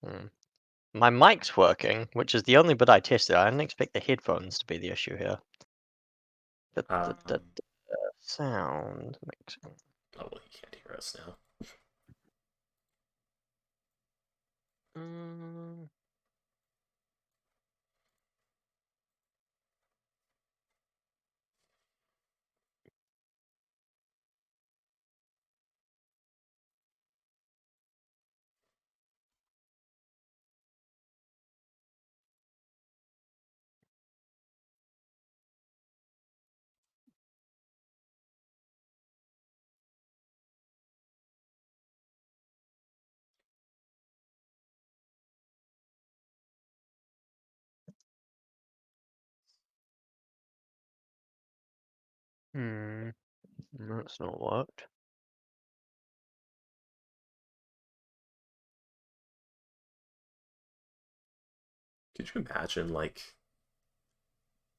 Hmm. My mic's working, which is the only bit I tested. I didn't expect the headphones to be the issue here. Um, Sound mixing. oh well, you can't hear us now. Mm, hmm. That's not worked. Could you imagine like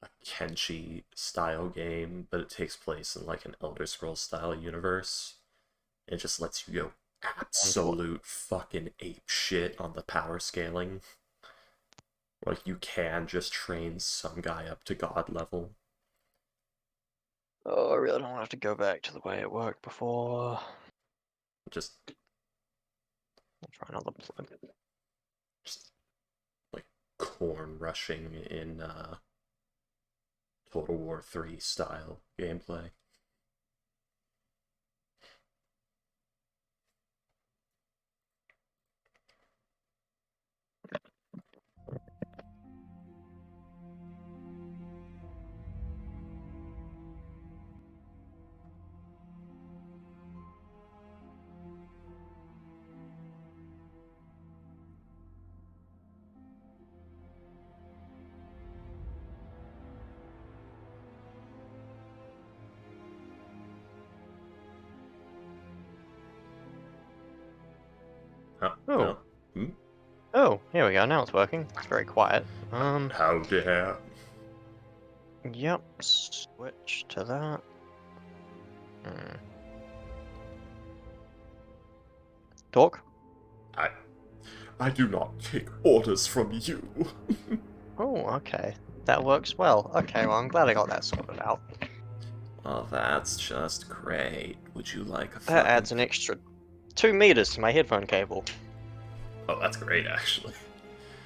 a Kenshi style game, but it takes place in like an Elder Scrolls style universe? It just lets you go absolute fucking ape shit on the power scaling. Like you can just train some guy up to god level. Oh, I really don't have to go back to the way it worked before. Just I'll try another plug. just like corn rushing in Total War 3 style gameplay. Huh? Oh, No? Hmm? oh, here we go. Now it's working. It's very quiet. How dare? Yep. Switch to that. Hmm. Talk. I I do not take orders from you. Oh, okay. That works well. Okay, well, I'm glad I got that sorted out. Well, that's just great. Would you like a That fucking... adds an extra 2 meters to my headphone cable. Oh, that's great, actually.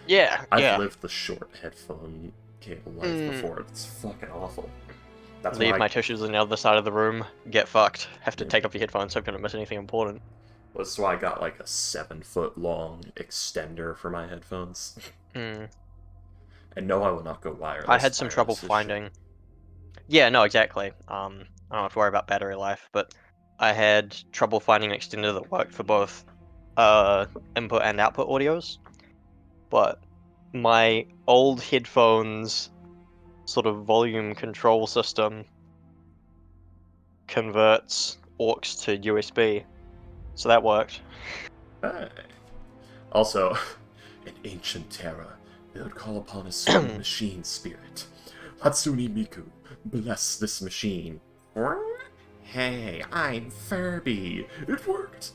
Yeah, I've yeah. lived the short headphone cable life Mm. before. It's fucking awful. That's Leave why... my tissues on the other side of the room. Get fucked. Have to take off your headphones so I don't miss anything important. That's why I got like a 7 foot long extender for my headphones. Mm. And no, I will not go I wireless. had some trouble Wireless is shit. finding. Yeah, no, exactly. I don't have to worry about battery life, but I had trouble finding an extender that worked for both input and output audios. But my old headphones sort of volume control system converts aux to USB, so that worked. Hey. Also, an ancient terror, they would call upon a certain machine spirit. Hatsune Miku, bless this machine. Hey, I'm Furby. It worked.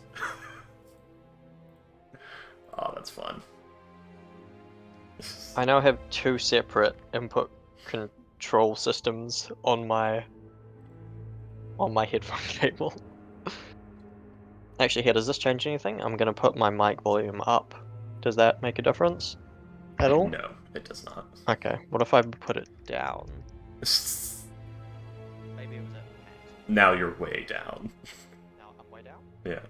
Oh, that's fun. I now have 2 separate input control systems on my headphone cable. Actually, here, does this change anything? I'm gonna put my mic volume up. Does that make a difference at all? No, it does not. Okay, what if I put it down? Maybe it was at max. Now you're way down. Now I'm way down? Yeah.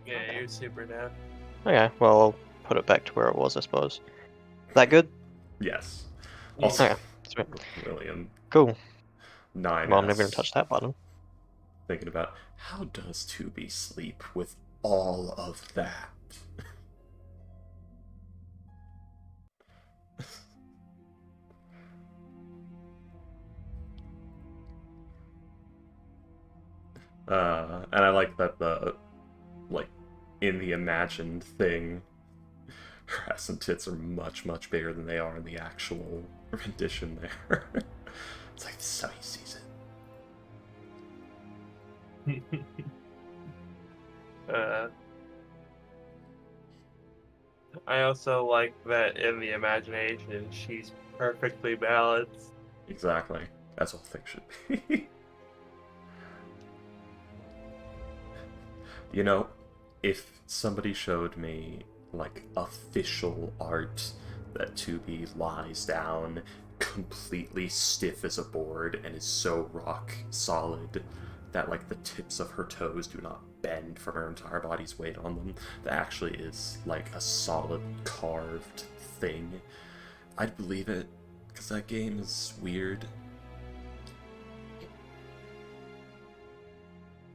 Yeah, Okay. you're super down. Okay, well, I'll put it back to where it was, I suppose. That good? Yes. Yeah. Also, Okay, sweet. William, Cool. Well, I'm never gonna 9S, touch that button. thinking about how does Tubi sleep with all of that? And I like that like, in the imagined thing, her ass and tits are much, much bigger than they are in the actual rendition there. It's like, this is how he sees uh, I also like that in the imagination she's perfectly balanced. Exactly. That's all things should be. You know, if somebody showed me, like, official art that 2B lies down completely stiff as a board and is so rock solid that, like, the tips of her toes do not bend from her entire body's weight on them, that actually is, like, a solid carved thing, I'd believe it, because that game is weird.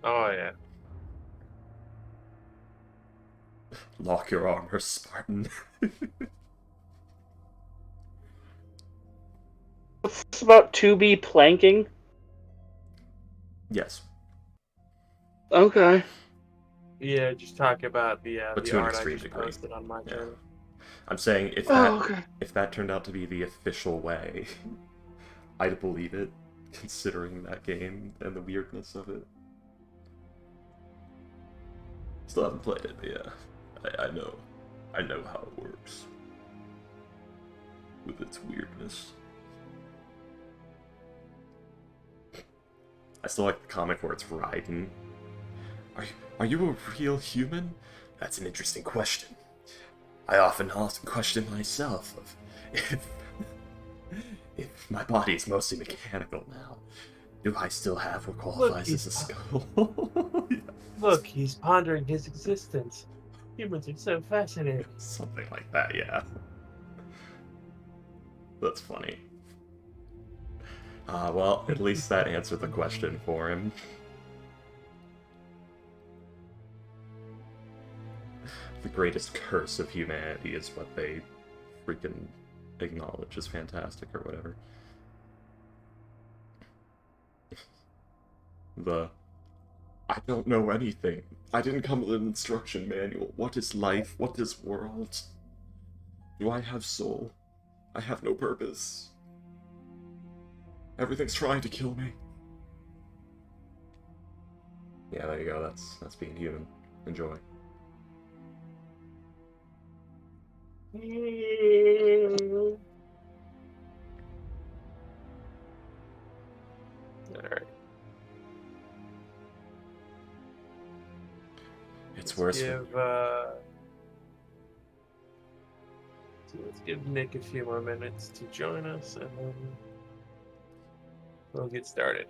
Oh yeah. Lock your armor, Spartan. It's about 2B planking. Yes, Okay. Yeah, just talk about but the to an art I extreme just degree. posted on my Yeah. channel. I'm saying Oh, okay. if that turned out to be the official way, I'd believe it, considering that game and the weirdness of it. Still haven't played it, but yeah, I know how it works with its weirdness. I still like the comic where it's Raiden. Are you a real human? That's an interesting question. I often question myself of if if my body is mostly mechanical now, do I still have what qualifies as a skull? Yeah. Look, he's pondering his existence. Humans are so fascinating. Something like that, yeah. That's funny. Well, at least that answered the question for him. The greatest curse of humanity is what they freaking acknowledge as fantastic or whatever. The I don't know anything. I didn't come with an instruction manual. What is life? What is world? Do I have soul? I have no purpose. Everything's trying to kill me. Yeah, there you go. That's being human. Enjoy. Alright. It's worse. Let's give Nick a few more minutes to join us, and then we'll get started.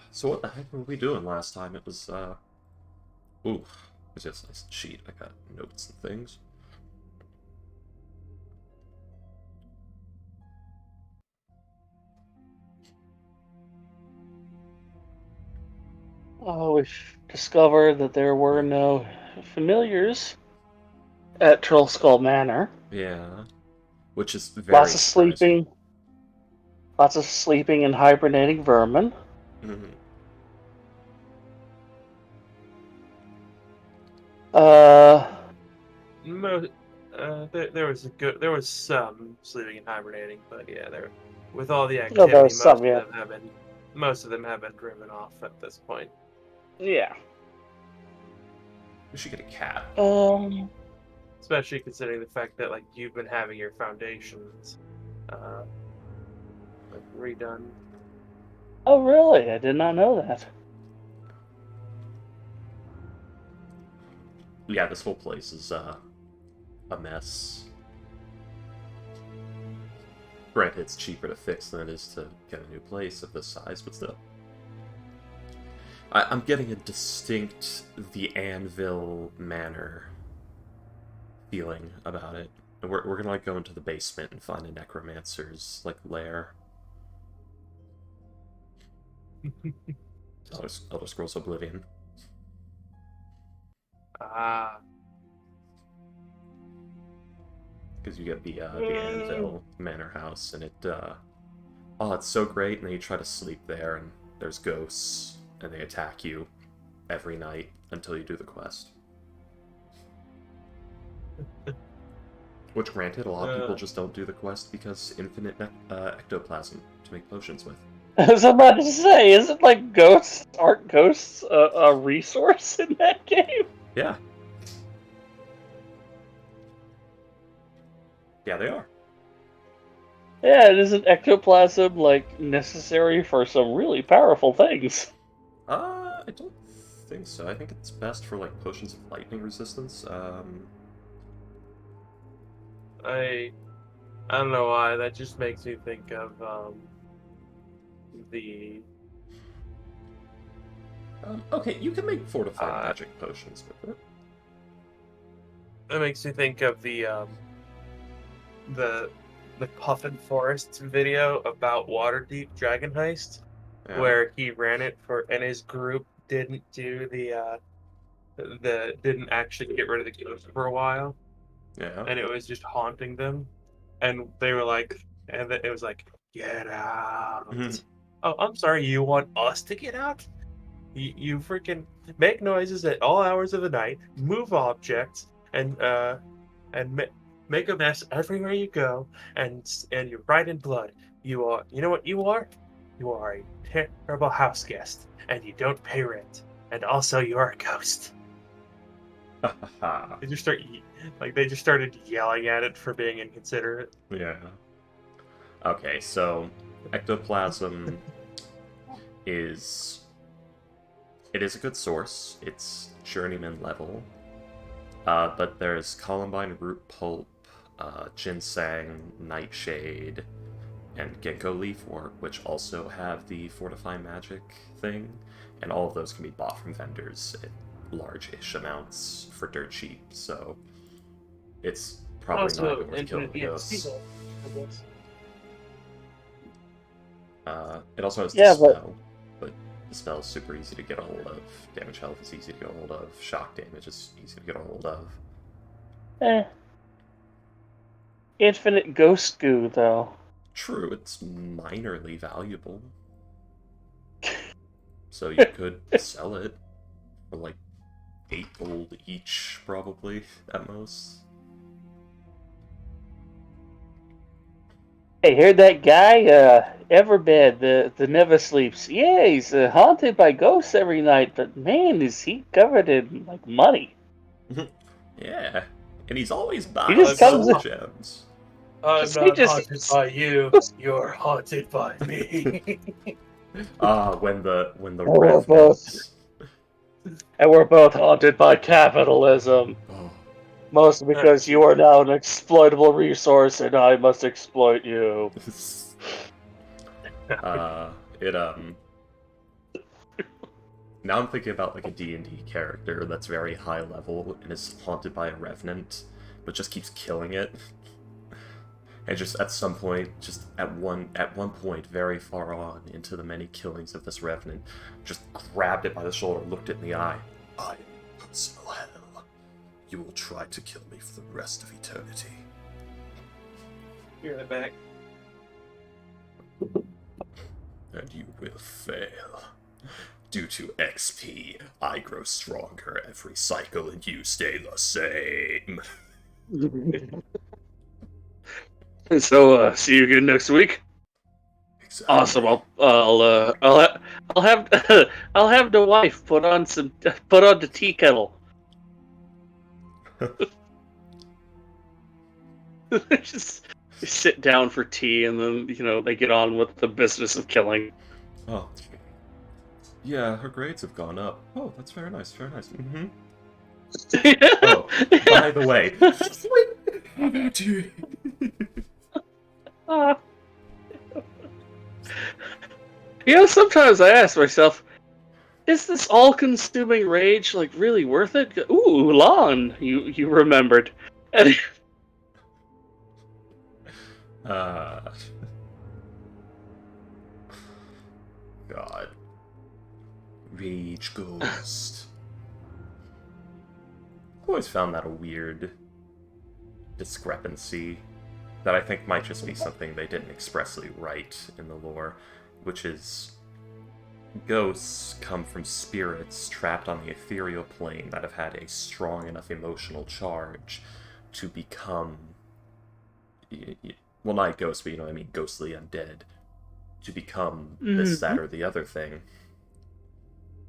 So what the heck were we doing last time? It was, ooh, it's just a nice sheet. I got notes and things. Oh, we've discovered that there were no familiars at Troll Skull Manor. Yeah, which is very Lots of surprising. sleeping. Lots of sleeping and hibernating vermin. Mm-hmm. Uh, There was some sleeping and hibernating, but yeah, with all the oh, there activity, was some, yeah. most of them have been driven off at this point. Yeah. We should get a cat. Especially considering the fact that like you've been having your foundations like redone. Oh, really? I did not know that. Yeah, this whole place is a mess. Granted, it's cheaper to fix than it is to get a new place of this size, but still. I'm getting a distinct The Anvil Manor feeling about it. And we're gonna like go into the basement and find a necromancer's like lair. Elder Scrolls Oblivion. Ah. Because you get the Anvil Manor House, and it's so great, and then you try to sleep there, and there's ghosts, and they attack you every night until you do the quest. Which, granted, a lot of people just don't do the quest because infinite ectoplasm to make potions with. I was about to say, is it like ghosts? Aren't ghosts a resource in that game? Yeah. Yeah, they are. Yeah, it isn't ectoplasm like necessary for some really powerful things. I don't think so. I think it's best for like potions of lightning resistance. I don't know why. That just makes me think of the Okay, you can make fortified magic potions with it. that makes me think of the Puffin Forest video about Waterdeep Dragon Heist, Yeah. where he ran it for and his group didn't do the didn't actually get rid of the ghost for a while, Yeah. and it was just haunting them, and they were like, and it was like, get out. Oh, I'm sorry, you want us to get out? You freaking make noises at all hours of the night, move objects, and make a mess everywhere you go, and you're bright in blood. You know what you are? You are a terrible house guest, and you don't pay rent, and also you're a ghost. They just they just started yelling at it for being inconsiderate. Yeah. Okay, so ectoplasm is a good source. It's journeyman level. But there's columbine root pulp, ginseng, nightshade, and ginkgo leaf wort, which also have the fortify magic thing, and all of those can be bought from vendors at large-ish amounts for dirt cheap. So it's probably not even worth killing the ghosts. It also has Dispel, but Dispel is super easy to get a hold of. Damage health is easy to get a hold of. Shock damage is easy to get a hold of. Infinite ghost goo, though. True, it's minorly valuable. So you could sell it for like 8 gold each, probably, at most. Hey, heard that guy? Everbed, the never sleeps. Yeah, he's haunted by ghosts every night, but man, is he covered in like money. Yeah, and he's always He buying just comes soul in- gems. I'm He not just- haunted by you. You're haunted by me. When the Oh, we're revenants. And we're both haunted by capitalism. Oh, Mostly because you are now an exploitable resource and I must exploit you. it Now I'm thinking about like a D&D character that's very high level and is haunted by a revenant, but just keeps killing it. And just at some point, just at one point, very far on into the many killings of this revenant, just grabbed it by the shoulder, looked it in the eye. I am personal hell. You will try to kill me for the rest of eternity. Hear that back. And you will fail. Due to XP, I grow stronger every cycle and you stay the same. So, see you again next week. Exactly. Awesome. I'll have I'll have the wife put on the tea kettle. Just sit down for tea, and then they get on with the business of killing. Oh. Yeah, her grades have gone up. Oh, that's very nice, very nice. Mm-hmm. Oh, by the way. Sometimes I ask myself, is this all-consuming rage like really worth it? Ooh, Lon, you remembered. God. Rage Ghost. always found that a weird discrepancy that I think might just be something they didn't expressly write in the lore, which is ghosts come from spirits trapped on the ethereal plane that have had a strong enough emotional charge to become, well, not ghosts, but you know what I mean, ghostly undead, to become this, that, or the other thing.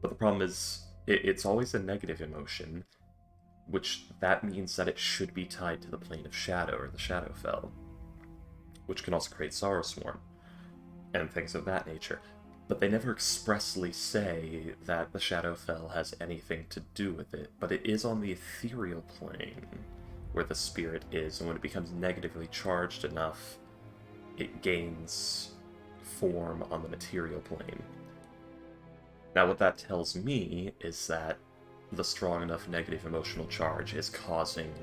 But the problem is, it's always a negative emotion, which that means that it should be tied to the plane of shadow, or the Shadowfell, which can also create Sorrowsworn, and things of that nature. But they never expressly say that the Shadowfell has anything to do with it, but it is on the ethereal plane where the spirit is, and when it becomes negatively charged enough, it gains form on the material plane. Now, what that tells me is that the strong enough negative emotional charge is causing,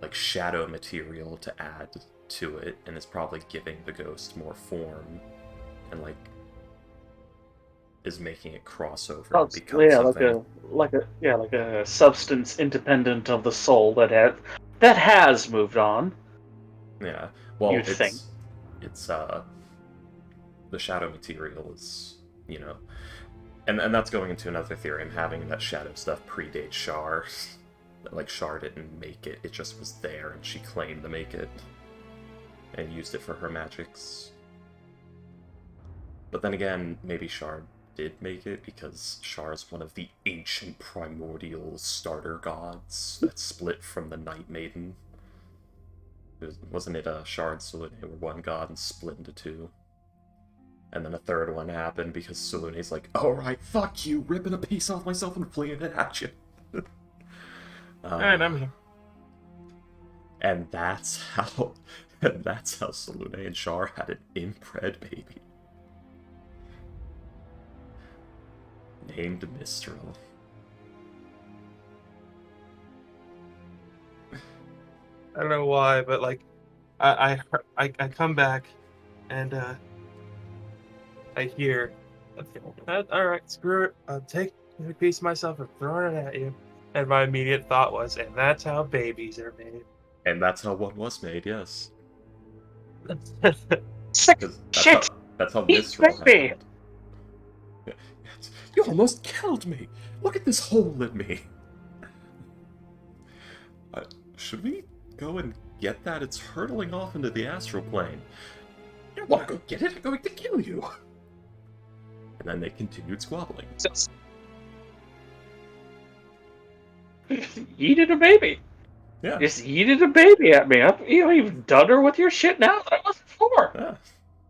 like, shadow material to add to it, and is probably giving the ghost more form, and, like, is making it cross over and become something. like a substance independent of the soul that has moved on. Yeah. Well, You'd think. It's the shadow material is, you know, and that's going into another theory I'm having, that shadow stuff predates Shar. Like, Shar didn't make it, it just was there, and she claimed to make it, and used it for her magics. But then again, maybe Shar did make it, because Shar is one of the ancient primordial starter gods that split from the Night Maiden. Wasn't it Shar and Selûne were one god and split into two? And then a third one happened because Selûne's like, alright, fuck you, ripping a piece off myself and flinging it at you. Alright, I'm here. And that's how Selûne and Shar had an inbred baby. Named Mistral. I don't know why, but like, I come back, and I hear, all right, screw it, I'll take a piece of myself and throw it at you. And my immediate thought was, and that's how babies are made. And that's how one was made, yes. Sick 'Cause shit! that's how Eat Mistral baby! happened. You almost killed me! Look at this hole in me! Should we go and get that? It's hurtling off into the astral plane. You don't want to go get it? I'm going to kill you! And then they continued squabbling. Yeeted a baby. Yeah. Just yeeted a baby at me. You've done her with your shit now that I wasn't for. Yeah.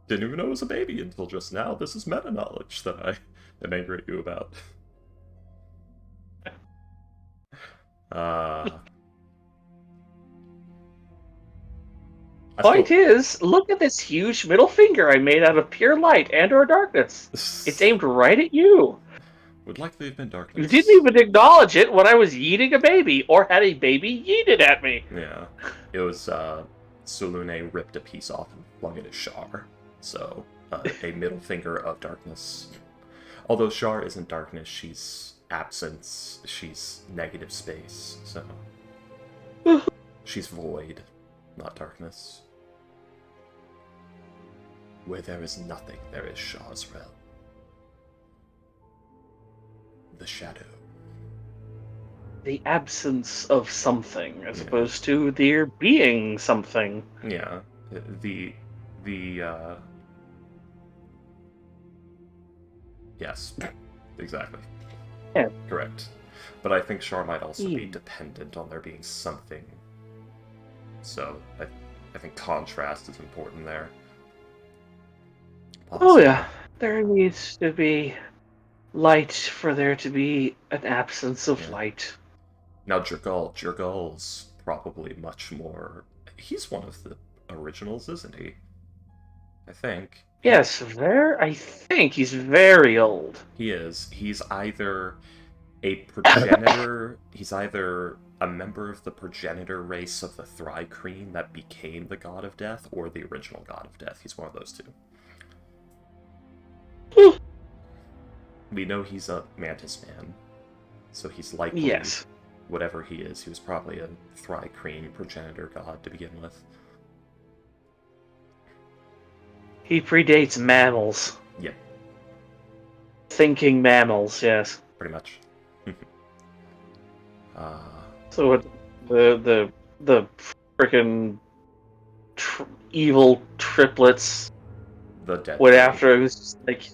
Didn't even know it was a baby until just now. This is meta knowledge that I am angry at you about. Point is, look at this huge middle finger I made out of pure light and/or darkness. It's aimed right at you. Would likely have been darkness. You didn't even acknowledge it when I was yeeting a baby, or had a baby yeeted at me. Yeah. It was, Selûne ripped a piece off and flung it at Shar. So, a middle finger of darkness. Although Shar isn't darkness, she's absence, she's negative space, so... she's void, not darkness. Where there is nothing, there is Shar's realm. The shadow. The absence of something, as opposed to there being something. Yeah. Yes. Exactly. Yeah. Correct. But I think Shar might also be dependent on there being something. So, I think contrast is important there. Possibly. Oh yeah. There needs to be light for there to be an absence of light. Now, Jergal's probably much more... He's one of the originals, isn't he? I think. Yes, I think he's very old. He is. He's either a progenitor... he's either a member of the progenitor race of the Thri-Kreen that became the God of Death, or the original God of Death. He's one of those two. We know he's a Mantis Man, so he's likely whatever he is, he was probably a Thri-Kreen progenitor god to begin with. He predates mammals. Yeah, Thinking mammals, yes. pretty much. uh, So the frickin' evil triplets the dead. went Thing. after him. It was just like,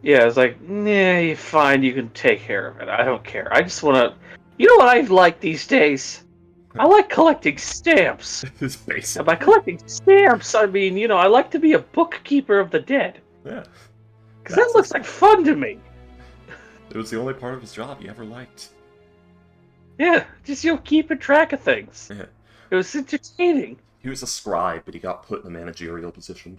yeah, it's like, nah, you're fine. You can take care of it. I don't care. I just want to. You know what I like these days? I like collecting stamps. It's basic. And by collecting stamps, I mean, you know, I like to be a bookkeeper of the dead. Yeah. Because that looks like fun to me. It was the only part of his job he ever liked. Yeah, just, you know, keeping track of things. Yeah. It was entertaining. He was a scribe, but he got put in a managerial position.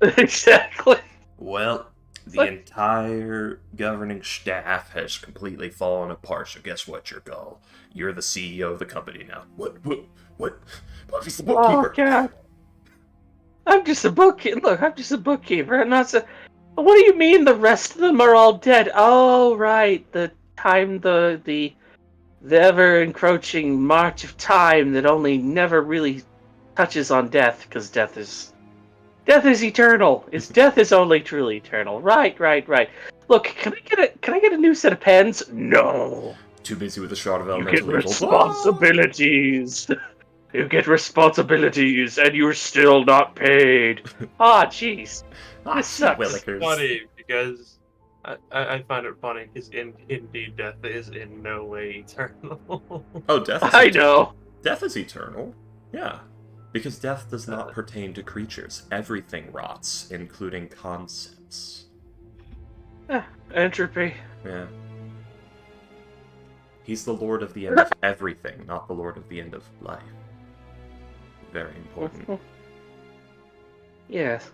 Exactly. Well, the entire governing staff has completely fallen apart, so guess what, your goal? You're the CEO of the company now. What? Buffy's the bookkeeper. Oh, God. I'm just a bookkeeper. Look, I'm just a bookkeeper. I'm not so... What do you mean the rest of them are all dead? Oh, right. The time, the ever-encroaching march of time that only never really touches on death, because death is eternal. Death is only truly eternal. Right. Look, can I get a new set of pens? No. Too busy with the shot of You elemental get evil. responsibilities. You get responsibilities, and you're still not paid. Ah, jeez. This sucks. Willikers. Funny because I find it funny because indeed death is in no way eternal. Oh, death is I know. Death is eternal. Yeah. Because death does not pertain to creatures. Everything rots, including concepts. Entropy. Yeah. He's the lord of the end of everything, not the lord of the end of life. Very important. Yes.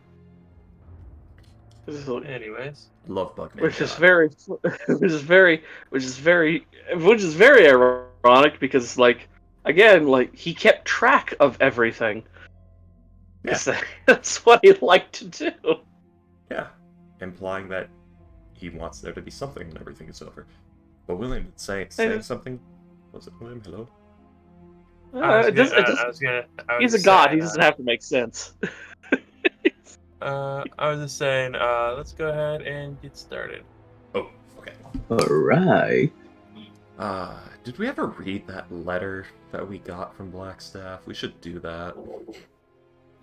Anyways, Love Bugman. Which is very ironic because, like, again, like, he kept track of everything. Yeah. That's what he liked to do. Yeah. Implying that he wants there to be something when everything is over. But William would say something. Was it William? Hello? He's a god. He doesn't have to make sense. I was just saying, let's go ahead and get started. Oh, okay. Alright. Did we ever read that letter that we got from Blackstaff? We should do that.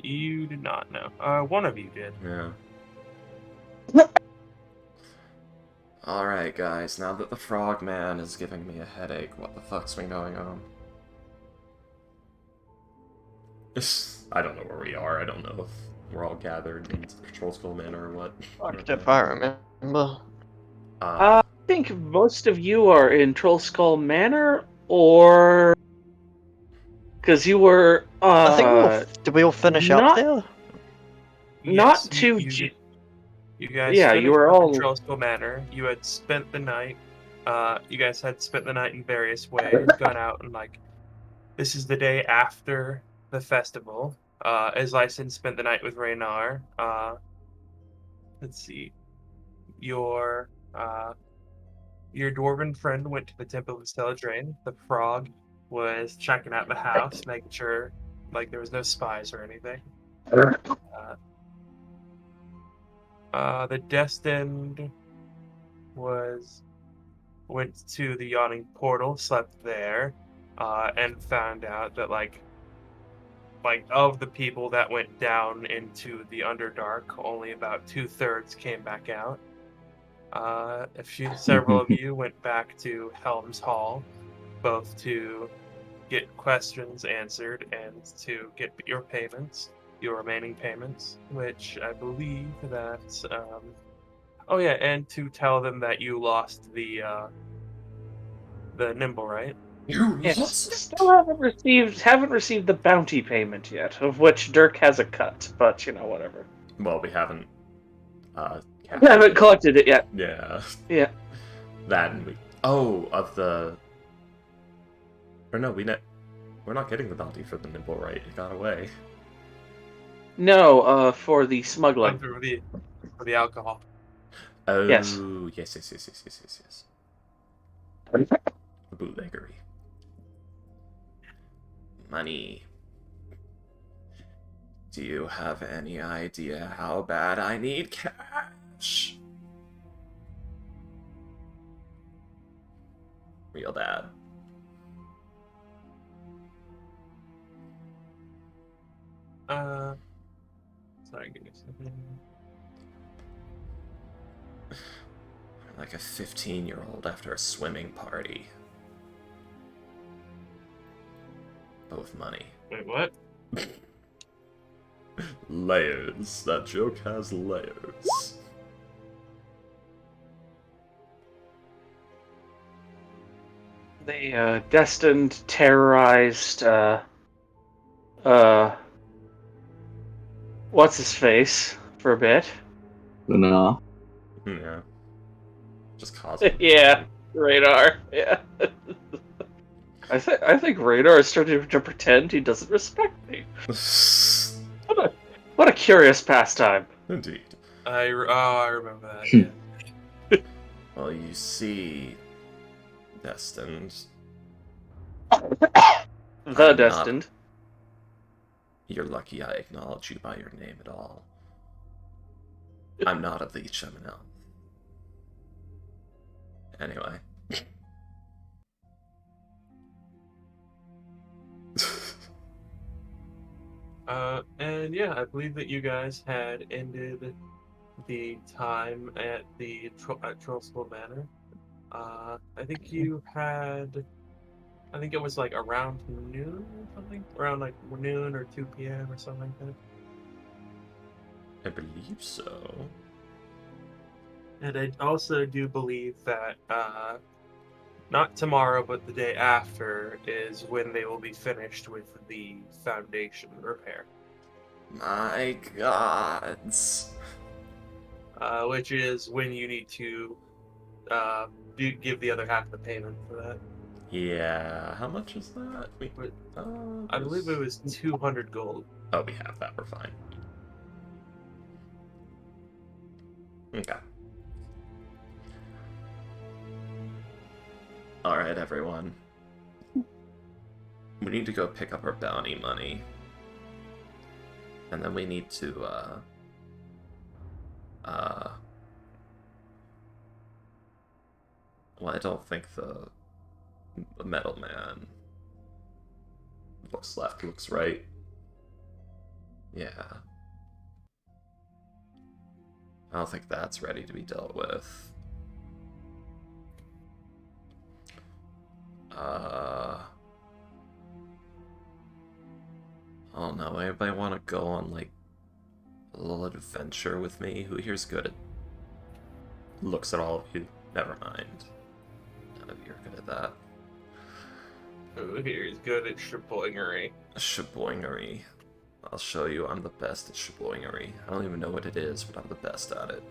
You did not know. One of you did. Yeah. Alright, guys, now that the Frogman is giving me a headache, what the fuck's been going on? I don't know where we are. I don't know if we're all gathered in Control Skull Manor or what. Fucked if I remember. I think most of you are in Troll Skull Manor, or because you were. I think did we all finish up there? Not Yes, too. You guys, Yeah, you were all. Control Skull Manor. You had spent the night. You guys had spent the night in various ways, gone out and like. This is the day after the festival. As Lyson spent the night with Raynar. Let's see. Your dwarven friend went to the Temple of Stelladrain. The frog was checking out the house, making sure like there was no spies or anything. The Destined went to the Yawning Portal, slept there, and found out that like of the people that went down into the Underdark, only about 2/3 came back out. Several of you went back to Helm's Hall, both to get questions answered and to get your payments, your remaining payments, which I believe that, and to tell them that you lost the Nimble, right? Yes, still haven't received the bounty payment yet, of which Dirk has a cut, but you know, whatever. Well, we haven't. We haven't collected it yet. Yeah. Yeah. That and we. Oh, of the. Or no, we're not getting the bounty for the Nimble, right? It got away. No, for the smuggling. For the alcohol. Oh, yes. Yes. the bootleggery. Money. Do you have any idea how bad I need cash? Real bad. Sorry, give me a second. Like a 15-year-old after a swimming party. Both money. Wait, what? Layers. That joke has layers. They destined, terrorized, what's his face for a bit. No. Yeah. Just cosmic. Yeah, Radar. Yeah. I think Radar is starting to pretend he doesn't respect me. What a curious pastime. Indeed. I remember that. Yeah. Well, you see, destined. The I'm destined. You're lucky I acknowledge you by your name at all. I'm not a leech, I'm an elf. Anyway. And yeah, I believe that you guys had ended the time at the Trollskull Manor. I think you had, I think it was like around noon or something, around like noon or 2 p.m. or something like that. I believe so. And I also do believe that not tomorrow, but the day after is when they will be finished with the foundation repair. My gods. Which is when you need to give the other half of the payment for that. Yeah, how much is that? I believe it was 200 gold. Oh, we have that, we're fine. Okay. Alright, everyone. We need to go pick up our bounty money. And then we need to, well, I don't think the metal man looks left, looks right. Yeah. I don't think that's ready to be dealt with. Oh no, anybody want to go on, like, a little adventure with me? Who here's good at... looks at all of you? Never mind. None of you are good at that. Who here is good at shaboingery? Shaboingery. I'll show you I'm the best at shaboingery. I don't even know what it is, but I'm the best at it.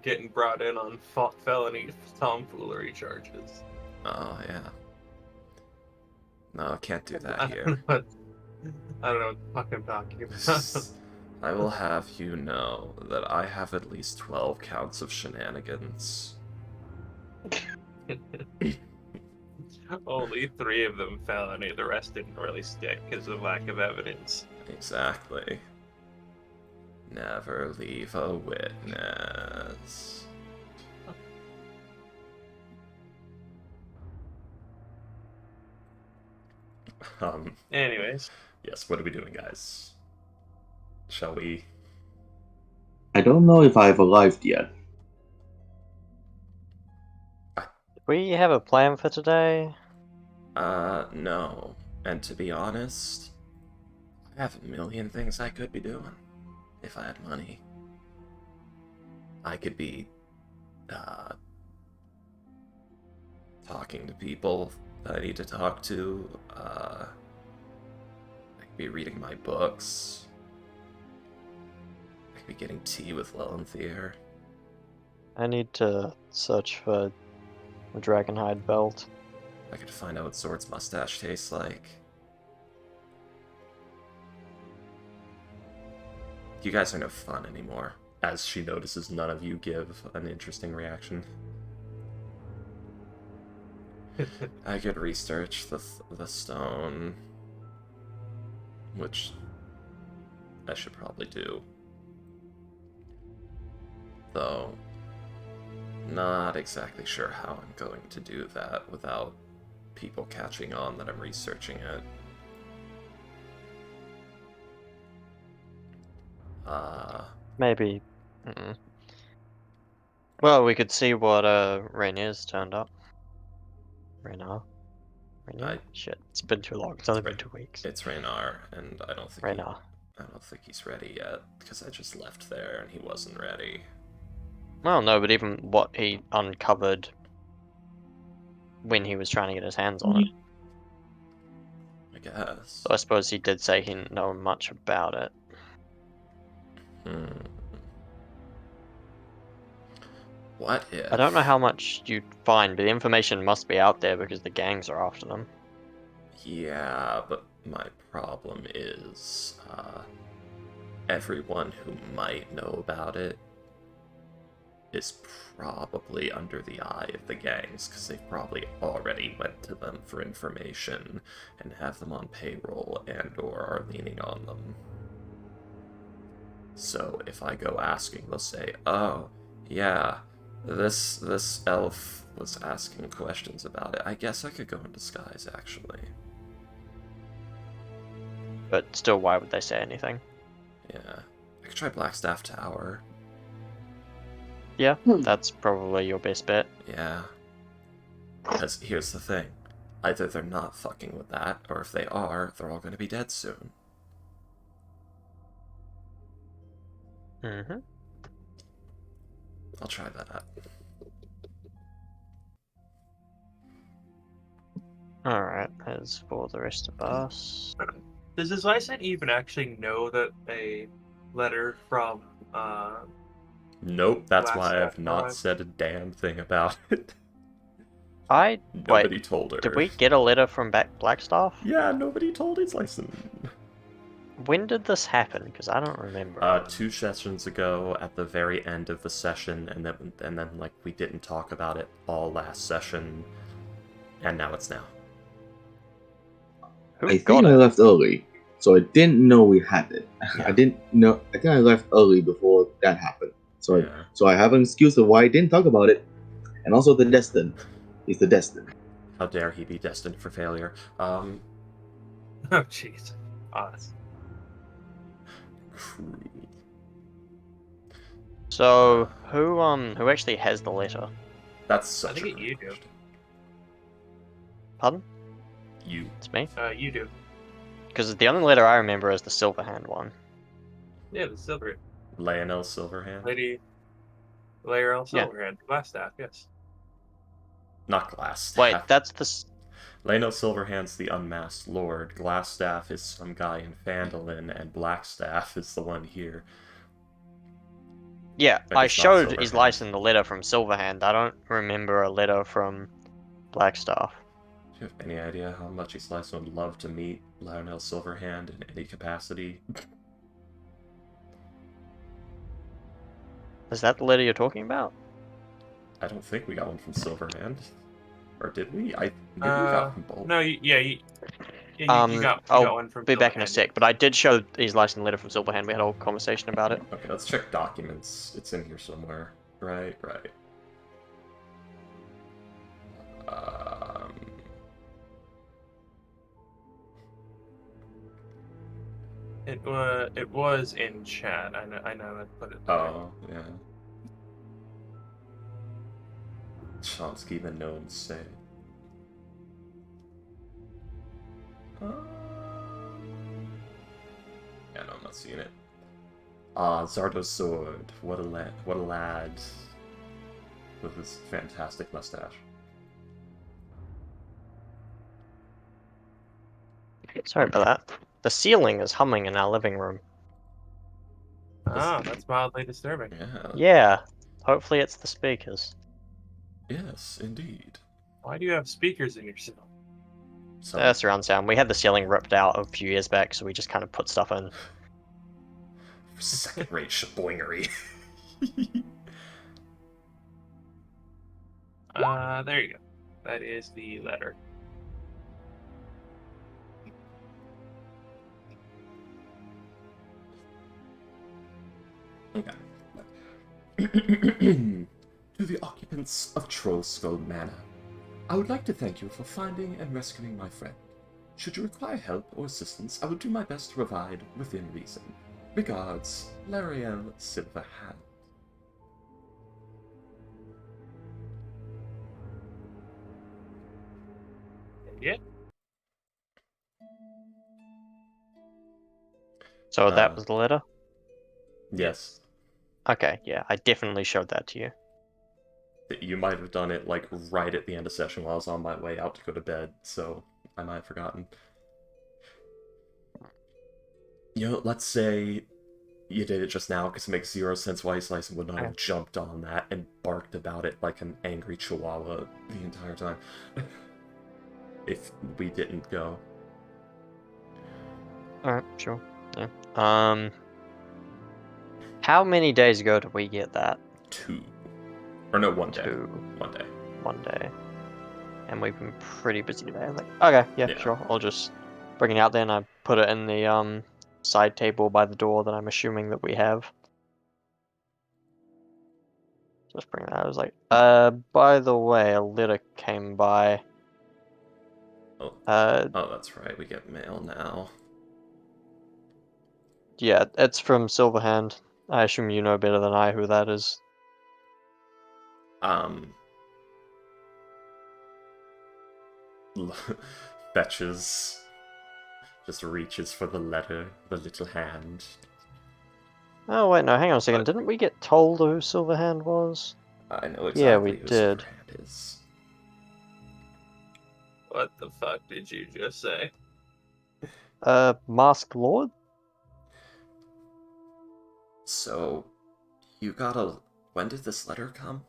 Getting brought in on felony tomfoolery charges. Oh, yeah. No, I can't do that I here. don't know what the fuck I'm talking about. I will have you know that I have at least 12 counts of shenanigans. Only 3 of them felony, the rest didn't really stick because of lack of evidence. Exactly. Never leave a witness. Anyways. Yes, what are we doing, guys? Shall we? I don't know if I've arrived yet. We have a plan for today? No. And to be honest, I have a million things I could be doing if I had money. I could be, talking to people that I need to talk to. I could be reading my books. I could be getting tea with Lelanthier. I need to search for a dragonhide belt. I could find out what Sword's mustache tastes like. You guys are no fun anymore. As she notices none of you give an interesting reaction. I could research the stone, which I should probably do. Though, not exactly sure how I'm going to do that without people catching on that I'm researching it. Maybe. Well, we could see what Rainier's turned up. Rainier? Shit, it's been too long. It's only been 2 weeks. It's Raynar, and I don't think Rainier. I don't think he's ready yet because I just left there and he wasn't ready. Well, no, but even what he uncovered when he was trying to get his hands on it. I guess. So I suppose he did say he didn't know much about it. What if? I don't know how much you'd find, but the information must be out there because the gangs are after them. Yeah, but my problem is, everyone who might know about it is probably under the eye of the gangs, because they've probably already went to them for information and have them on payroll and or are leaning on them. So if I go asking, they'll say, oh, yeah, this elf was asking questions about it. I guess I could go in disguise, actually. But still, why would they say anything? Yeah. I could try Blackstaff Tower. Yeah, that's probably your best bet. Yeah. Because here's the thing. Either they're not fucking with that, or if they are, they're all gonna be dead soon. Mm-hmm. I'll try that. Alright, as for the rest of us... Does this Lysan even actually know that a letter from Nope, that's why Blackstaff I've not arrived? said a damn thing about it. Nobody told her. Did we get a letter from Blackstaff? Yeah, nobody told his license. When did this happen? Because I don't remember. 2 sessions ago, at the very end of the session, and then like we didn't talk about it all last session, and now it's now. Who I got think I it? left early, so I didn't know we had it. Yeah. I didn't know. I think I left early before that happened. So Yeah. so I have an excuse of why I didn't talk about it, and also the destined. It's the destined. How dare he be destined for failure? Oh, jeez. Honest. Cruel. So, who actually has the letter? That's such I think a you good do. question. Pardon? You. It's me? You do. Because the only letter I remember is the Silverhand one. Yeah, the silver Lionel Silverhand? lady, Laeral Yeah. Silverhand, Blackstaff. Yes. Not Glassstaff. Wait, that's the... Lionel Silverhand's the unmasked lord. Glassstaff is some guy in Phandalin, and Blackstaff is the one here. Yeah, But I it's not showed Silverhand. Islyson the letter from Silverhand. I don't remember a letter from Blackstaff. Do you have any idea how much Islyson would love to meet Lionel Silverhand in any capacity? Is that the letter you're talking about? I don't think we got one from Silverhand. Or did we? Maybe we got from both. No, you got I'll one from be back in a Silverhand. sec, but I did show Islyson the letter from Silverhand. We had a whole conversation about it. Okay, let's check documents. It's in here somewhere. Right. It was in chat. I know I put it there. Oh, yeah. Chomsky, the known say. Yeah, no, I'm not seeing it. Zardo's sword. What a lad. With his fantastic mustache. Sorry about that. The ceiling is humming in our living room. Ah, that's mildly disturbing. Yeah. Yeah, hopefully it's the speakers. Yes, indeed. Why do you have speakers in your cell? Surround sound. We had the ceiling ripped out a few years back, so we just kind of put stuff in. Second-rate shaboingery. There you go. That is the letter. Okay. To the occupants of Troll Skull Manor, I would like to thank you for finding and rescuing my friend. Should you require help or assistance, I will do my best to provide within reason. Regards, Lariel Silverhand. Yeah. So that was the letter? Yes. Okay, yeah, I definitely showed that to you. You might have done it, like, right at the end of session while I was on my way out to go to bed, so I might have forgotten. You know, let's say you did it just now, because it makes 0 sense why Slice would not have jumped on that and barked about it like an angry chihuahua the entire time. If we didn't go. Alright, sure. Yeah. How many days ago did we get that? 2. Or no, 1 day. 2. 1 day. 1 day. And we've been pretty busy today. I'm like, okay, yeah, Yeah. sure. I'll just bring it out there and I put it in the side table by the door that I'm assuming that we have. Just bring it out. I was like, by the way, a letter came by. Oh, that's right. We get mail now. Yeah, it's from Silverhand. I assume you know better than I who that is. Fetches. Just reaches for the letter, the little hand. Oh, wait, no, hang on a second. Didn't we get told who Silverhand was? I know exactly Yeah, we who did. Silverhand is. What the fuck did you just say? Masked Lord? So, you got a... When did this letter come?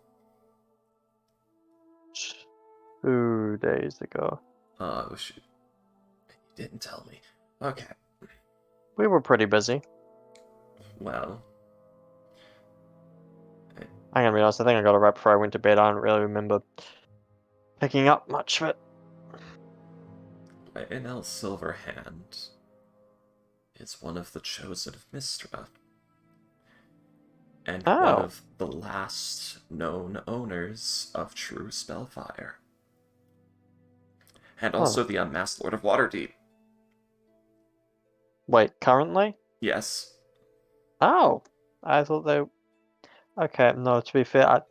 2 days ago. I wish you didn't tell me. Okay, We were pretty busy. well... I'm gonna be honest, I think I got it right before I went to bed. I don't really remember picking up much of it. Lionel Silverhand is one of the chosen of Mistra, and one Oh. of the last known owners of True Spellfire. And also the unmasked Lord of Waterdeep. Wait, currently? Yes. Oh, I thought they... Okay, no, to be fair,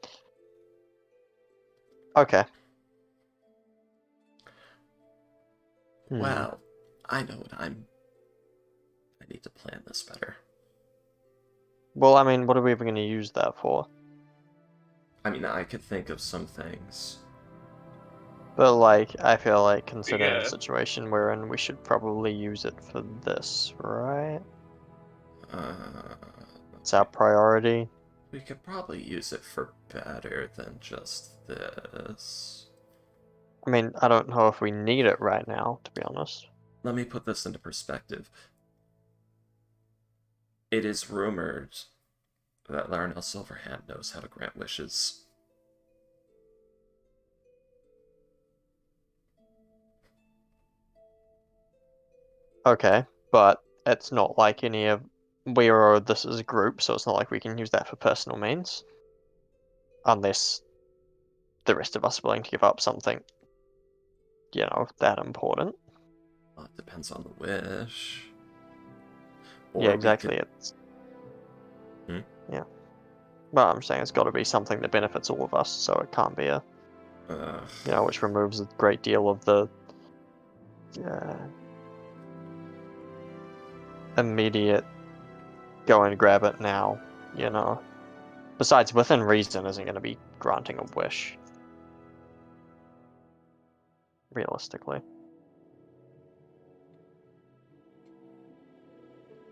Okay. Well, I know what I need to plan this better. Well, I mean, what are we even going to use that for? I mean, I could think of some things. But, like, I feel like considering Yeah. the situation we're in, we should probably use it for this, right? It's our priority. We could probably use it for better than just this. I mean, I don't know if we need it right now, to be honest. Let me put this into perspective. It is rumored that Lionel Silverhand knows how to grant wishes. Okay, but it's not like any of... We are... This is a group, so it's not like we can use that for personal means. Unless the rest of us are willing to give up something, you know, that important. Well, it depends on the wish. Yeah, Or exactly. It's... Yeah. Well, I'm saying it's got to be something that benefits all of us, so it can't be a... You know, which removes a great deal of the... immediate go and grab it now, you know. Besides, within reason isn't going to be granting a wish. Realistically.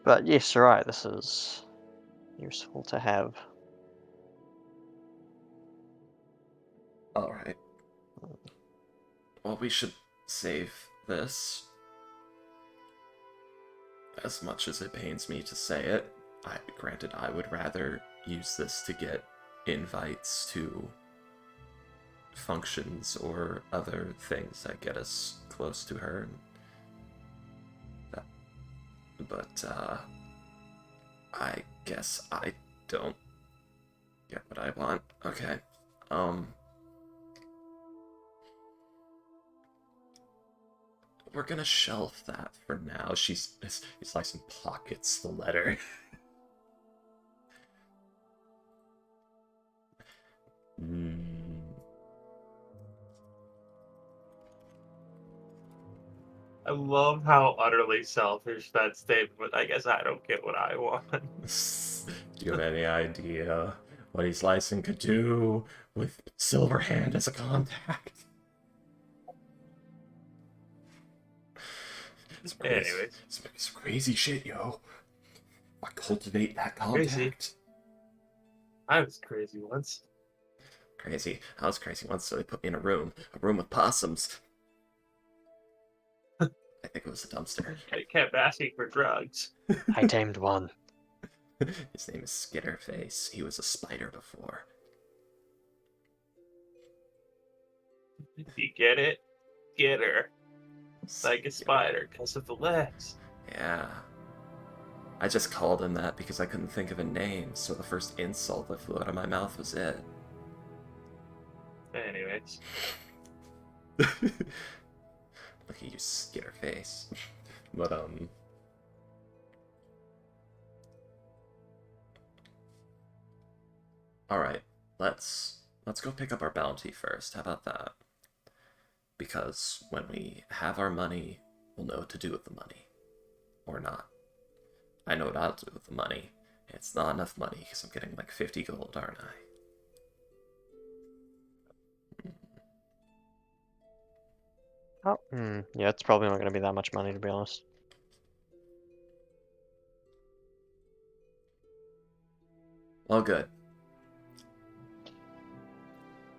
But yes, you're right, this is useful to have. Alright. Well, we should save this. As much as it pains me to say it, granted, I would rather use this to get invites to functions or other things that get us close to her. But I guess I don't get what I want. Okay. We're gonna shelf that for now. He's like some pockets the letter. I love how utterly selfish that statement, but I guess I don't get what I want. Do you have any idea what he's Lyson could do with Silverhand as a contact? Anyways. It's crazy shit, yo. I cultivate that contact. Crazy. I was crazy once. Crazy. I was crazy once, so they put me in a room with possums. I think it was a dumpster. I kept asking for drugs. I tamed one. His name is Skitterface. He was a spider before. You get it? Get her. Like a spider, because of the legs. Yeah. I just called him that because I couldn't think of a name, so the first insult that flew out of my mouth was it. Anyways. Look at you, Skitterface. But, Alright, let's go pick up our bounty first. How about that? Because when we have our money, we'll know what to do with the money. Or not. I know what I'll do with the money. It's not enough money, because I'm getting like 50 gold, aren't I? Oh, yeah, it's probably not going to be that much money, to be honest. Well, good.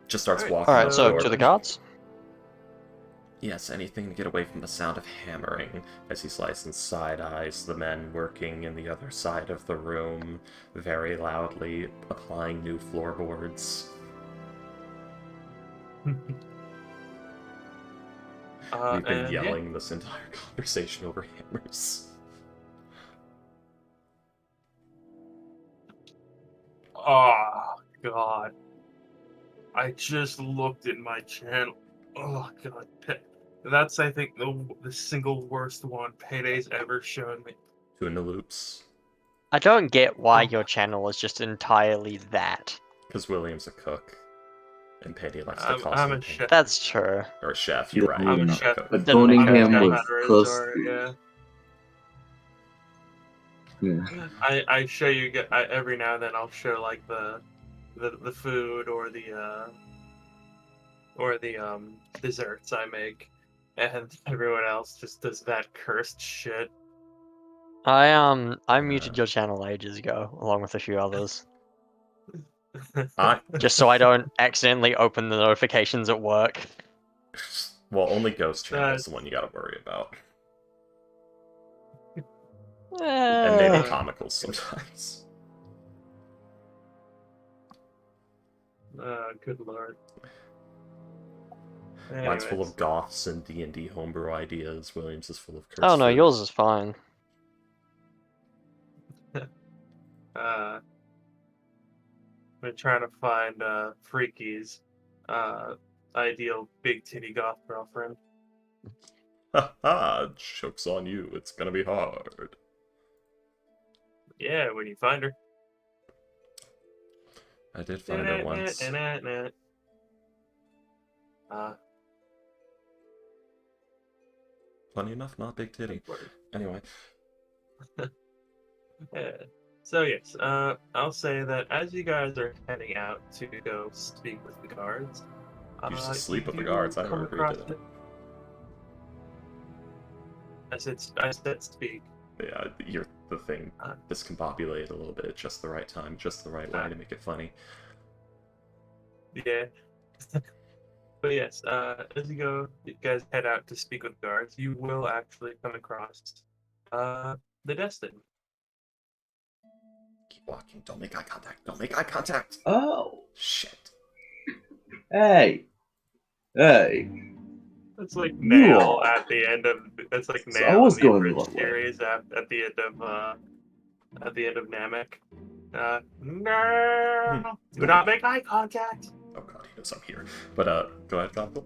Just starts Alright, walking Alright, out so the door. to the guards? Yes, anything to get away from the sound of hammering, as he slices and side-eyes the men working in the other side of the room, very loudly applying new floorboards. We've been yelling this entire conversation over hammers. Oh, God. I just looked at my channel. Oh, God. That's, I think, the single worst one Payday's ever shown me. Two in the loops. I don't get why your channel is just entirely that. Because William's a cook. And Payday likes to I'm costume a paint. chef. That's true. Or a chef, you're right. I'm a not chef. cook. But Doesn't make Cunningham sense. was Chef close Resort, to. yeah. Yeah. I show you every now and then I'll show like the food or the desserts I make, and everyone else just does that cursed shit. I muted your channel ages ago, along with a few others. Just so I don't accidentally open the notifications at work. Well, only Ghost Channel is the one you gotta worry about. And maybe comicals sometimes. Good lord. Mine's full Anyways. of goths and D&D homebrew ideas. Williams is full of cursed Oh no, food. yours is fine. We're trying to find Freaky's ideal big titty goth girlfriend. Haha, joke's on you. It's gonna be hard. Yeah, when you find her. I did find her once. Funny enough, not big titty. Anyway. Yeah. So yes, I'll say that as you guys are heading out to go speak with the guards, You used to sleep with the do guards. I come never agreed across to that. it. I said speak. Yeah, the thing discombobulated a little bit at just the right time, just the right way to make it funny. Yeah. But yes, as you guys head out to speak with guards, you will actually come across the Destin. Keep walking. Don't make eye contact. Don't make eye contact. Oh, Shit. hey, Hey, That's like You Nail all. at the end of. That's like So I Nail was in the going the Abridged wrong way. series at the end of Namek. No, do not make eye contact. Oh god, he knows I'm here. But go ahead, Gothel.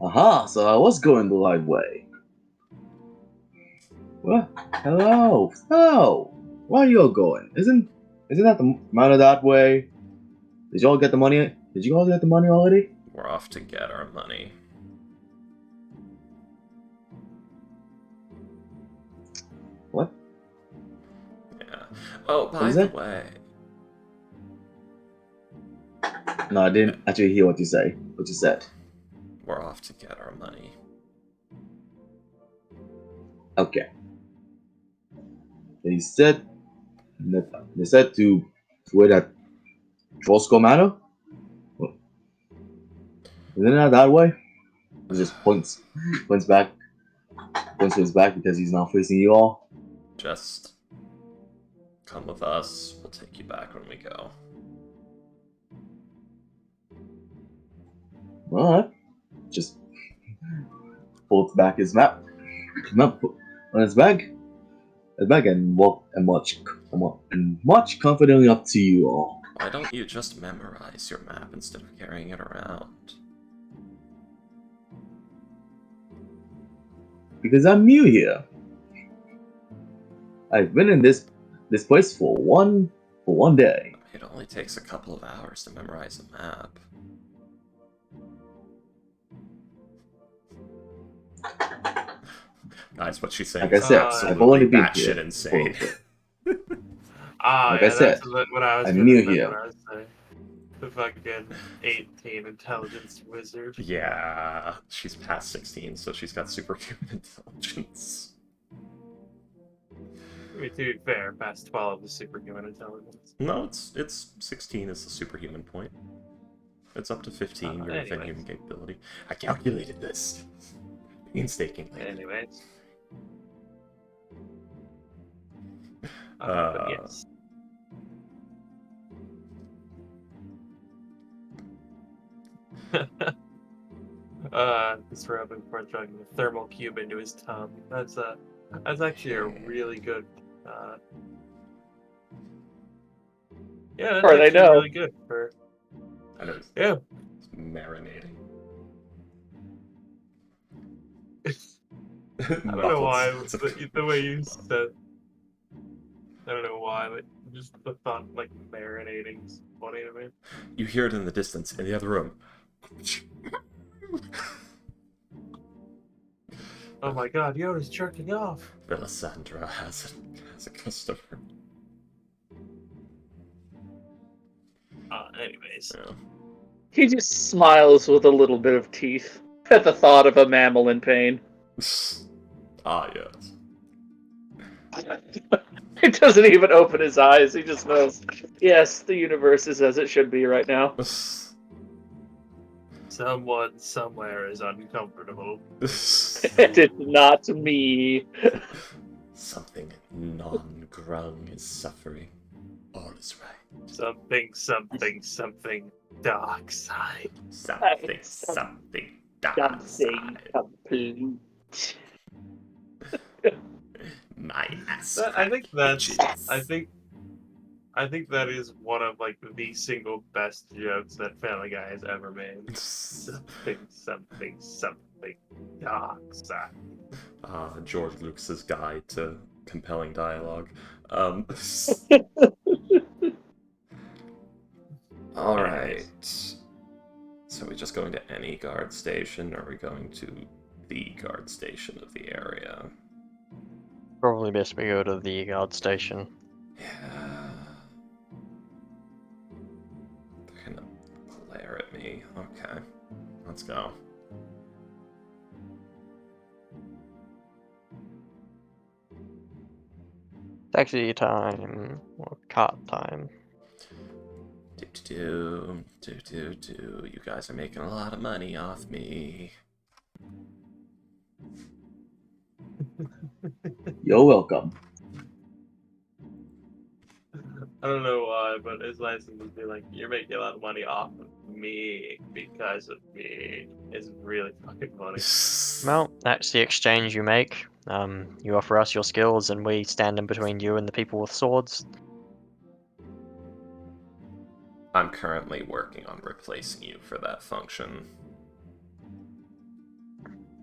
Aha, so I was going the right way. What? Hello? No! Where are you all going? Isn't that the matter that way? Did you all get the money? Did you all get the money already? We're off to get our money. What? Yeah. Oh, by is the that? way. No, I didn't actually hear what you said. We're off to get our money. Okay. They said to wait at Trosco Manor? Isn't it that way? He just points back, points to his back because he's not facing you all. Just come with us. We'll take you back when we go. Alright. Just pulls back his map on his bag, and march confidently up to you all. Why don't you just memorize your map instead of carrying it around? Because I'm new here. I've been in this place for one day. It only takes a couple of hours to memorize a map. That's what she's saying. Like I said, I've only been batshit here insane. Like Yeah, I said, that's what I was I'm gonna, new that's here. what I was saying. The fucking 18 intelligence wizard. Yeah, she's past 16, so she's got superhuman intelligence. I mean, to be fair, past 12 is superhuman intelligence. No, it's 16 is the superhuman point. It's up to 15 your within anyways. human capability. I calculated this painstakingly. Anyways. Uh, But yes. This Robin before drugging the thermal cube into his tongue. That's actually a really good. Yeah, that's Or they actually know. really good for. I know it's Yeah. marinating. I don't know why the way you said. I don't know why, but just the thought like marinating is funny to me. You hear it in the distance, in the other room. Oh my god, Yoda's jerking off. Melisandre has a customer. Anyways. Yeah. He just smiles with a little bit of teeth at the thought of a mammal in pain. Ah, yes. He doesn't even open his eyes. He just knows, yes, the universe is as it should be right now. Someone somewhere is uncomfortable. And it's not me. Something non-grung is suffering. All is right. Something dark side. Something dark Something side. complete. My ass. I think that's. itches. I think that is one of like the single best jokes that Family Guy has ever made. Something dark side. George Lucas's guide to compelling dialogue. All right. So are we just going to any guard station, or are we going to the guard station of the area? Probably best we go to the guard station. Yeah. They're gonna glare at me. Okay. Let's go. Taxi time or cart time. Do. You guys are making a lot of money off me. You're welcome. I don't know why, but his license would be like, you're making a lot of money off of me because of me. It's really fucking funny. Well, that's the exchange you make. You offer us your skills, and we stand in between you and the people with swords. I'm currently working on replacing you for that function.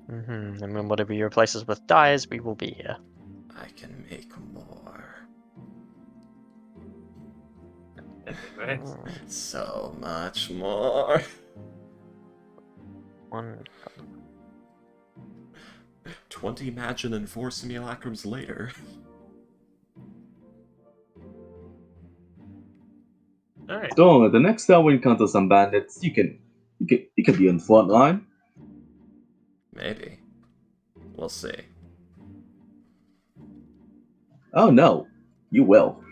And when whatever you replace us with dies, we will be here. I can make more. Anyways. So much more. One. 20 Imagine and 4 simulacrums later. Alright. So the next time we encounter some bandits, you can be on the front line. Maybe. We'll see. Oh no, you will.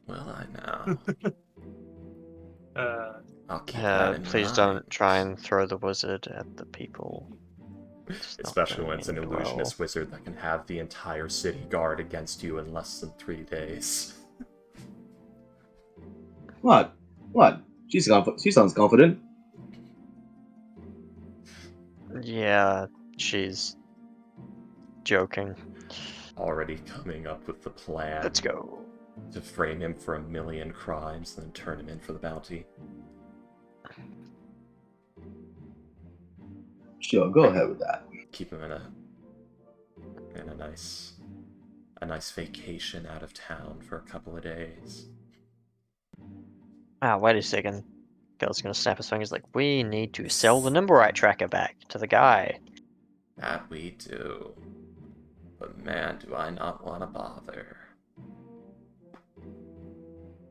Will I now? I'll keep that in Please mind. don't try and throw the wizard at the people. It's not Especially when gonna it's an end illusionist wizard that can have the entire city guard against you in less than 3 days. What? What? She sounds confident. well. Yeah, she's joking. Already coming up with the plan Let's go. to frame him for 1,000,000 crimes, then turn him in for the bounty. Sure, go ahead with that. Keep him in a nice vacation out of town for a couple of days. Ah, wait a second. Girl's gonna snap his fingers like, we need to sell the Nimblewright tracker back to the guy. That we do. But man, do I not want to bother.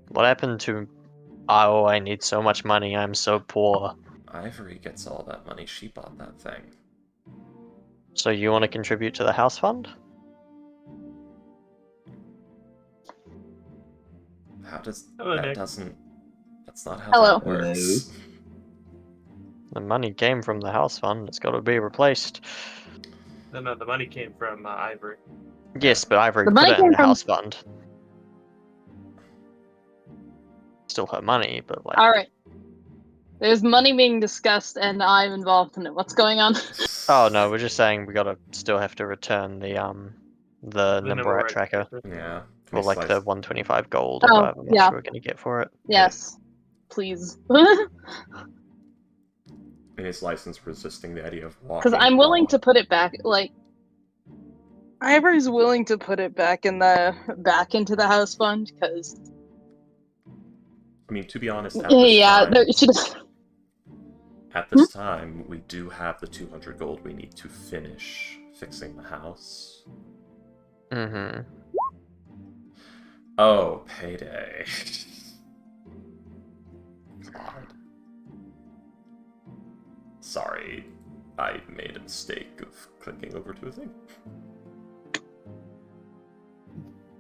What happened to... Oh, I need so much money, I'm so poor. Ivory gets all that money, she bought that thing. So you want to contribute to the house fund? How does... Hello, that Nick. doesn't... That's not how Hello. that works. The money came from the house fund, it's gotta be replaced. No, the money came from Ivory. Yes, but Ivory The put money it in came the from- house fund. Still her money, but like... All right. There's money being discussed, and I'm involved in it. What's going on? Oh no, we're just saying we gotta still have to return the Nimblewright tracker. Yeah. Or like the 125 gold or Oh, however much yeah. we're gonna get for it. Yes, please. And his license resisting the idea of walking. Because I'm willing to put it back. Like, Ivory's willing to put it back into the house fund. Because I mean, to be honest, at yeah, this time, we do have the 200 gold we need to finish fixing the house. Mm-hmm. Oh, payday. God. Sorry, I made a mistake of clicking over to a thing.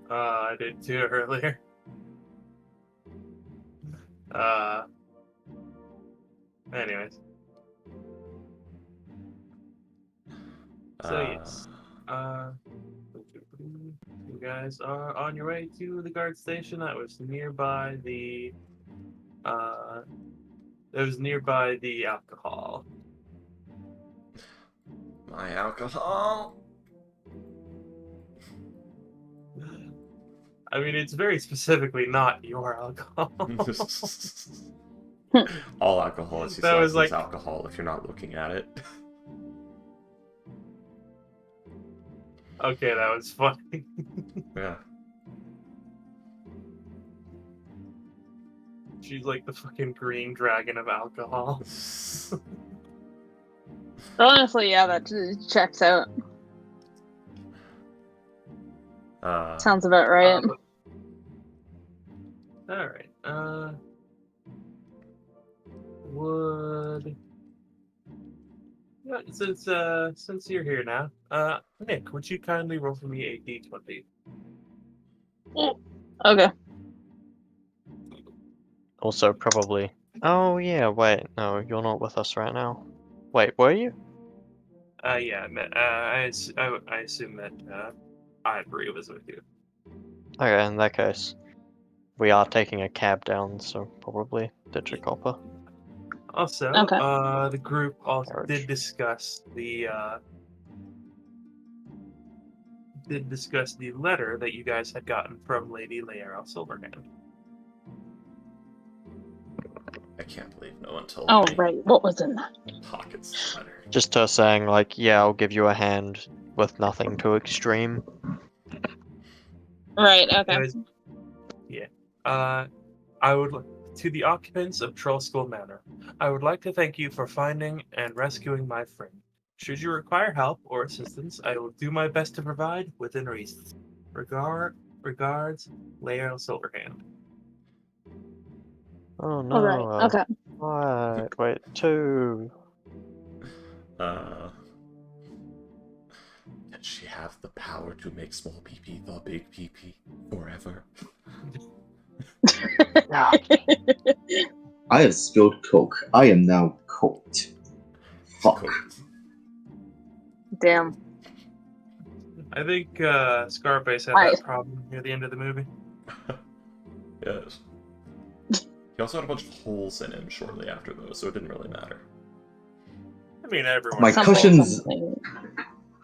I did too earlier. Anyways. So yes. You guys are on your way to the guard station that was nearby the alcohol. My alcohol. I mean, it's very specifically not your alcohol. All alcohol is That was like- alcohol if you're not looking at it. Okay, that was funny. Yeah. She's like the fucking green dragon of alcohol. honestly, yeah, that checks out. Sounds about right. All right. Would yeah, since you're here now, Nick, would you kindly roll for me a d20? Okay. Also, probably. Oh yeah, wait, no, you're not with us right now. Wait, were you? Yeah, I assume that Ivory was with you. Okay, in that case, we are taking a cab down, so probably ditch a copper. Also, Okay. the group also Carriage. did discuss the letter that you guys had gotten from Lady Laera Silverhand. I can't believe no one told Oh, me. right. What was in that? Pockets letter. Just her saying, like, yeah, I'll give you a hand with nothing too extreme. Right, okay. Anyways, yeah. To the occupants of Troll School Manor, I would like to thank you for finding and rescuing my friend. Should you require help or assistance, I will do my best to provide within reason. Regards, Laera Silverhand. Oh no. Alright, okay. Wait, 2. Can she have the power to make small PP the big PP forever? I have spilled coke. I am now coked. Fuck. Cooked. Damn. I think Scarface had Alright. that problem near the end of the movie. Yes. He also had a bunch of holes in him shortly after, though, so it didn't really matter. I mean, everyone. My Something, cushions, something.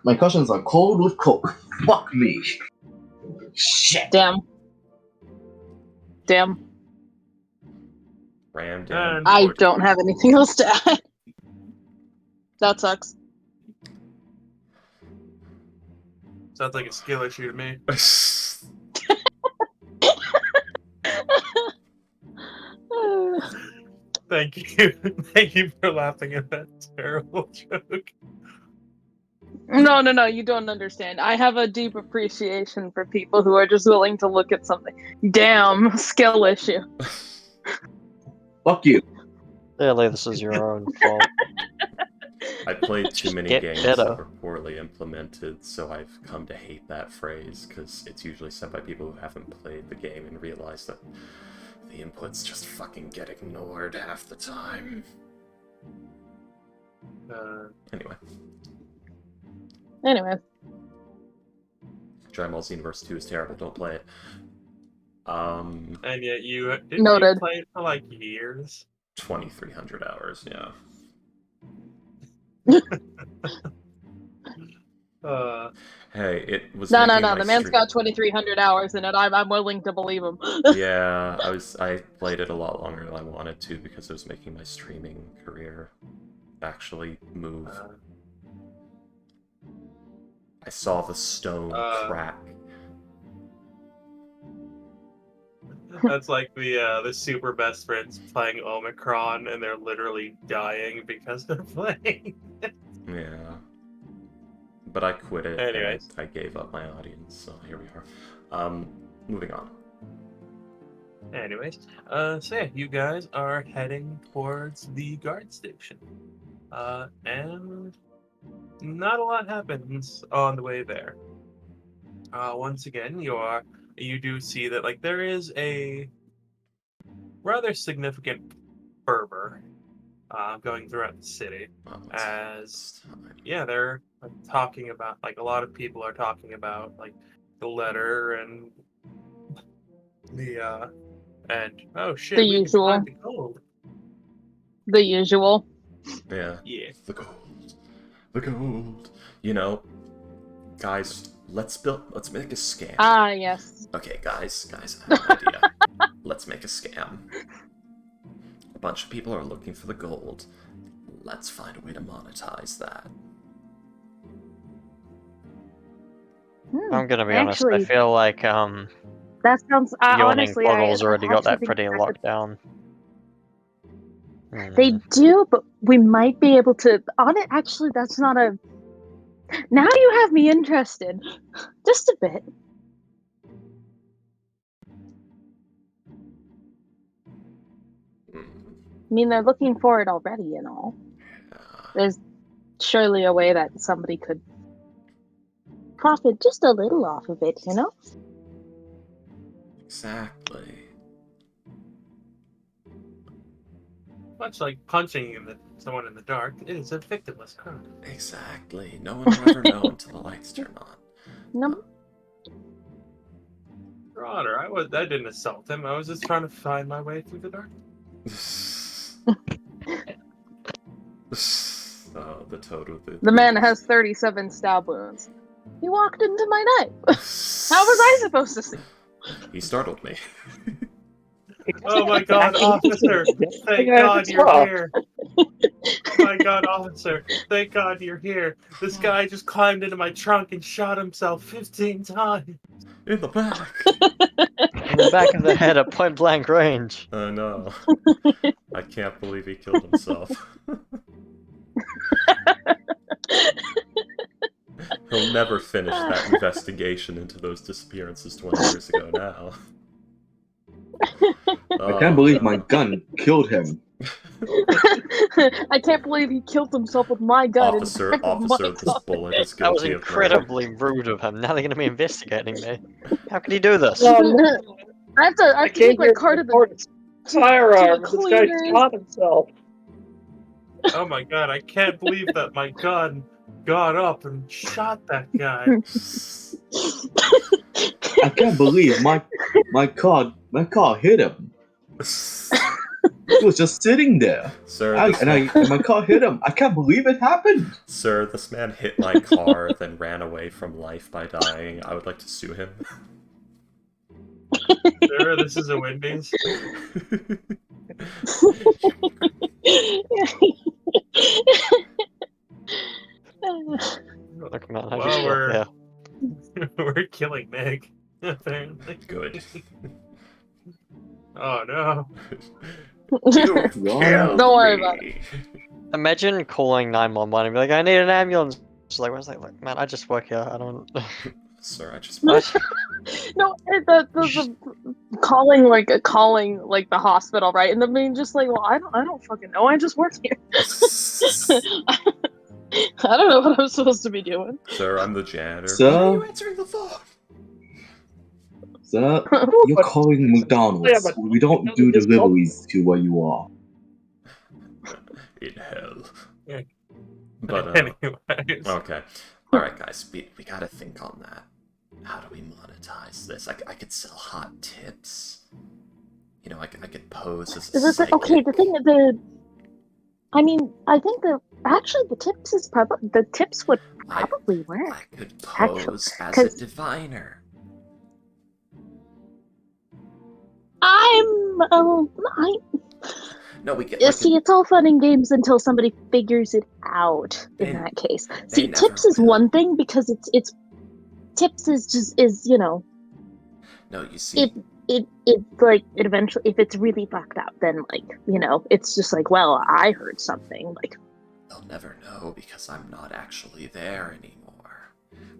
my cushions are cold with coke. Fuck me. Shit. Damn. Damn. Ram down. And I don't have anything else to add. That sucks. sounds like a skill issue to me. Thank you. Thank you for laughing at that terrible joke. No, you don't understand. I have a deep appreciation for people who are just willing to look at something. Damn, skill issue. Fuck you. Clearly, this is your own fault. I played too Just many get games better. that were poorly implemented, so I've come to hate that phrase, because it's usually said by people who haven't played the game and realize that the inputs just fucking get ignored half the time. Anyway. Dragon Ball Z Universe 2 is terrible, don't play it. And yet you Noted. played for like years. 2,300 hours, yeah. Hey, it was No. making The my man's stream- got 2,300 hours in it. I'm willing to believe him. Yeah, I played it a lot longer than I wanted to because it was making my streaming career actually move. I saw the stone crack. That's like the super best friends playing Omicron and they're literally dying because they're playing. Yeah. But I quit it. Anyways. And I gave up my audience, so here we are. Moving on. Anyways, so yeah, you guys are heading towards the guard station. And not a lot happens on the way there. Once again, you do see that like there is a rather significant fervor going throughout the city. As yeah, they're talking about like a lot of people are talking about like the letter and the and oh shit, The we can usual. find the gold. The usual. Yeah. Yeah. The gold. The gold. You know, guys, let's make a scam. Ah, yes. Okay, guys, I have an idea. Let's make a scam. A bunch of people are looking for the gold. Let's find a way to monetize that. I'm gonna be honest, I Actually, feel like that sounds. Yawning Honestly, Portal's I already got actually that think pretty that's locked down. They do, but we might be able to. On it, actually, that's not a. Now you have me interested, just a bit. I mean, they're looking for it already, you know. There's surely a way that somebody could profit just a little off of it, you know? Exactly. Much like punching someone in the dark, it is a victimless crime. Exactly. No one will ever know until the lights turn on. No. Your Honor, I didn't assault him. I was just trying to find my way through the dark. Oh, the toad with the... The man has 37 stab wounds. He walked into my night. How was I supposed to see? He startled me. Oh my God, officer! Thank God you're here. My God, officer! Thank God you're here. This guy just climbed into my trunk and shot himself 15 times. In the back! In the back of the head at point blank range. Oh no. I can't believe he killed himself. He'll never finish that investigation into those disappearances 20 years ago now. I can't believe my gun killed him. I can't believe he killed himself with my gun. Officer, this bullet is That was guilty of murder. incredibly rude of him. Now they're going to be investigating me. How could he do this? I have to take my car to the firearm. to the This guy cleaners. shot himself. Oh my God, I can't believe that my gun got up and shot that guy. I can't believe my car hit him. He was just sitting there. Sir, And my car hit him. I can't believe it happened. Sir, this man hit my car, then ran away from life by dying. I would like to sue him. Sir, this is a Wendy's. Look, man, I Well, just we're- yeah. We're killing Meg, apparently. Good. Oh no. Don't worry about it. Imagine calling 911 and be like, I need an ambulance. It's like, what's that? Like, man, I just work here. I don't. Sir, I just... No, the calling like the hospital, right? And then being just like, well, I don't fucking know. I just work here. I don't know what I'm supposed to be doing. Sir, I'm the janitor. Sir? Why are you answering the phone? Sir, you're calling McDonald's. We don't do deliveries to where you are. In hell. Yeah. But, Anyways. okay. Alright, guys, we gotta think on that. How do we monetize this? I could sell hot tips. You know, I could pose as a psychic. Okay, the thing, I mean, I think the tips would probably work. I could pose as a 'cause- diviner. No, we get. See, it's all fun and games until somebody figures it out. In They- that case, they see, never tips is will. one thing because it's tips is you know No, you see, it like it eventually, if it's really fucked up, then like, you know, it's just like, well, I heard something like. they'll never know because I'm not actually there anymore.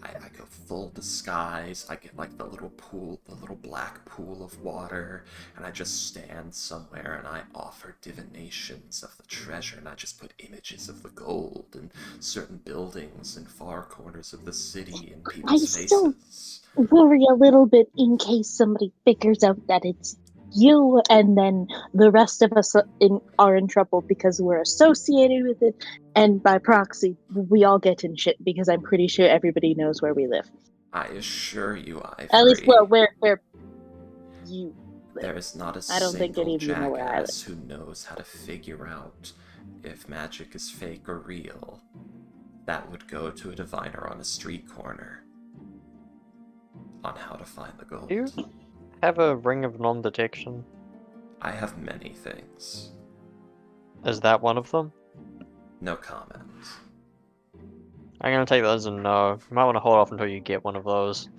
I go full disguise. I get like the little pool, the little black pool of water, and I just stand somewhere and I offer divinations of the treasure, and I just put images of the gold and certain buildings in far corners of the city in people's still- faces. Worry a little bit in case somebody figures out that it's you, and then the rest of us are in trouble because we're associated with it, and by proxy, we all get in shit because I'm pretty sure everybody knows where we live. I assure you, Ivory. At least, well, where you live. There is not a I don't think single any of you know where I jackass who knows how to figure out if magic is fake or real. That would go to a diviner on a street corner on how to find the gold. You have a ring of non-detection. I have many things. Is that one of them? No comment. I'm gonna take that as a no. You might want to hold off until you get one of those.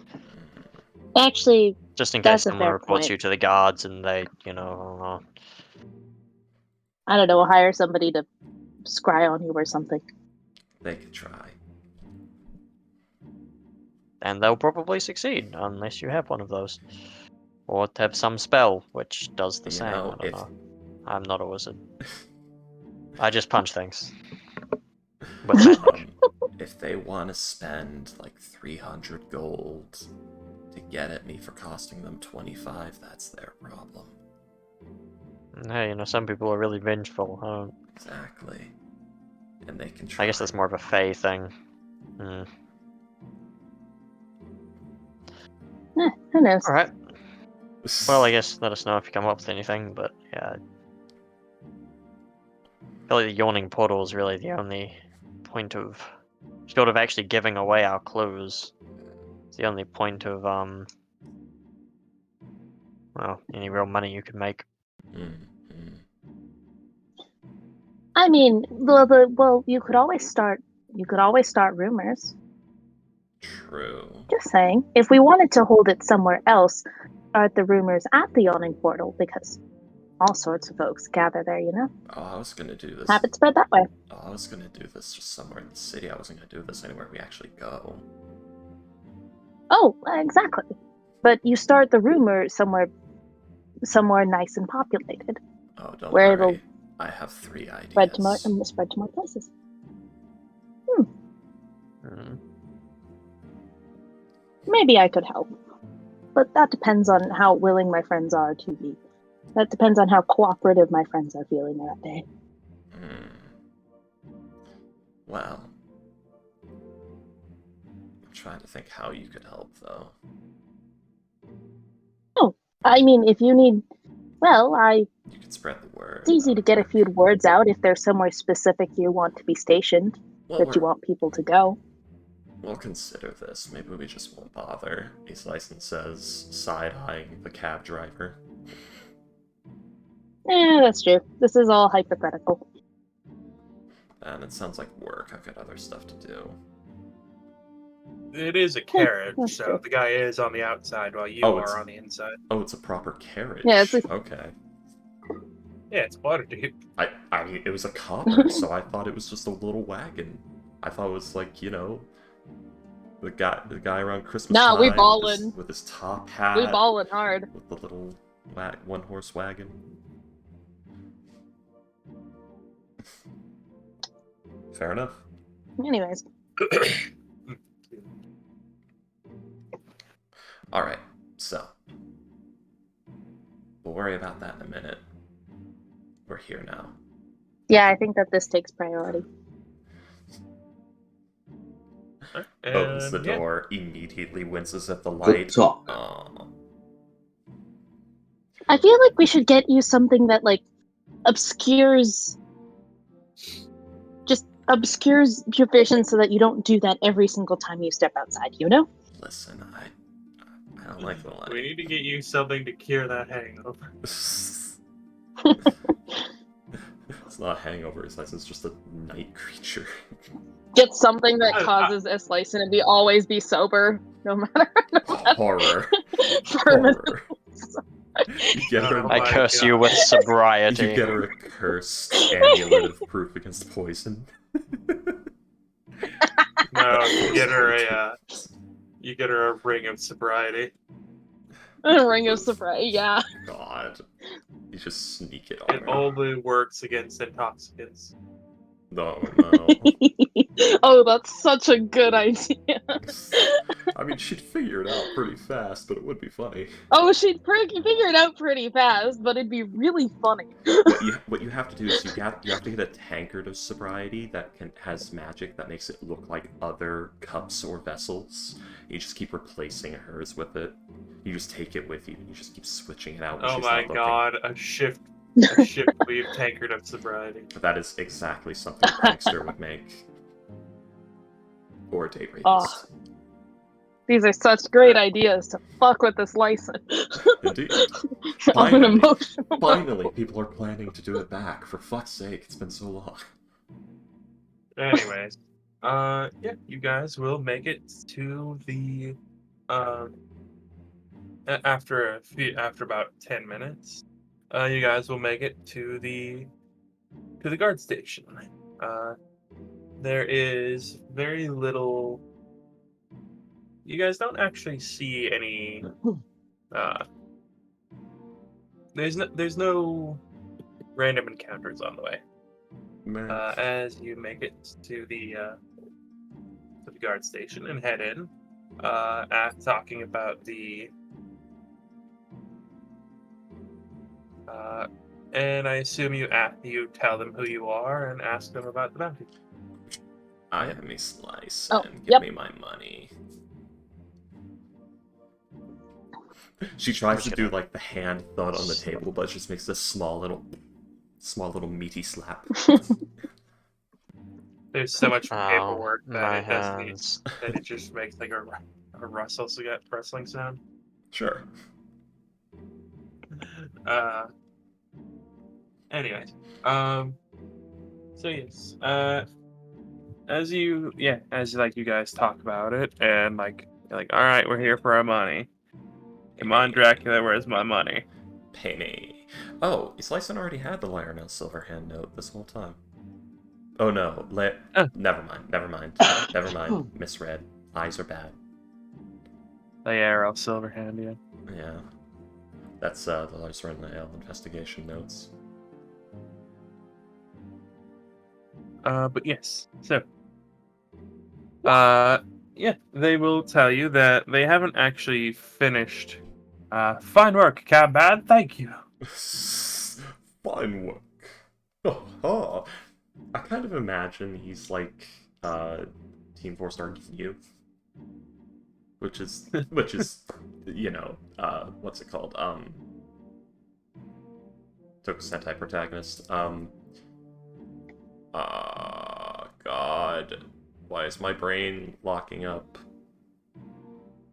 Actually, Just in That's case a someone fair reports point. you to the guards and they, you know, I don't know, hire somebody to scry on you or something. They could try. and they'll probably succeed unless you have one of those. Or have some spell which does the You same. know, I don't if- know. I'm not a wizard. I just punch things. With magic. If they want to spend like 300 gold to get at me for costing them 25, that's their problem. Hey, you know, some people are really vengeful. I don't. Exactly. And they can try. I guess that's more of a Fae thing. Hmm. Who knows? Alright. Well, I guess let us know if you come up with anything, but yeah. I feel like the yawning portal is really the only point of short of actually giving away our clues. It's the only point of well, any real money you could make. I mean, well, you could always start rumors. True. Just saying. If we wanted to hold it somewhere else, start the rumors at the yawning portal because all sorts of folks gather there, you know? Oh, I was gonna do this. Have it spread that way. Oh, I was gonna do this just somewhere in the city. I wasn't gonna do this anywhere we actually go. Oh, exactly. But you start the rumor somewhere nice and populated, Oh, don't where worry. it'll I have 3 ideas. spread to more places. Mm. Maybe I could help. But that depends on how willing my friends are to be. That depends on how cooperative my friends are feeling that day. Well, I'm trying to think how you could help, though. Oh, I mean, if you need, well, You could spread the word. it's easy to get a few words out if there's somewhere specific you want to be stationed, Well, that you want people to go. We'll consider this. Maybe we just won't bother. His license says side-eyeing the cab driver. That's true. This is all hypothetical. And it sounds like work. I've got other stuff to do. It is a carriage, that's so true. the guy is on the outside while you Oh, it's- are on the inside. Oh, it's a proper carriage. Yeah, it's Okay. Yeah, it's Waterdeep. It was a copper, so I thought it was just a little wagon. I thought it was like, you know, the guy around Christmas Nah, time we ballin'. with his top hat, We ballin' hard. with the little one-horse wagon. Fair enough. Anyways, Alright, so. We'll worry about that in a minute. We're here now. yeah, I think that this takes priority. Opens the Yeah. door, immediately winces at the Good light. talk. Aw. I feel like we should get you something that like obscures your vision so that you don't do that every single time you step outside, you know? Listen, I don't like the light. We need to get you something to cure that hangover. It's not a hangover, it's just a night creature. Get something that I- causes Eslyson to be always be sober, no matter Horror. permanent. Horror. You get her, Oh I my curse you God. with sobriety. you get her a cursed amulet of proof against poison. No, you get her a ring of sobriety. Ring of sobriety, yeah. God. You just sneak it on It her. only works against intoxicants. No. Oh, that's such a good idea. I mean, she'd figure it out pretty fast, but it would be funny. Oh, she'd figure it out pretty fast, but it'd be really funny. What you have to do is you have to get a tankard of sobriety that has magic that makes it look like other cups or vessels. You just keep replacing hers with it. You just take it with you, and you just keep switching it out when Oh she's my not looking. God, a shift weave tankard of sobriety. That is exactly something a prankster would make. Or a date rapist. Oh. These are such great ideas to fuck with this license. Indeed. On an emotional Finally, people are planning to do it back. For fuck's sake, it's been so long. Anyways, yeah, you guys will make it to the after about 10 minutes. You guys will make it to the guard station. There is very little. You guys don't actually see any. There's no random encounters on the way. Man. As you make it to the guard station and head in, talking about the. And I assume you tell them who you are and ask them about the bounty. I am a slice Oh, and give yep. me my money. She tries just to do gonna- like the hand thud on the table, but just makes this small little meaty slap. There's so much Oh, paperwork that my it doesn't need, hands. that it just makes like a wrestling sound. Sure. Anyways, so yes, as like you guys talk about it, and like you're like, all right, we're here for our money. Come on, Dracula, where's my money? Pay me. Oh, Slicen already had the Lionel Silverhand note this whole time. Oh no, never mind. Misread. Eyes are bad. The ARL Silverhand, yeah. Yeah. That's the Lars Renlail investigation notes. But yes, so yeah, they will tell you that they haven't actually finished. Fine work, Cabad. Thank you. Fine work. Oh, I kind of imagine he's like Team 4-star you, which is you know what's it called Toku Sentai protagonist God, why is my brain locking up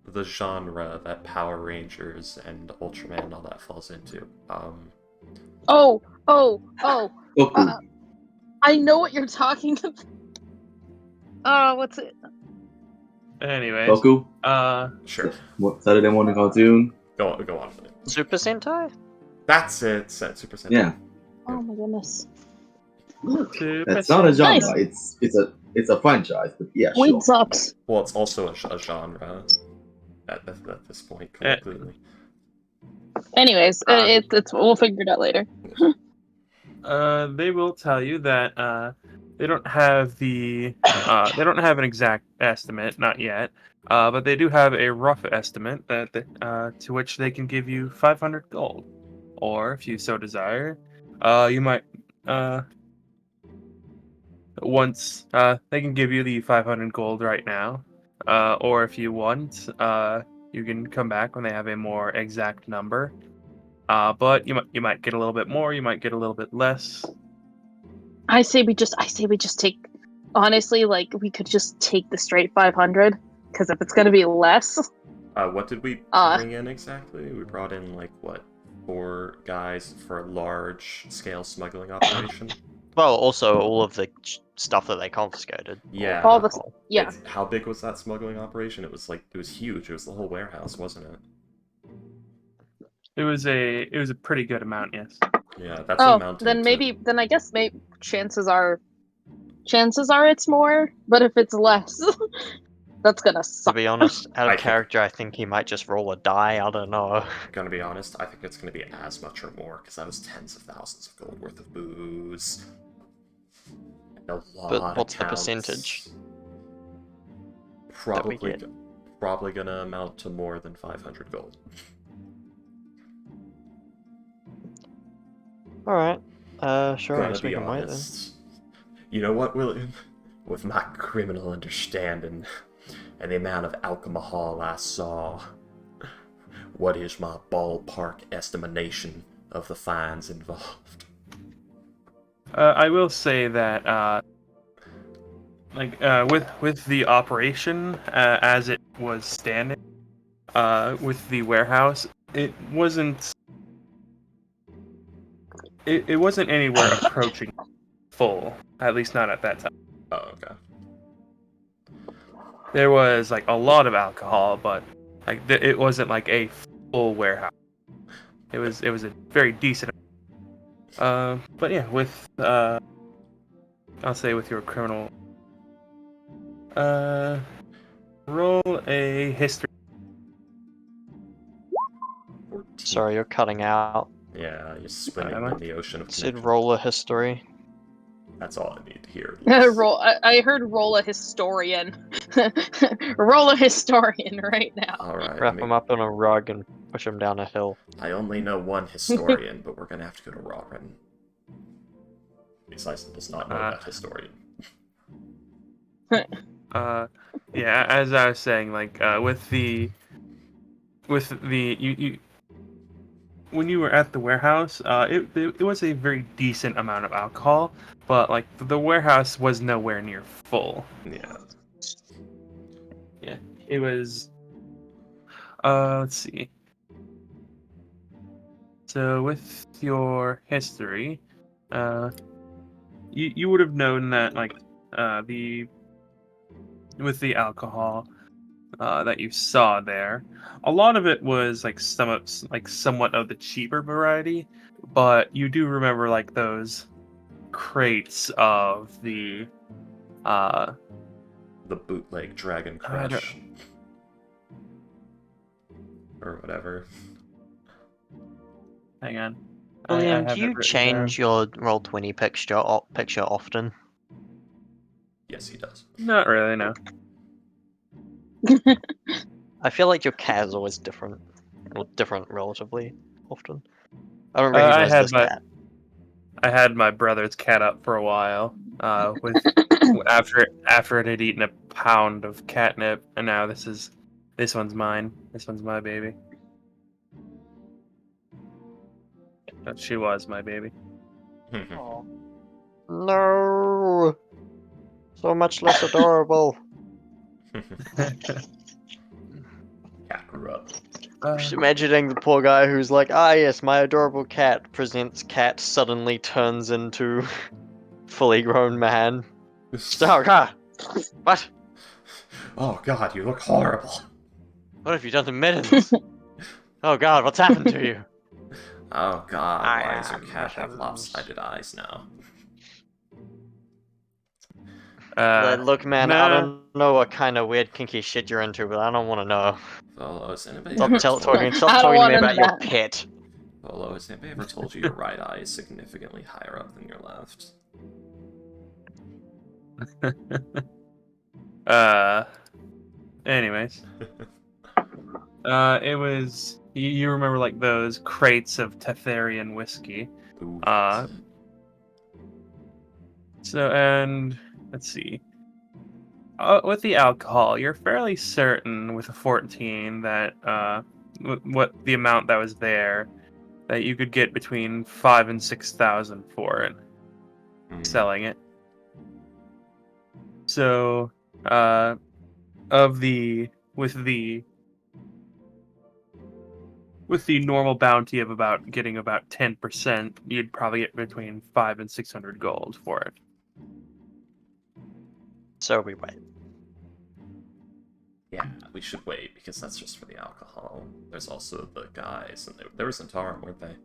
the genre that Power Rangers and Ultraman and all that falls into? Oh, Goku. I know what you're talking about. What's it? Anyways, Goku. Sure. What Saturday morning cartoon? Go on. Super Sentai? That's it. Super Sentai. Yeah, Oh my goodness. that's not a genre. Nice. It's a franchise, but yeah, sure. Weed sucks. Well, it's also a genre at this point, colloquially. Anyways, it's we'll figure it out later. They will tell you that they don't have an exact estimate, not yet. But they do have a rough estimate to which they can give you 500 gold, or if you so desire, you might once they can give you the 500 gold right now, or if you want, you can come back when they have a more exact number. But you might get a little bit more, you might get a little bit less. I say we just take. Honestly, like we could just take the straight 500, because if it's gonna be less, What did we bring in exactly? We brought in like what, 4 guys for a large scale smuggling operation. Well, also all of the stuff that they confiscated. Yeah. all the yeah. How big was that smuggling operation? It was huge. It was the whole warehouse, wasn't it? It was a pretty good amount, yes. Yeah, that's Oh, amounting then to... then I guess maybe chances are it's more. But if it's less, that's gonna To suck. be honest, out I of think- character, I think he might just roll a die. I don't know. Gonna be honest, I think it's gonna be as much or more, because that was tens of thousands of gold worth of booze. And a lot But what's of the counts. percentage? Probably, get? probably gonna amount to more than 500 gold. Alright. Sure, I Gonna guess we be can wait then. honest. You know what, William? With my criminal understanding and the amount of alcohol I saw, what is my ballpark estimation of the fines involved? I will say that with the operation as it was standing, with the warehouse, it wasn't anywhere approaching full, at least not at that time. Oh, okay. There was like a lot of alcohol, but like it wasn't like a full warehouse. It was a very decent. But yeah, with I'll say with your criminal, roll a history. 14. Sorry, you're cutting out. Yeah, you're swimming Am I? in the ocean of It said connection. roll a history. That's all I need to hear. I heard roll a historian. Roll a historian right now. Alright, Wrap him up in a rug and push him down a hill. I only know one historian, but we're gonna have to go to Rawren. Besides, does not know that historian. Yeah, as I was saying, like with the with the you when you were at the warehouse, it was a very decent amount of alcohol, but like the warehouse was nowhere near full. Yeah. Yeah, it was. Let's see. So with your history, you would have known that like the with the alcohol that you saw there, a lot of it was like somewhat of the cheaper variety, but you do remember like those crates of the The bootleg Dragon I don't- Crush. Or whatever. hang on. I William, do have it you written change down. your Roll20 picture often? Yes, he does. Not really, no. I feel like your cat is always different. Well, different relatively often. I don't I recognize had this my cat. I had my brother's cat up for a while. With after it had eaten a pound of catnip, and now this one's mine. This one's my baby. She was my baby. No! So much less adorable. Cat grew up. Just imagining the poor guy who's like, ah yes, my adorable cat presents cat suddenly turns into fully grown man. Oh god! What? Oh god, you look horrible. What have you done to mittens? Oh god, what's happened to you? Oh god, I why does your am cat have mittens. lopsided eyes now? Look, man, I Nah. don't know what kind of weird kinky shit you're into, but I don't want to know. Volo, has anybody Stop ever talking told I to don't me wanna about know your that. pet. Volo, has anybody ever told you your right eye is significantly higher up than your left? Anyways. It was you remember like those crates of Tetherian whiskey. Ooh, Uh, So and let's see. With the alcohol, you're fairly certain with a 14 that what the amount that was there, that you could get between 5 and 6,000 for it, selling it. So, of the with the normal bounty of about getting about 10%, you'd probably get between 5 and 600 gold for it. So we wait. Yeah, we should wait because that's just for the alcohol. There's also the guys, and they were Centauri, weren't they?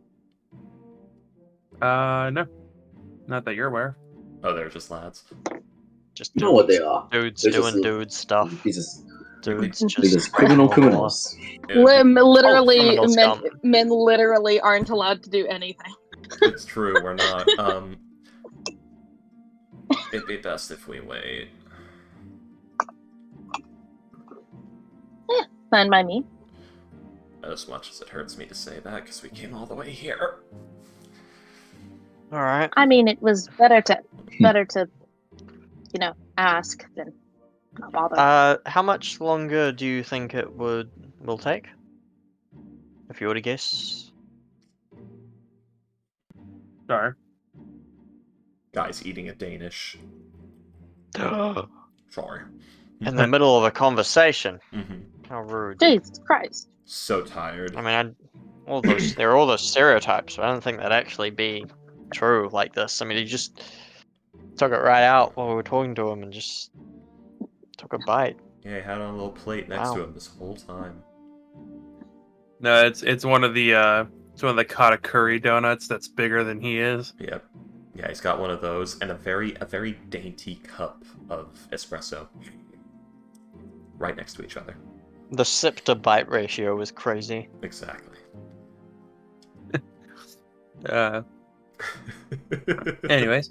No, not that you're aware. Oh, they're just lads. Just You know what they are. dudes They're doing just dude stuff. These Dudes these just criminals. Literally, criminal men, scum. men literally aren't allowed to do anything. It's true, we're not. It'd be best if we wait. Fine by me. As much as it hurts me to say that, because we came all the way here. All right. I mean, it was better to, ask than not bother. How much longer do you think it will take? If you were to guess. Sorry. Guy's eating a Danish. In Sorry. the middle of a conversation. Mm-hmm. How rude. Jesus Christ. So tired. I mean, there are all those stereotypes, but I don't think that'd actually be true like this. I mean, he just took it right out while we were talking to him and just took a bite. Yeah, he had on a little plate next Wow. to him this whole time. No, it's one of the katakuri donuts that's bigger than he is. Yep. Yeah, he's got one of those and a very dainty cup of espresso. Right next to each other. The sip to bite ratio was crazy. Exactly. Anyways,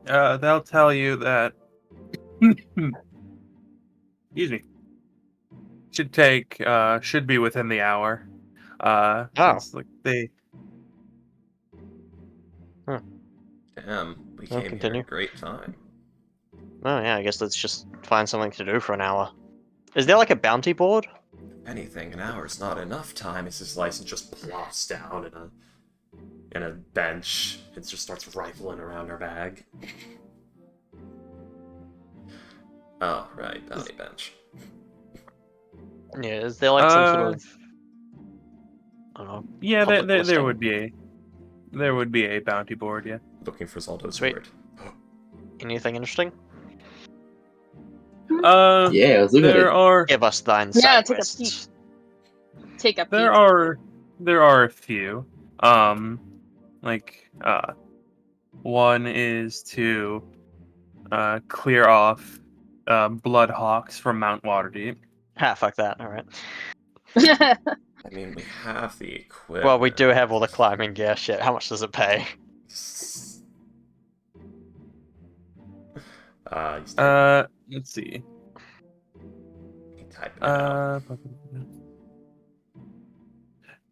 they'll tell you that. Excuse me. Should be within the hour. Since like they. Damn, we I'll came here continue. at a great time. Oh yeah, I guess let's just find something to do for an hour. Is there like a bounty board? Anything, an hour's not enough time. As his license just plops down in a bench. It just starts rifling around her bag. Oh, right, bounty bench. Yeah, is there like some sort of I don't know. Yeah, public there listing? would be a bounty board. Yeah. Looking for Zaldo's Sweet. sword. Anything interesting? Yeah, let's look at it. There are Give us thine Yeah, side take a quests. Take a peek. there are a few. Like one is to clear off Bloodhawks from Mount Waterdeep. Ah, fuck that. All right. I mean, we have the equipment. Well, we do have all the climbing gear. Shit. How much does it pay? He's Let's see. typing it out.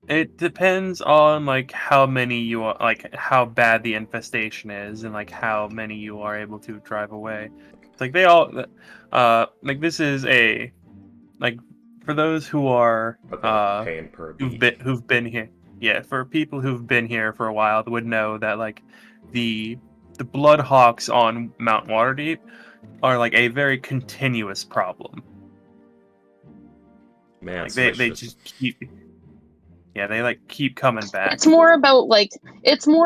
It depends on like how many you are, like how bad the infestation is, and like how many you are able to drive away. It's like they all, like this is a, like for those who are But they're paying per beat. who've been here, yeah, for people who've been here for a while would know that like the Bloodhawks on Mount Waterdeep are like a very continuous problem. Man, Like Switch they just keep. Yeah, they like keep coming back. It's more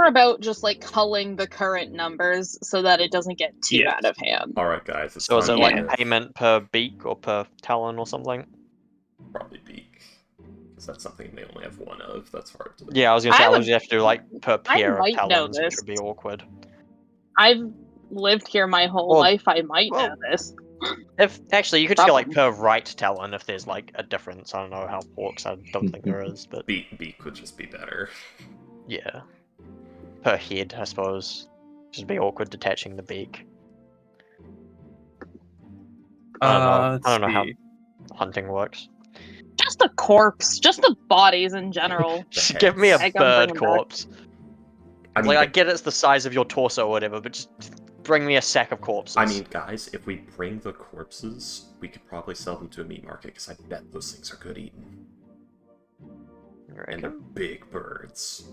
about just like culling the current numbers so that it doesn't get too Yeah. out of hand. Alright, guys, it's So is it time like to payment per beak or per talon or something? probably beak. Because that's something they only have one of. That's hard to... Yeah, I was gonna say I I would- was have to do like per I pair of might know talons, which this. would be awkward. I've lived here my whole Well- life. I might well- know this. If actually, you could just get like Problem. per right talon if there's like a difference. I don't know how orcs. I don't think there is, but Beak would just be better. yeah, per head, I suppose. Just be awkward detaching the beak. I don't know how hunting works. Just a corpse. Just the bodies in general. Just give me a I can bring bird them back. corpse. I mean, Like I get it's the size of your torso or whatever, but just bring me a sack of corpses. I mean, guys, if we bring the corpses, we could probably sell them to a meat market, because I bet those things are good eating. You And they're reckon? big birds.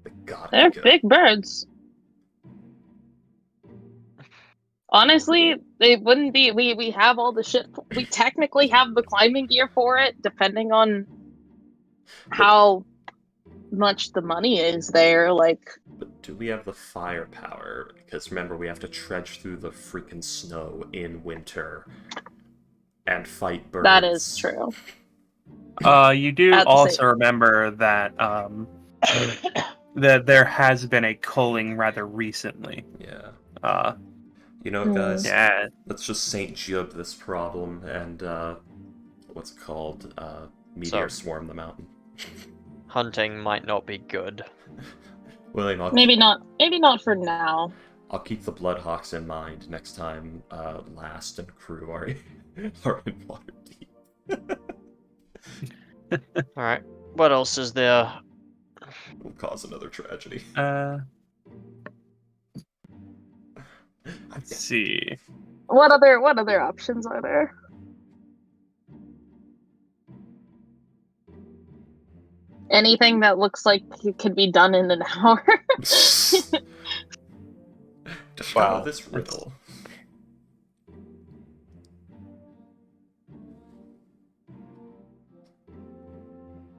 They gotta They're be good. big birds. Honestly, they wouldn't be. We have all the shit. We technically have the climbing gear for it, depending on how much the money is there. Like, But do we have the firepower? Because remember, we have to trudge through the freaking snow in winter and fight birds. that is true. You do At the also same- remember that that there has been a culling rather recently. Yeah. You know, guys, Yeah, let's just St. Jub this problem and, what's it called? Meteor So- swarm the mountain. Hunting might not be good. William, Maybe not. Maybe not for now. I'll keep the Bloodhawks in mind next time Last and crew are in Waterdeep. All right. What else is there? Will cause another tragedy. let's see. What other options are there? Anything that looks like it could be done in an hour. Discover Wow. this riddle.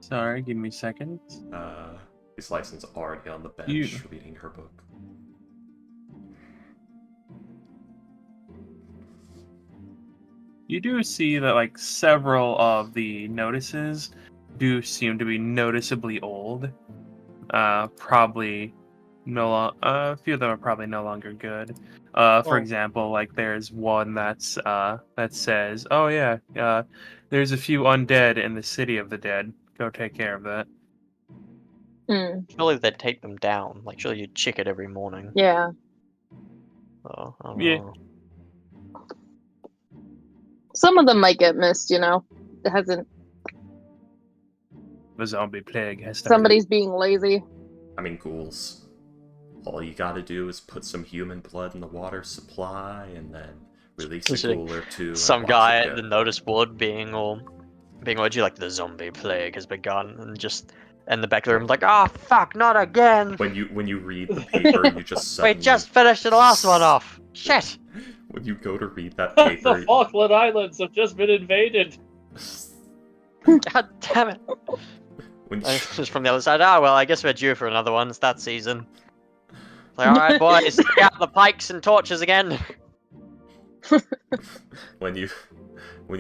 Sorry, give me a second. His license already on the bench You- reading her book. You do see that like several of the notices do seem to be noticeably old. Probably a few of them are probably no longer good. For Well- example, like there's one that's that says, "Oh yeah, there's a few undead in the city of the dead. Go take care of that." Hmm, Surely they'd take them down. Like surely you'd check it every morning. yeah. Oh, I don't Yeah. know. Some of them might get missed, you know. It hasn't. The zombie plague has started. Somebody's being lazy. I mean, ghouls. All you gotta do is put some human blood in the water supply and then Release a Literally, ghoul or two. And some watch guy it at the go. notice board being all edgy, like the zombie plague has begun, and just in the back of the room like, oh fuck, not again. When you read the paper, you just We suddenly just finished the last one off. Shit. when you go to read that The paper. Falkland Islands have just been invaded. God damn it. when you, Just from the other side. Oh well, I guess we're due for another one. It's that season. Like, all right, boys, take out the pikes and torches again. when you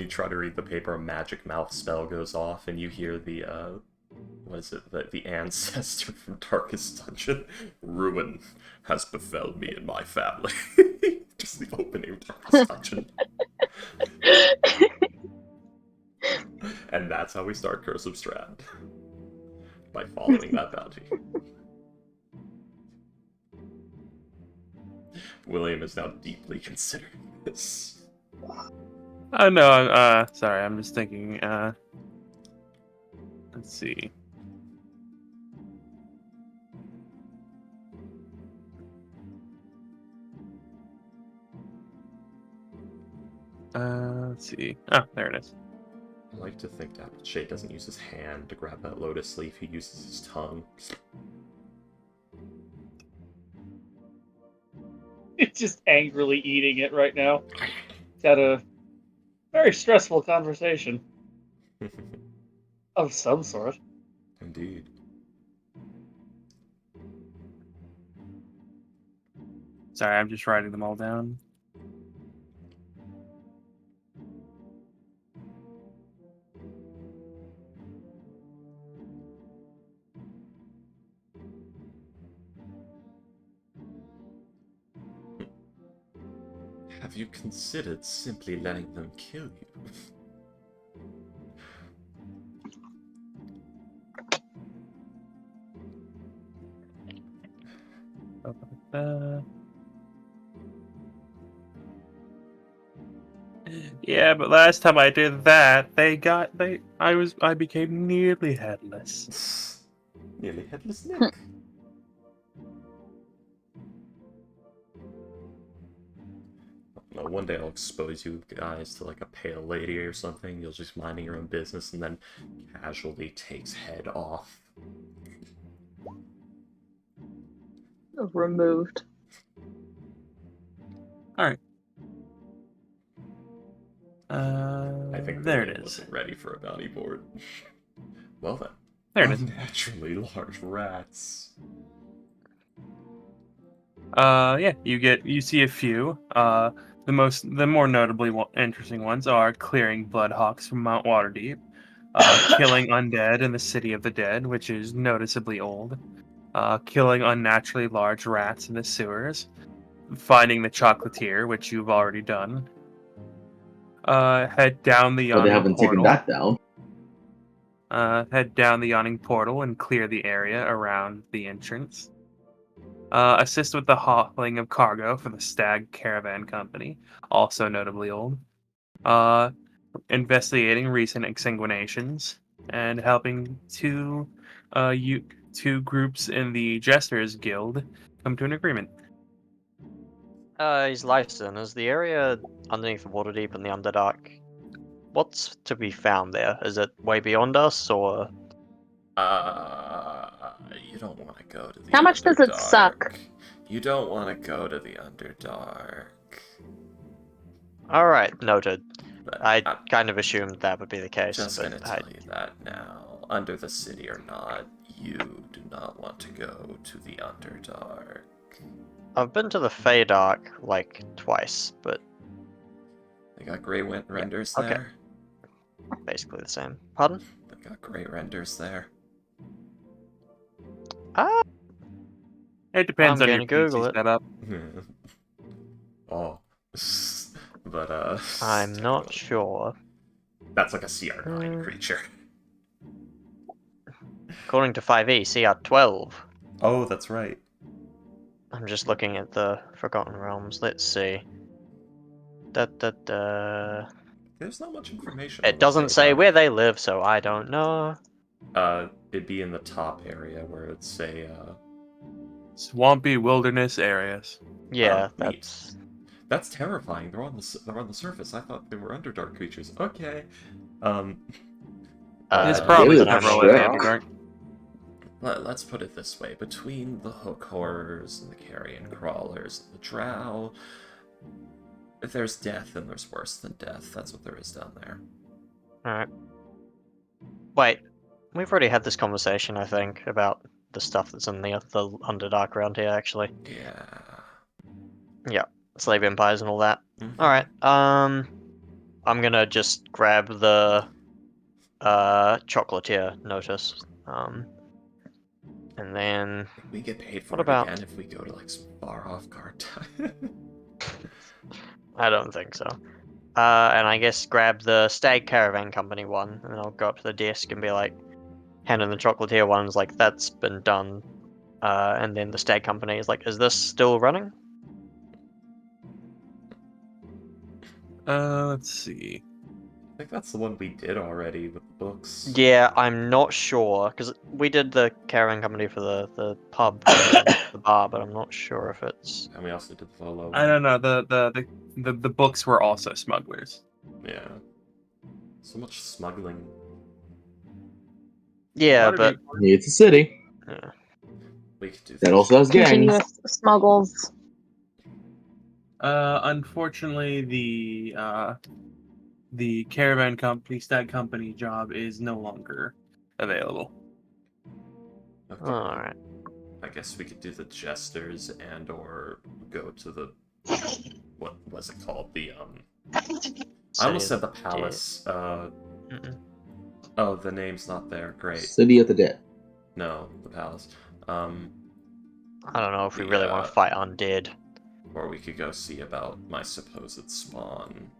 try to read the paper, a magic mouth spell goes off, and you hear the what is it? The ancestor from Darkest Dungeon. Ruin has befell me and my family. Just the opening of Darkest Dungeon. And that's how we start Curse of Strahd. By following that bounty. William is now deeply considering this. Oh no, sorry, I'm just thinking, let's see. Let's see. Oh, there it is. I like to think that Shay doesn't use his hand to grab that lotus leaf, he uses his tongue. It's just angrily eating it right now. It's had a very stressful conversation of some sort. Indeed. Sorry, I'm just writing them all down. Have you considered simply letting them kill you? Yeah, but last time I did that, I became nearly headless. Nearly headless Nick. No, one day I'll expose you guys to like a pale lady or something. You'll just minding your own business and then casually takes head off. Removed. Alright. I think there William it is. wasn't ready for a bounty board. Well then. There it is. Unnaturally large rats. Yeah, you see a few. The more notably interesting ones are clearing bloodhawks from Mount Waterdeep, killing undead in the City of the Dead, which is noticeably old, killing unnaturally large rats in the sewers, finding the chocolatier, which you've already done. Head down the But they yawning haven't taken portal. that down. Head down the yawning portal and clear the area around the entrance. Assist with the hauling of cargo for the Stag Caravan Company, also notably old. Investigating recent exsanguinations and helping two groups in the Jesters Guild come to an agreement. He's Lyson. Is the area underneath the Waterdeep and the Underdark? What's to be found there? Is it way beyond us, or? You don't want to go to the How much does it suck? Underdark. You don't want to go to the Underdark. Alright, noted. But I I'm kind of assumed that would be the case, just but gonna tell you that now. Under the city or not, you do not want to go to the Underdark. I've been to the Feydark like twice, but They got great renders okay. there. basically the same. Pardon? They got great renders there. Ah, It depends I'm on your gonna Google PC it. setup. Oh. But, I'm not sure. That's like a CR9 creature. According to 5E, CR12. Oh, that's right. I'm just looking at the Forgotten Realms. Let's see. There's not much information on It doesn't say Feydark. where they live, so I don't know. It'd be in the top area where it'd say, Swampy wilderness areas. Yeah, neat. that's... That's terrifying. They're on the surface. I thought they were underdark creatures. Okay. There's Uh, probably they look several in the Shrek. Underdark. Let's put it this way: between the hook horrors and the carrion crawlers and the drow, if there's death and there's worse than death. That's what there is down there. Alright. Wait, we've already had this conversation, I think, about the stuff that's in the Underdark around here, actually. Yeah. Slave empires and all that. Mhm. Alright, I'm gonna just grab the chocolatier notice. And then We get paid for What it about- again if we go to like some far off card time. I don't think so. And I guess grab the Stag Caravan Company one, and then I'll go up to the desk and be like, hand in the chocolatier ones, like, that's been done. And then the Stag Company is like, is this still running? Let's see. I think that's the one we did already with the books. Yeah, I'm not sure, because we did the Caravan Company for the pub, the bar, but I'm not sure if it's... And we also did the Volo. I don't know. The books were also smugglers. Yeah. So much smuggling. Yeah, What have but... you- It's a city Yeah. We could do that also has gangs. Continuous smuggles. Unfortunately, the caravan company, stag company job is no longer available. Okay. Alright. I guess we could do the jesters and or go to the what was it called? The I almost said the palace. Mm-mm. Oh, the name's not there. Great. City of the Dead. No, the palace. I don't know if we The, really want to fight undead. Or we could go see about my supposed spawn.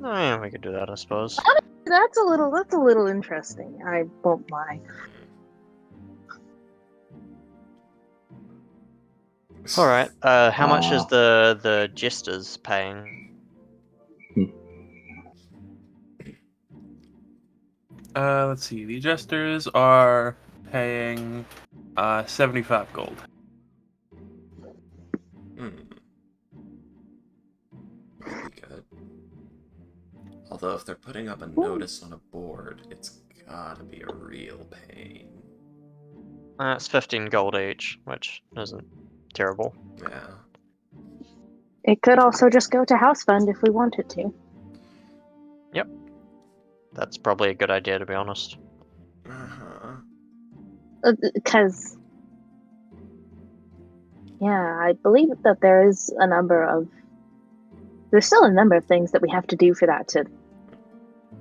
Oh, yeah, we could do that, I suppose. That's a little interesting. I won't lie. Alright, how much is Ah. the jesters paying? Let's see. The adjusters are paying 75 gold. That'd be good. Although if they're putting up a notice on a board, it's gotta be a real pain. That's 15 gold each, which isn't terrible. Yeah. It could also just go to house fund if we wanted to. That's probably a good idea, to be honest. Uh-huh. Because, yeah, I believe that there's still a number of things that we have to do for that to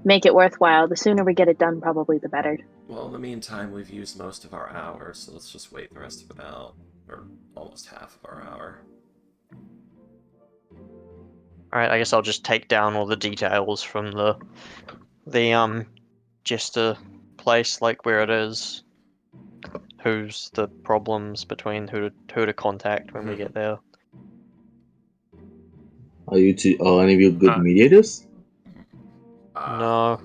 make it worthwhile. The sooner we get it done, probably the better. Well, in the meantime, we've used most of our hour, so let's just wait the rest of it out. Or almost half of our hour. Alright, I guess I'll just take down all the details from the jester place, like where it is, who's the problems between who to contact when we get there. Are any of you good mediators? No,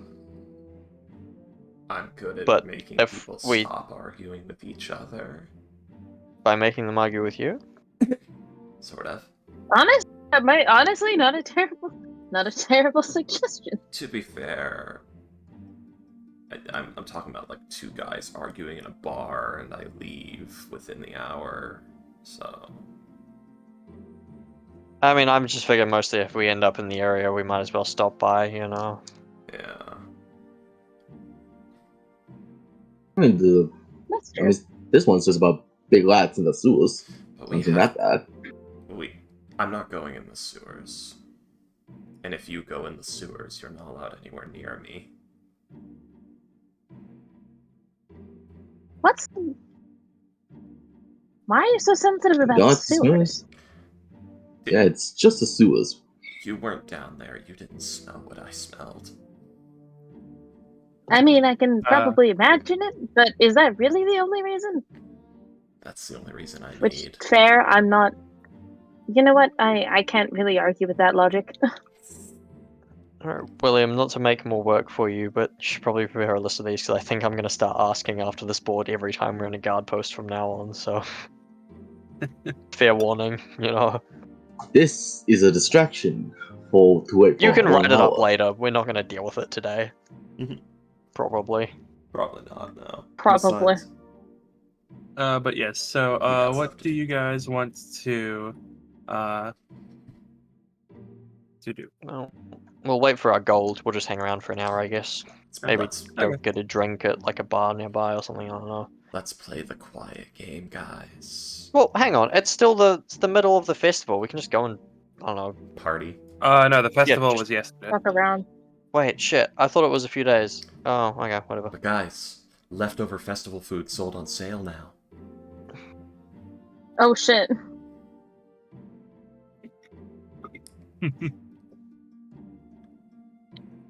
I'm good at But making if people we- stop arguing with each other. by making them argue with you. Sort of. Honestly, not a terrible suggestion. To be fair, I'm talking about like two guys arguing in a bar and I leave within the hour, so... I mean, I'm just figuring mostly if we end up in the area, we might as well stop by, you know. Yeah. I mean, That's I true. mean, this one's just about big lads in the sewers. But we Something have... that bad. I'm not going in the sewers. And if you go in the sewers, you're not allowed anywhere near me. Why are you so sensitive about Don't sewers? Yeah, it's just the sewers. You weren't down there. You didn't smell what I smelled. I mean, I can probably imagine it, but is that really the only reason? That's the only reason I Which, need. fair, I'm not... You know what? I can't really argue with that logic. Alright, William, not to make more work for you, but you should probably prepare a list of these, because I think I'm going to start asking after this board every time we're in a guard post from now on, so... Fair warning, you know. This is a distraction to wait for You can 1 write it up hour. later. We're not going to deal with it today. Mhm. Probably. Probably not, no. Probably. Besides, But yes. So, got what stuff to do do. you guys want to do? Well, we'll wait for our gold. We'll just hang around for an hour, I guess. Maybe let's go Okay. get a drink at like a bar nearby or something. I don't know. let's play the quiet game, guys. Well, hang on. It's the middle of the festival. We can just go and I don't know. Party. No, the festival just- was yesterday. Walk around. Wait, shit. I thought it was a few days. Oh, okay, whatever. But guys, leftover festival food sold on sale now. Oh shit.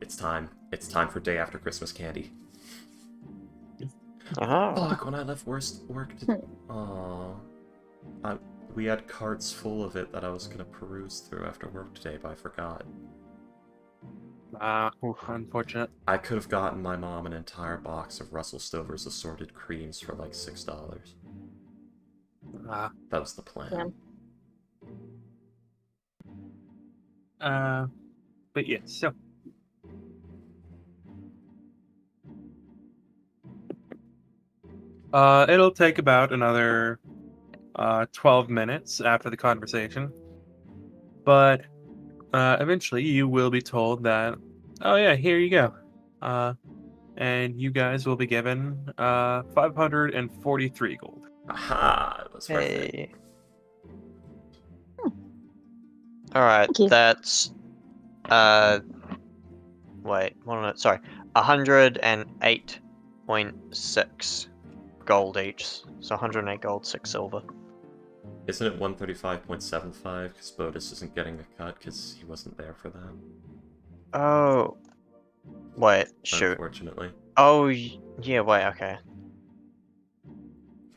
It's time. It's time for day after Christmas candy. Oh. Fuck, when I left work Aww. We had carts full of it that I was gonna peruse through after work today, but I forgot. Unfortunate. I could have gotten my mom an entire box of Russell Stover's assorted creams for like $6. Ah. That was the plan. Yeah. But yes. So. It'll take about another 12 minutes after the conversation. But eventually you will be told that, oh yeah, here you go. And you guys will be given 543 gold. Aha! It was worth it. Hey. Alright, Thank you. that's wait, 108.6 gold each. So 108 gold, 6 silver. Isn't it 135.75 because Bodis isn't getting a cut because he wasn't there for that? Oh. Wait, shoot. Unfortunately. Oh, yeah, wait, okay.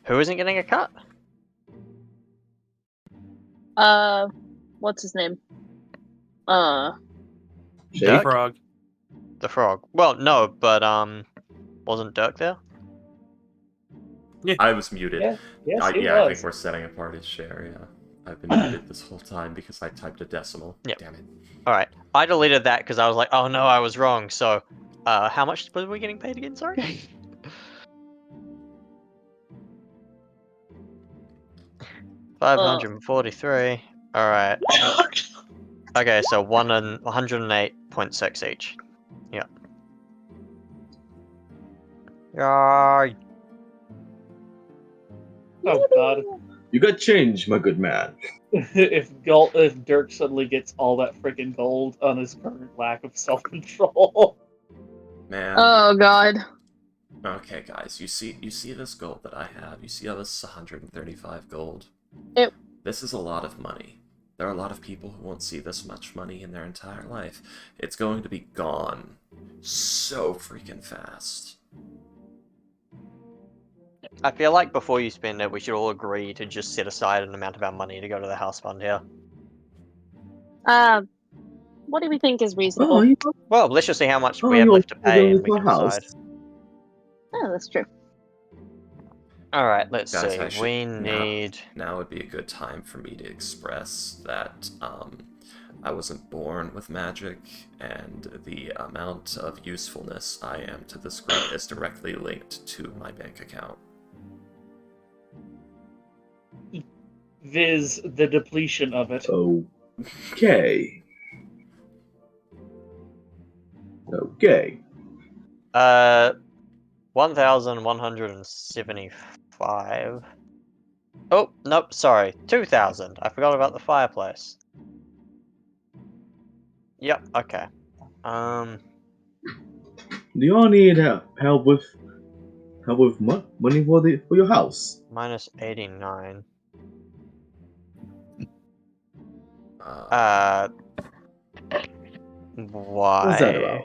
Who isn't getting a cut? What's his name? Shake? Dirk? Frog. The frog. Well, no, but, wasn't Dirk there? I was muted. Yeah, yes, I it think was. we're setting apart his share, yeah. I've been muted this whole time because I typed a decimal. Yep. Damn it. Alright, I deleted that because I was like, oh no, I was wrong, so, how much were we getting paid again, sorry? $543. Alright. Okay, so 108.6 each. Yeah. Yay. Oh god. You got change, my good man. if Dirk suddenly gets all that freaking gold on his current lack of self-control. Man. Oh god. Okay, guys, you see this gold that I have? You see how this is 135 gold? Yep. This is a lot of money. There are a lot of people who won't see this much money in their entire life. It's going to be gone so freaking fast. I feel like before you spend it, we should all agree to just set aside an amount of our money to go to the house fund here. What do we think is reasonable? Oh, you, Well, let's just see how much we oh, have you're left to pay going and we to can my house. decide. Oh, that's true. Alright, let's Guys, see. I should- We now- need... Now would be a good time for me to express that I wasn't born with magic, and the amount of usefulness I am to this group is directly linked to my bank account. Viz the depletion of it. Okay. Okay. 1,175. Oh, nope, sorry. 2,000. I forgot about the fireplace. Yep, okay. Do you all need help with money for your house? Minus 89. Why? What's that about?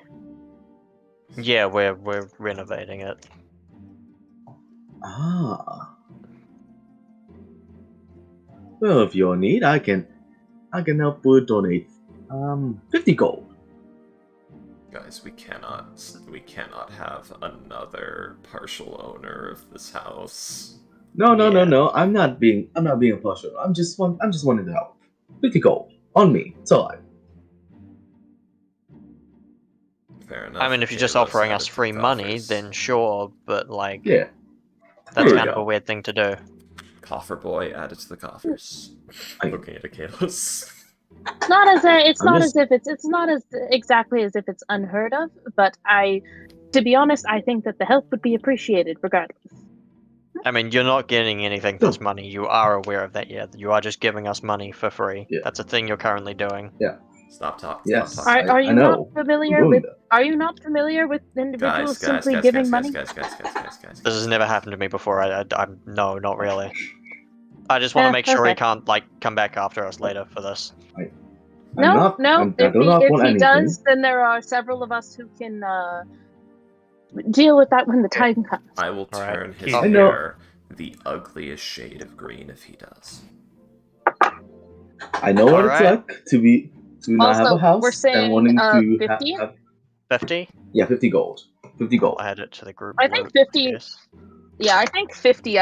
Yeah, we're renovating it. Ah. Well, if you're in need, I can help with donate 50 gold. Guys, we cannot have another partial owner of this house. No. Yeah. I'm not being partial. I'm just wanting to help. 50 gold. On me. It's alright. Fair enough. I mean, if you're just Kalos offering added us to free money, coffers. then sure, but like, Yeah. that's Here we kind of a go. weird thing to do. Coffer boy added to the coffers. I- Looking at a Kalos. It's not as I'm just- it's not as exactly as if it's unheard of, but to be honest, I think that the help would be appreciated regardless. I mean, you're not getting anything for this money. You are aware of that, yeah. You are just giving us money for free. Yeah. That's a thing you're currently doing. Stop talking. Yes. Stop talking. Are I you know. not familiar I'm doing with that. Are you not familiar with individuals simply giving money? Guys. This has never happened to me before. I'm no, not really. I just want to make sure he Okay. can't like come back after us later for this. I No. do not want If he anything. does, then there are several of us who can deal with that when the time comes. I will Alright. turn his I know. hair the ugliest shade of green if he does. I know what it's Alright. like to not have Also, a house we're saying, and wanting to 50? have 50? 50 gold. 50 gold. I'll add it to the group. I think vote, 50 yes. Yeah, I think 50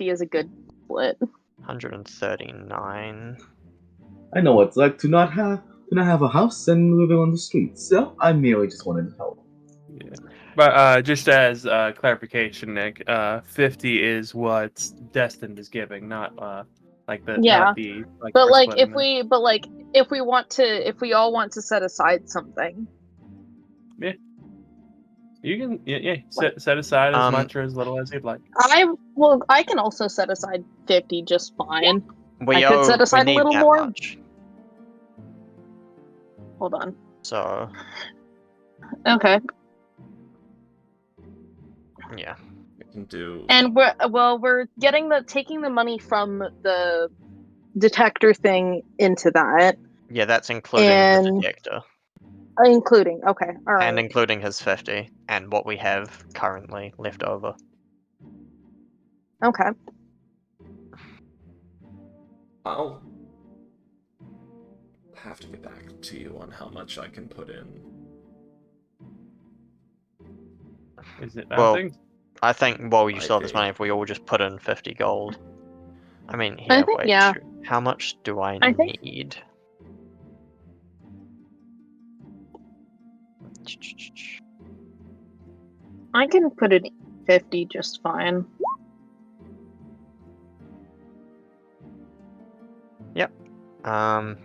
is a good split. 139. I know what it's like to not have a house and living on the streets. So I merely just wanted to help. Yeah. But just as clarification, Nick, 50 is what Destined is giving, not like the Yeah. not the like. But we're like splitting if we all want to set aside something. it. You can set aside as much or as little as you'd like. I can also set aside 50 just fine. We I could set aside a need little that more. much. Hold on. So Okay. yeah. We can do. And we're taking the money from the detector thing into that, Yeah, that's including And- the detector. including. Okay. All right. And including his 50 and what we have currently left over. Okay. I'll have to get back to you on how much I can put in. Is it Well, nothing? I think while you still have this ID. money, if we all just put in 50 gold. I mean, I here, think- wait. yeah. How much do I I think- need? I can put it 50 just fine. Um.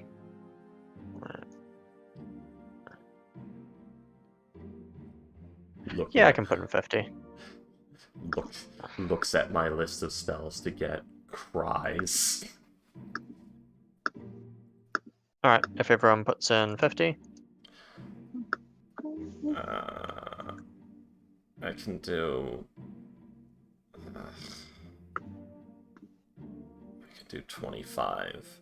Yeah, I can put in 50. Looks at my list of spells to get, cries. Alright, if everyone puts in 50. I can do. I can do 25.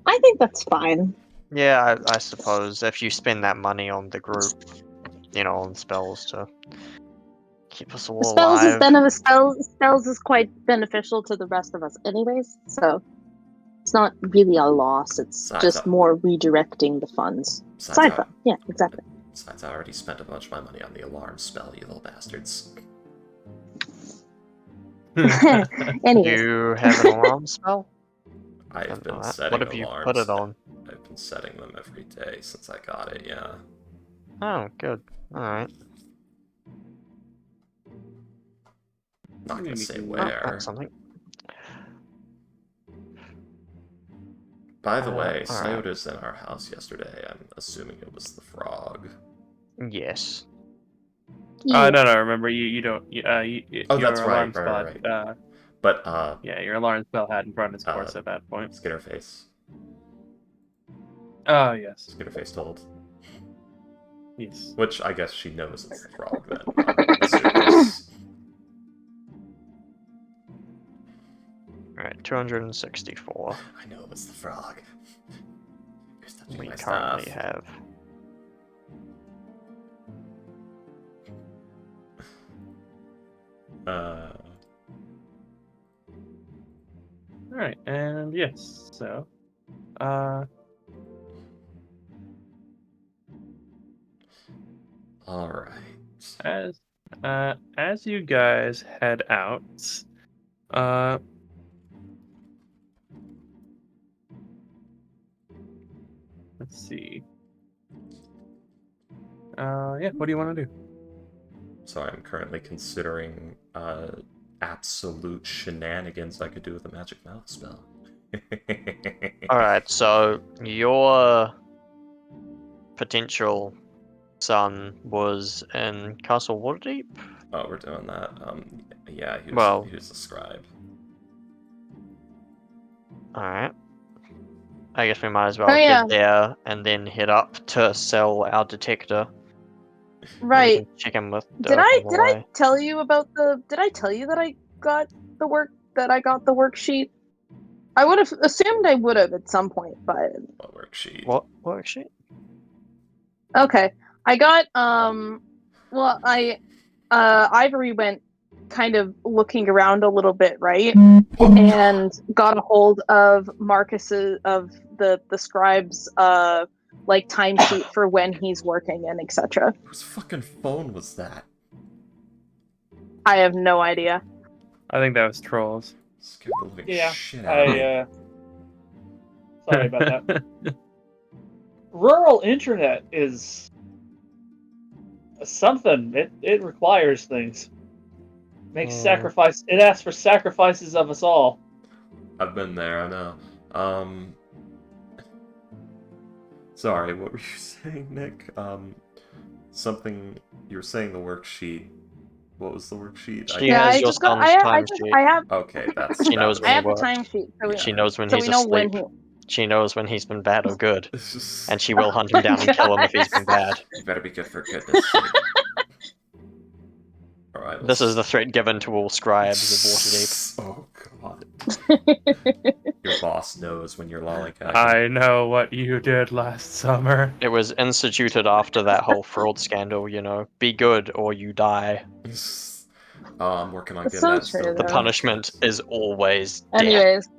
I think that's fine. Yeah, I suppose if you spend that money on the group, on spells to keep us all alive. Spells is quite beneficial to the rest of us, anyways. So it's not really a loss. It's Besides, just more redirecting the funds. Side fun. Yeah, exactly. Besides, I already spent a bunch of my money on the alarm spell, you little bastards. Anyways, You have an alarm spell? I've been What setting have you alarms. put it on? I've been setting them every day since I got it, yeah. Oh, good. Alright. Not gonna say Oh, where. That's something. By the way, alright. Sciota's in our house yesterday. I'm assuming it was the frog. Yes. yeah. No, remember you don't. Oh, your that's alarm right, spell. right. But, Yeah, your alarm spell hadn't run its course at that point. Skitterface. Oh yes, Skitterface told. yes. Which I guess she knows it's the frog then. But assumes. Alright, 264. I know it was the frog. Who's touching We my currently stuff? have. All right, and yes, so, Alright. as you guys head out, Let's see. Yeah, what do you want to do? So I'm currently considering absolute shenanigans I could do with a magic mouth spell. Alright, so your potential son was in Castle Waterdeep? Oh, we're doing that. Yeah, he Well- was a scribe. Alright. I guess we might as well Oh, yeah. head there and then head up to sell our detector. And we Right. can check in with Did Dirk I on the way. tell you about did I tell you that I got the worksheet? I would have assumed I would have at some point, but What worksheet? What worksheet? okay. I got well, Ivory went kind of looking around a little bit, right? And got a hold of Marcus's of the scribe's like timesheet for when he's working and etc. Whose fucking phone was that? I have no idea. I think that was trolls. Scared the living Yeah, shit out of me. Sorry about that. Rural internet is something. It requires things. Makes sacrifice. It asks for sacrifices of us all. I've been there, I know. Sorry, what were you saying, Nick? Something, you were saying the worksheet. What was the worksheet? She Yeah, has I your just got. son's I timesheet. have. Okay, that's... She that knows was- I have the works. timesheet, so we, Yeah. She knows when so he's we know when asleep. he. She knows when he's been bad or good. It's just... And she will hunt him down and kill him if he's been bad. You better be good for goodness sake. Alright, This is the threat given to all scribes of Waterdeep. Oh god. Your boss knows when you're lollygagging. I know what you did last summer. It was instituted after that whole fraud scandal, you know. Be good or you die. Oh, I'm working on It's getting so that still. true, The though. punishment is always death. Anyways,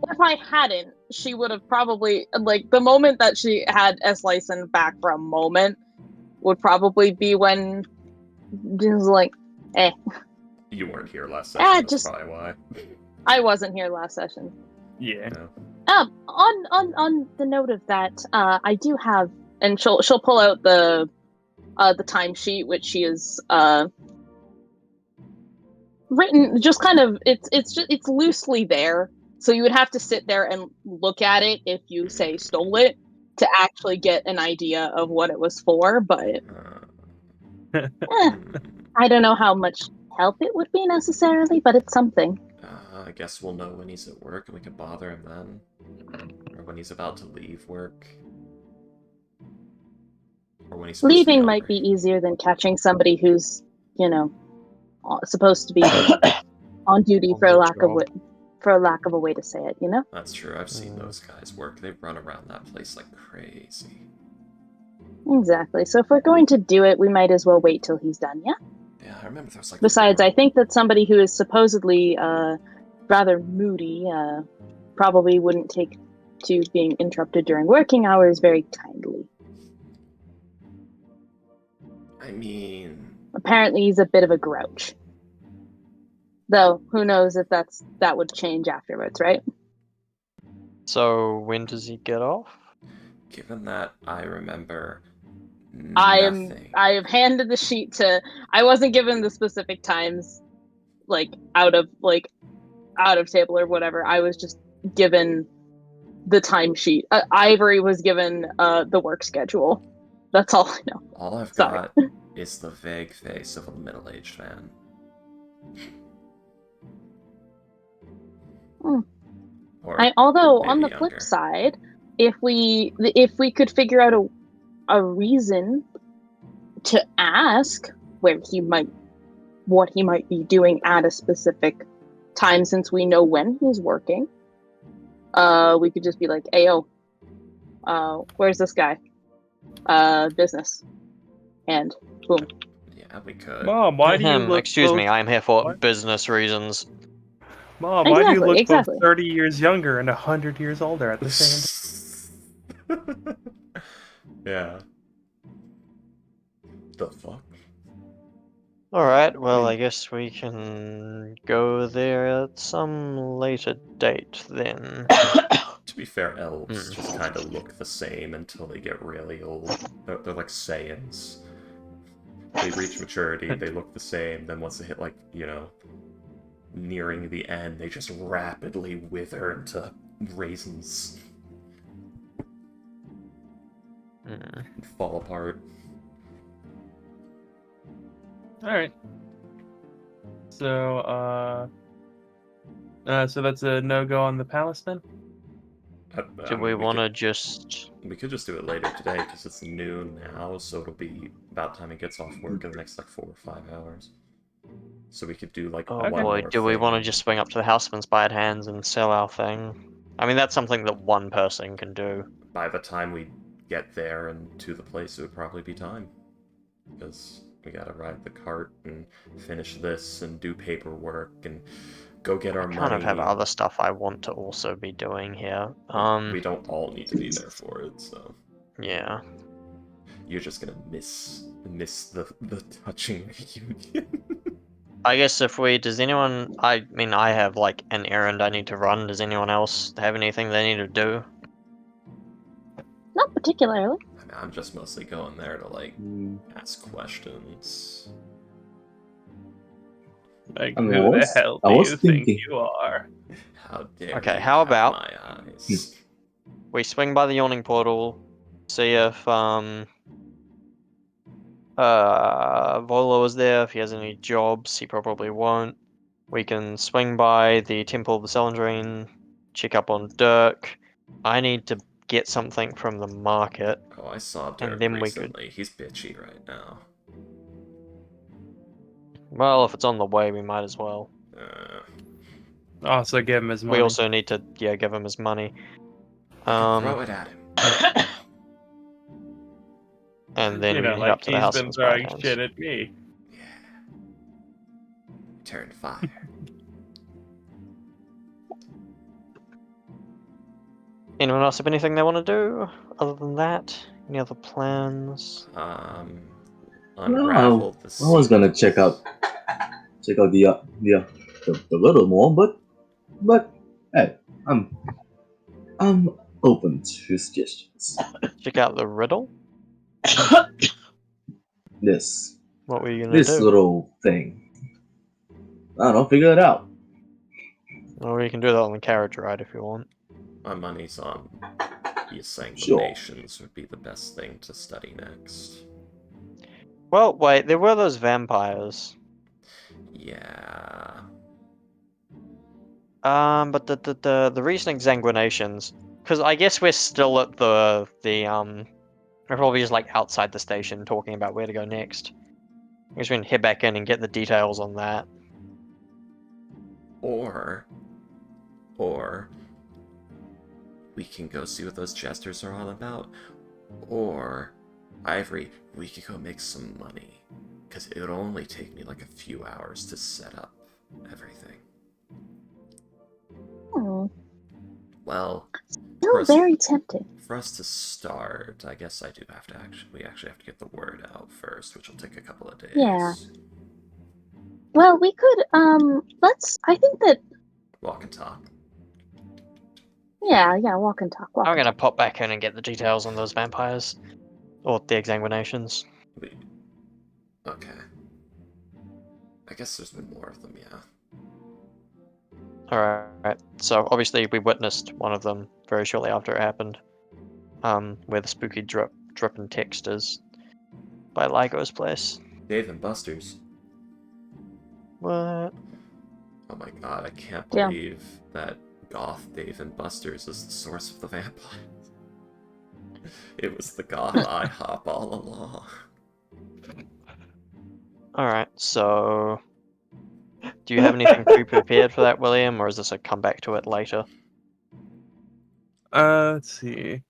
if I hadn't, she would have probably like the moment that she had S. Lyson back for a moment would probably be when she was like, "Eh, You weren't here last session, that's just- probably why. I wasn't here last session." Yeah. On the note of that, I do have, and she'll pull out the timesheet which she is written just kind of it's loosely there, so you would have to sit there and look at it if you say stole it to actually get an idea of what it was for, but I don't know how much help it would be necessarily, but it's something. I guess we'll know when he's at work and we can bother him then. Or when he's about to leave work. Or when he's supposed to be Leaving on might break. be easier than catching somebody who's, supposed to be on duty On for the lack of a way to say it, you know? That's true, I've seen those guys work. They run around that place like crazy. Exactly. So if we're going to do it, we might as well wait till he's done, yeah? Yeah, I remember there was like... Besides, I think that somebody who is supposedly rather moody probably wouldn't take to being interrupted during working hours very kindly. I mean... Apparently he's a bit of a grouch. Though, who knows if that would change afterwards, right? So when does he get off? Given that I remember I nothing. have handed the sheet to. I wasn't given the specific times, like out of table or whatever. I was just given the timesheet. Ivory was given the work schedule. That's all I know. All I've Sorry. got is the vague face of a middle-aged man. Or Although maybe on the younger. flip side, if we could figure out a reason to ask what he might be doing at a specific time, since we know when he's working, we could just be like, "Ayo, where's this guy? Business," and boom. Yeah, we could. Mom, why do you look Excuse both... me, I'm here for What? business reasons. Mom, why do you look Exactly. both 30 years younger and 100 years older at the same Yeah. The fuck? Alright, well, mean- I guess we can go there at some later date then. To be fair, elves Hmm. just kind of look the same until they get really old. They're like Saiyans. They reach maturity, they look the same, then once they hit, like, nearing the end, they just rapidly wither into raisins Hmm. and fall apart. All right. So that's a no-go on the palace then? Do we want to just... We could just do it later today, because it's noon now, so it'll be about time he gets off work in the next, like, 4 or 5 hours. So we could do, like, Oh one boy, more do we thing. want to just swing up to the house of inspired hands and sell our thing? I mean, that's something that one person can do. By the time we get there and to the place, it would probably be time. Because we gotta ride the cart and finish this and do paperwork and go get our I kind money. of have other stuff I want to also be doing here. We don't all need to be there for it, so Yeah. you're just gonna miss the touching reunion. I guess if we... Does anyone... I mean, I have, like, an errand I need to run. Does anyone else have anything they need to do? Not particularly. I mean, I'm just mostly going there to, like, Mm, ask questions. Like, I mean, who the hell I do was you think thinking- you are? How dare Okay, you how have about- my eyes? We swing by the yawning portal, see if Volo is there. If he has any jobs, he probably won't. We can swing by the Temple of the Celandrine, check up on Dirk. I need to get something from the market. Oh, I saw Dirk then we could- recently. He's bitchy right now. Well, if it's on the way, we might as well. Also, give him his money. We also need to, give him his money. Throw it at him. And then you we know, can head like up to the he's house of been inspired throwing hands. shit at me. Yeah. Turn fire. Anyone else have anything they want to do other than that? Any other plans? Unravel the I was gonna check out the little more, but hey, I'm open to suggestions. Check out the riddle? This What were you gonna this do? little thing. I don't know. Figure it out. Or you can do that on the carriage ride if you want. My money's on the Sanguinations would be the best thing to study next. Well, wait, there were those vampires. Yeah. But the recent exsanguinations, because I guess we're still at we're probably just like outside the station talking about where to go next. I guess we can head back in and get the details on that. Or we can go see what those jesters are all about. Or, Ivory, we could go make some money. Because it would only take me like a few hours to set up everything. Hmm. Well, Still very tempting. for us to start, I guess I do have to we actually have to get the word out first, which will take a couple of days. Yeah. Well, we could, I think that, Walk and talk. yeah, walk and talk. I'm gonna pop back in and get the details on those vampires. Or the exsanguinations. Okay. I guess there's been more of them, yeah. Alright, so obviously we witnessed one of them very shortly after it happened. Where the spooky drip and text is. By Ligo's place. Dave and Buster's. What? Oh my god, I can't Yeah. believe that Goth Dave and Buster's is the source of the vampires. It was the Goth IHOP all along. Alright, so... Do you have anything pre-prepared for that, William, or is this a come back to it later? Let's see.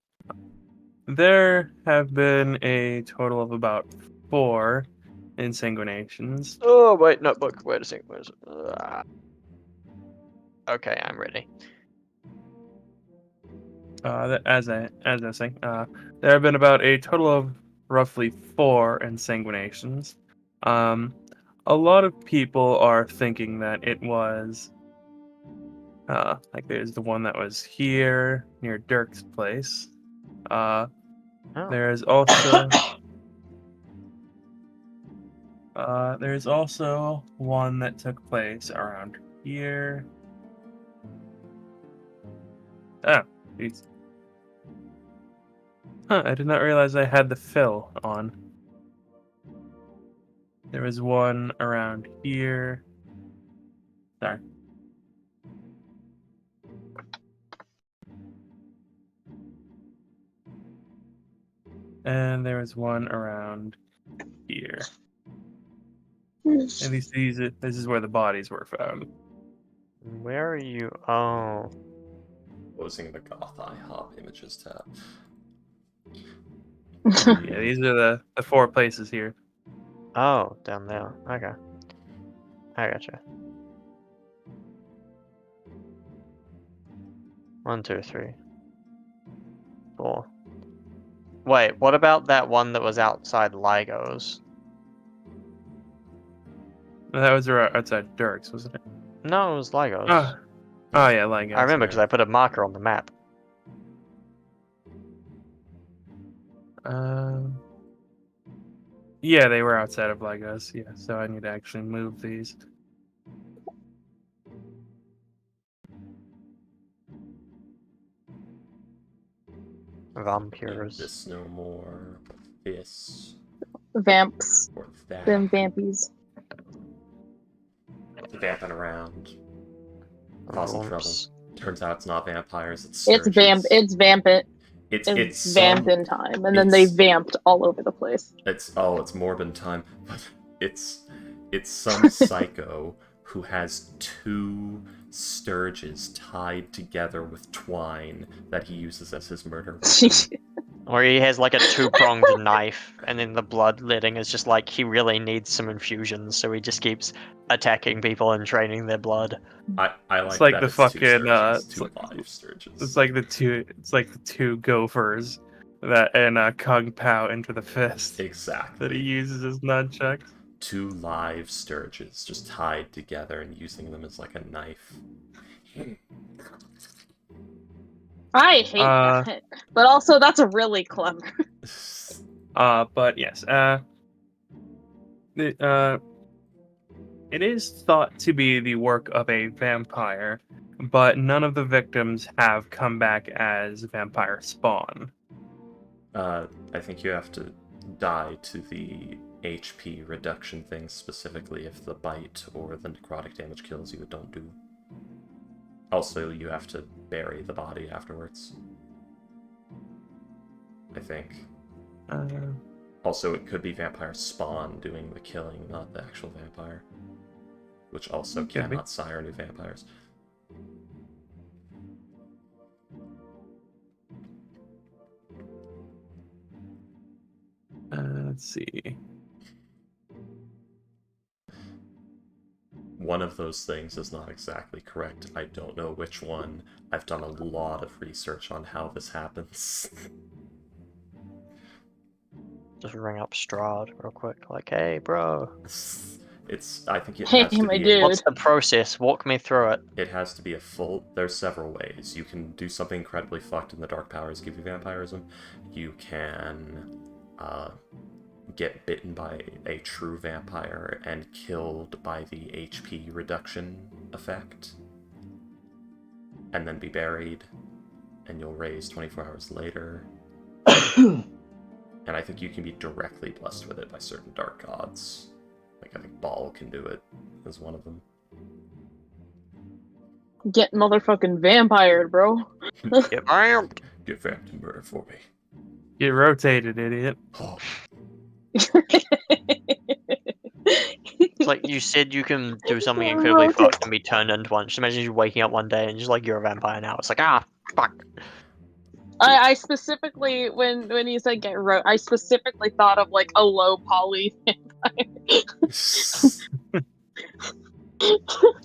There have been a total of about 4 insanguinations. Oh, wait, notebook. Wait a second. Where's it? Okay, I'm ready. As I was saying, there have been about a total of roughly 4 insanguinations. a lot of people are thinking that it was like there's the one that was here near Dirk's place. Oh. There's also one that took place around here. Oh, jeez. Huh, I did not realize I had the fill on. There was one around here. Sorry. And there was one around here. At least this is where the bodies were found. Where are you? Oh. Closing the Goth IHOP images tab. Yeah, these are the 4 places here. Oh, down there. Okay. I gotcha. 1, 2, 3, 4. Wait, what about that one that was outside Ligo's? That was outside Dirk's, wasn't it? No, it was Ligo's. Oh yeah, like I remember because I put a marker on the map. Yeah, they were outside of Legos. Yeah, so I need to actually move these. Vampires. This no more. This. Vamps. Or that. Them vampies. Vamping around. Causing trouble. Vamps. Turns out it's not vampires, it's It's sturges. it's vampant. It's vamped in time, and then they vamped all over the place. It's Morbin time, but it's some psycho who has 2 sturges tied together with twine that he uses as his murder weapon. Or he has like a 2-pronged knife, and then the bloodletting is just like he really needs some infusions, so he just keeps attacking people and draining their blood. I like It's like that the it's fucking 2 sturges, it's 2 like- live sturges. It's like the two gophers that and Kung Pao into the fist Exactly. that he uses as nunchucks. 2 live sturges just tied together and using them as like a knife. I hate that, but also that's a really clever. But yes, it is thought to be the work of a vampire, but none of the victims have come back as vampire spawn. I think you have to die to the HP reduction thing specifically if the bite or the necrotic damage kills you, it don't do. Also, you have to bury the body afterwards. I think. Also, it could be vampire spawn doing the killing, not the actual vampire. Which also cannot sire new vampires. Let's see. One of those things is not exactly correct. I don't know which one. I've done a lot of research on how this happens. Just ring up Strahd real quick, like, hey, bro. I think it Hey, has to my be. dude. What's the process? Walk me through it. It has to be a full. There's several ways. You can do something incredibly fucked and the dark powers give you vampirism. You can get bitten by a true vampire and killed by the HP reduction effect. And then be buried. And you'll raise 24 hours later. And I think you can be directly blessed with it by certain dark gods. Like, I think Baal can do it as one of them. Get motherfucking vampired, bro. Get vamped. Get vamped and murder for me. Get rotated, idiot. Oh. It's like you said you can do something incredibly fucked and be turned into one. Just imagine you waking up one day and just like you're a vampire now. It's like, ah, fuck. I specifically, when you said get I specifically thought of like a low poly vampire.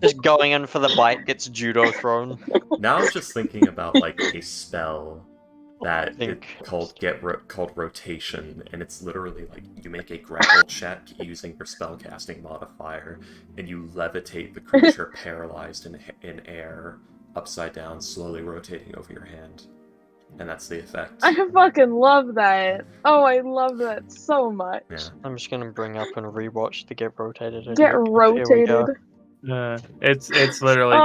Just going in for the bite gets judo thrown. Now I'm just thinking about like a spell that think- it's called rotation, and it's literally like you make a grapple check using your spellcasting modifier, and you levitate the creature paralyzed in air upside down, slowly rotating over your hand, and that's the effect. I fucking love that. Oh, I love that so much. Yeah. I'm just gonna bring up and rewatch the Get Rotated. Get Idiot clip. Here we go. rotated. It's literally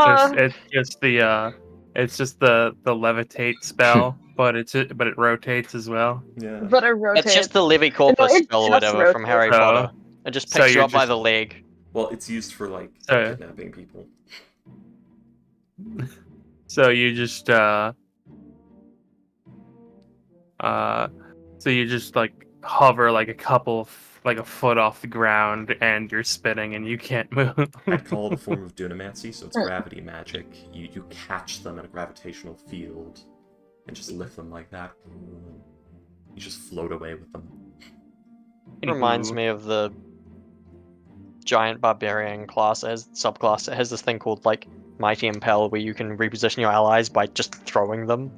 it's just the levitate spell, but it rotates as well. Yeah. But it rotates. It's just the Livy Corpus it spell or just whatever from Harry rotates. Potter. It just So picks you you're up by just- the leg. Well, it's used for like So- kidnapping people. So you just so you just like hover like a foot off the ground, and you're spinning and you can't move. I'd call it a form of dunamancy, so it's gravity magic. You catch them in a gravitational field and just lift them like that. You just float away with them. Reminds me of the giant barbarian class as subclass. It has this thing called like Mighty Impel, where you can reposition your allies by just throwing them,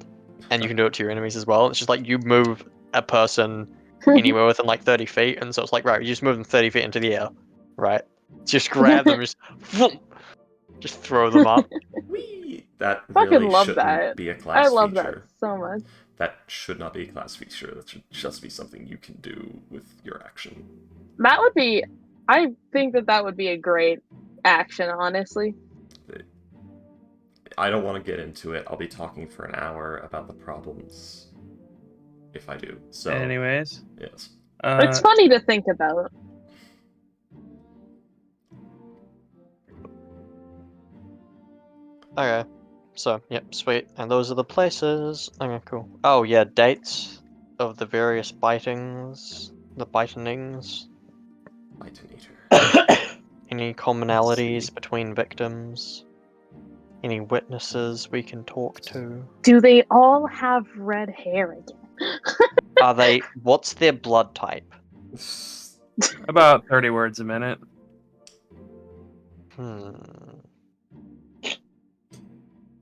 and you can do it to your enemies as well. It's just like you move a person anywhere within like 30 feet, and so it's like, right, you just move them 30 feet into the air, right? Just grab them, just throw them up. Whee! That Fucking really love shouldn't that. be a class I love that feature. so much. That should not be a class feature. That should just be something you can do with your action. That would be. I think that would be a great action, honestly. I don't want to get into it. I'll be talking for an hour about the problems if I do. So, Anyways, yes. It's funny to think about. Okay, so yep, sweet. And those are the places. Okay, cool. Oh yeah, dates of the various bitings, the bitingings. Bitonator. Any commonalities between victims? Any witnesses we can talk to? Do they all have red hair again? Are they? What's their blood type? about 30 words a minute. Hmm.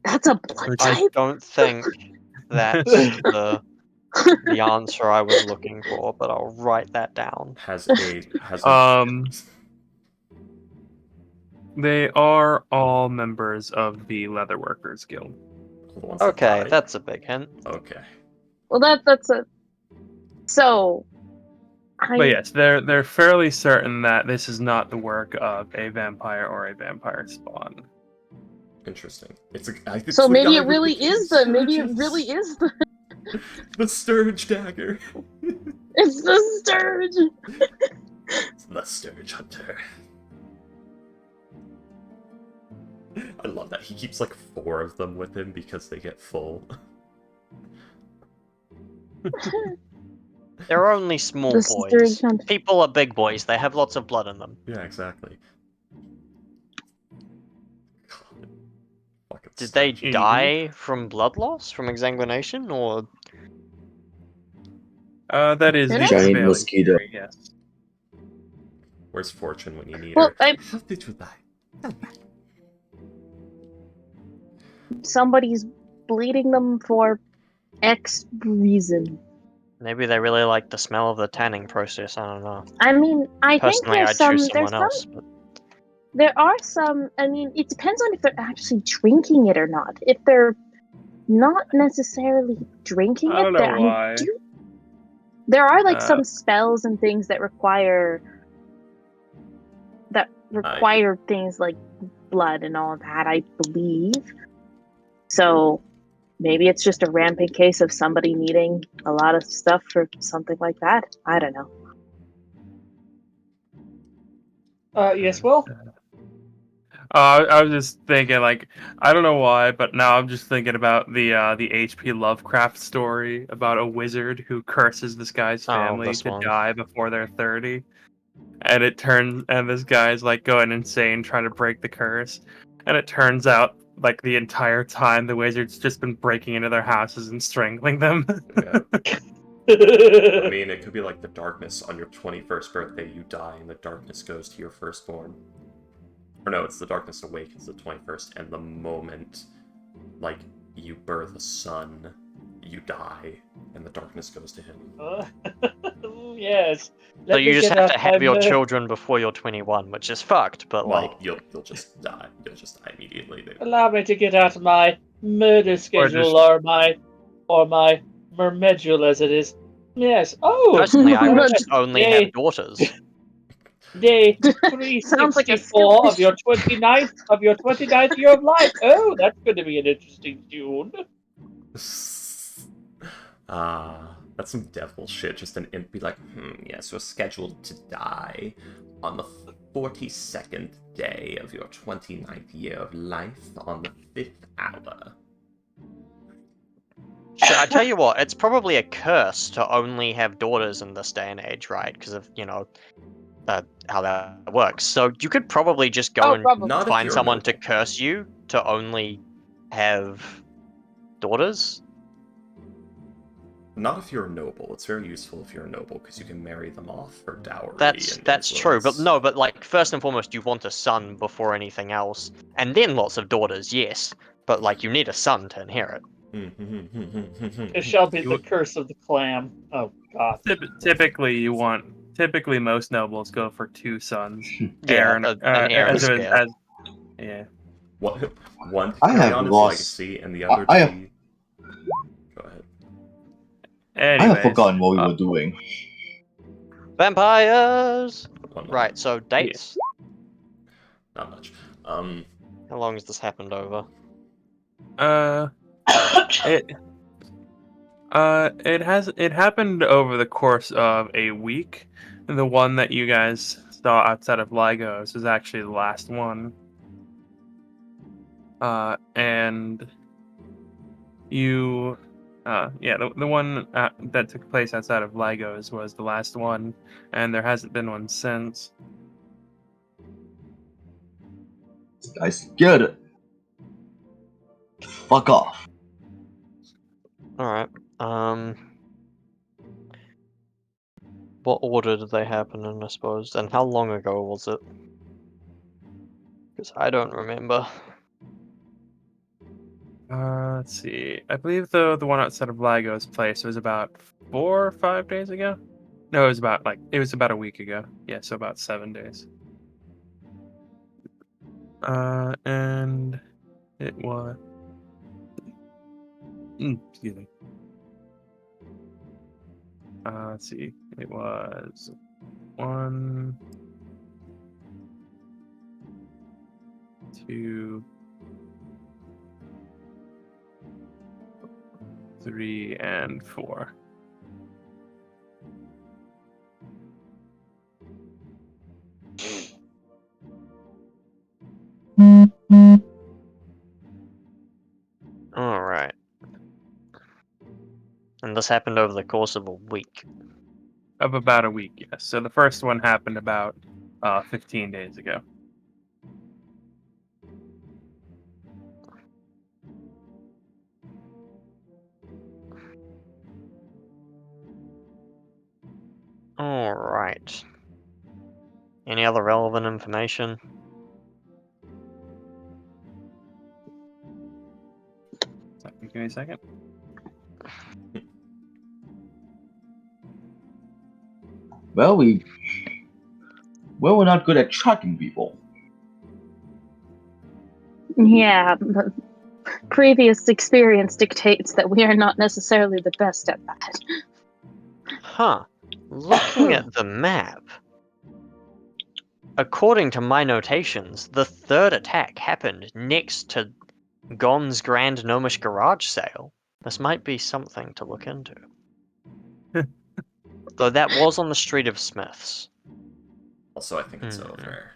That's a blood I type. don't think that's the answer I was looking for, but I'll write that down. has a They are all members of the Leatherworkers Guild. the ones that Okay, died. that's a big hint. Okay. Well, that's a. So. But yes, they're fairly certain that this is not the work of a vampire or a vampire spawn. Interesting. It's So the maybe guy it with really the is the. Maybe it sturges. really is the. The Sturge dagger. It's the Sturge. It's the Sturge Hunter. I love that. He keeps like 4 of them with him because they get full. They're only small The boys. Sturge Hunter. People are big boys. They have lots of blood in them. Yeah, exactly. God. Fucking Did they Sturge. die from blood loss, from exsanguination, or That is the Giant prevailing mosquito. theory, yes. Where's Fortune when you need Well, her? How did you die? somebody's bleeding them for X reason. maybe they really like the smell of the tanning process? I don't know. I mean, I think Personally, there's I'd some. choose There's someone else. But There are some. I mean, it depends on if they're actually drinking it or not. If they're not necessarily drinking I don't it, know why. there are like Uh, some spells and things that require things like blood and all of that, I believe. So maybe it's just a rampant case of somebody needing a lot of stuff for something like that. I don't know. Yes, well, I was just thinking, like, I don't know why, but now I'm just thinking about the H.P. Lovecraft story about a wizard who curses this guy's family this to one. die before they're 30, and this guy's like going insane trying to break the curse, and it turns out like the entire time the wizard's just been breaking into their houses and strangling them. Yeah. I mean, it could be like the darkness on your 21st birthday, you die, and the darkness goes to your firstborn. Or no, it's the darkness awakens the 21st, and the moment, like, you birth a son, you die, and the darkness goes to him. Yes. So Let you me just get have out to have my your mur- children before you're 21, which is fucked. But Well, like, you'll just die. You'll just die immediately. Allow me to get out my murder schedule or my mermedule as it is. Yes. Oh, personally, I would Murder. just only Yay. have daughters. day Sounds like a 364 of selfish. your 29th year of life. Oh, that's going to be an interesting tune. That's some devil shit. Just an imp be like, yes, you're scheduled to die on the 42nd day of your 29th year of life on the 5th hour. So I tell you what, it's probably a curse to only have daughters in this day and age, right? Because of how that works. So you could probably just go and Not if find you're someone to noble. curse you to only have daughters. Not if you're a noble. It's very useful if you're a noble because you can marry them off for dowry That's and true, but influence. no, but like first and foremost, you want a son before anything else, and then lots of daughters, yes. But like you need a son to inherit. It shall be the curse of the clam. Oh, God. Typically most nobles go for 2 sons. Yeah, Heir an heir and a spare. Yeah. One to I carry have on his lost- legacy, and the other I to have- be... Go ahead. I have Anyways, forgotten what we were doing. Vampires. One moment. Right. So dates. Not much. How long has this happened over? It happened over the course of a week. The one that you guys saw outside of Lagos was actually the last one. And you, the one that took place outside of Lagos was the last one, and there hasn't been one since. I scared it. Fuck off. All right. What order did they happen in, I suppose, and how long ago was it? Because I don't remember. Let's see. I believe the one outside of Lagos place was about 4 or 5 days ago. No, it was about a week ago. Yeah, so about 7 days. And it was. Excuse me. Let's see. It was 1, 2, 3, and 4. All right. And this happened over the course of a week. Of about a week, yes. So the first one happened about 15 days ago. All right. Any other relevant information? Give me a second. Well, we're not good at tracking people. Yeah, but previous experience dictates that we are not necessarily the best at that. Huh. Looking at the map, according to my notations, the third attack happened next to Gon's Grand Gnomish Garage Sale. This might be something to look into. Though that was on the Street of Smiths. Also, I think it's over.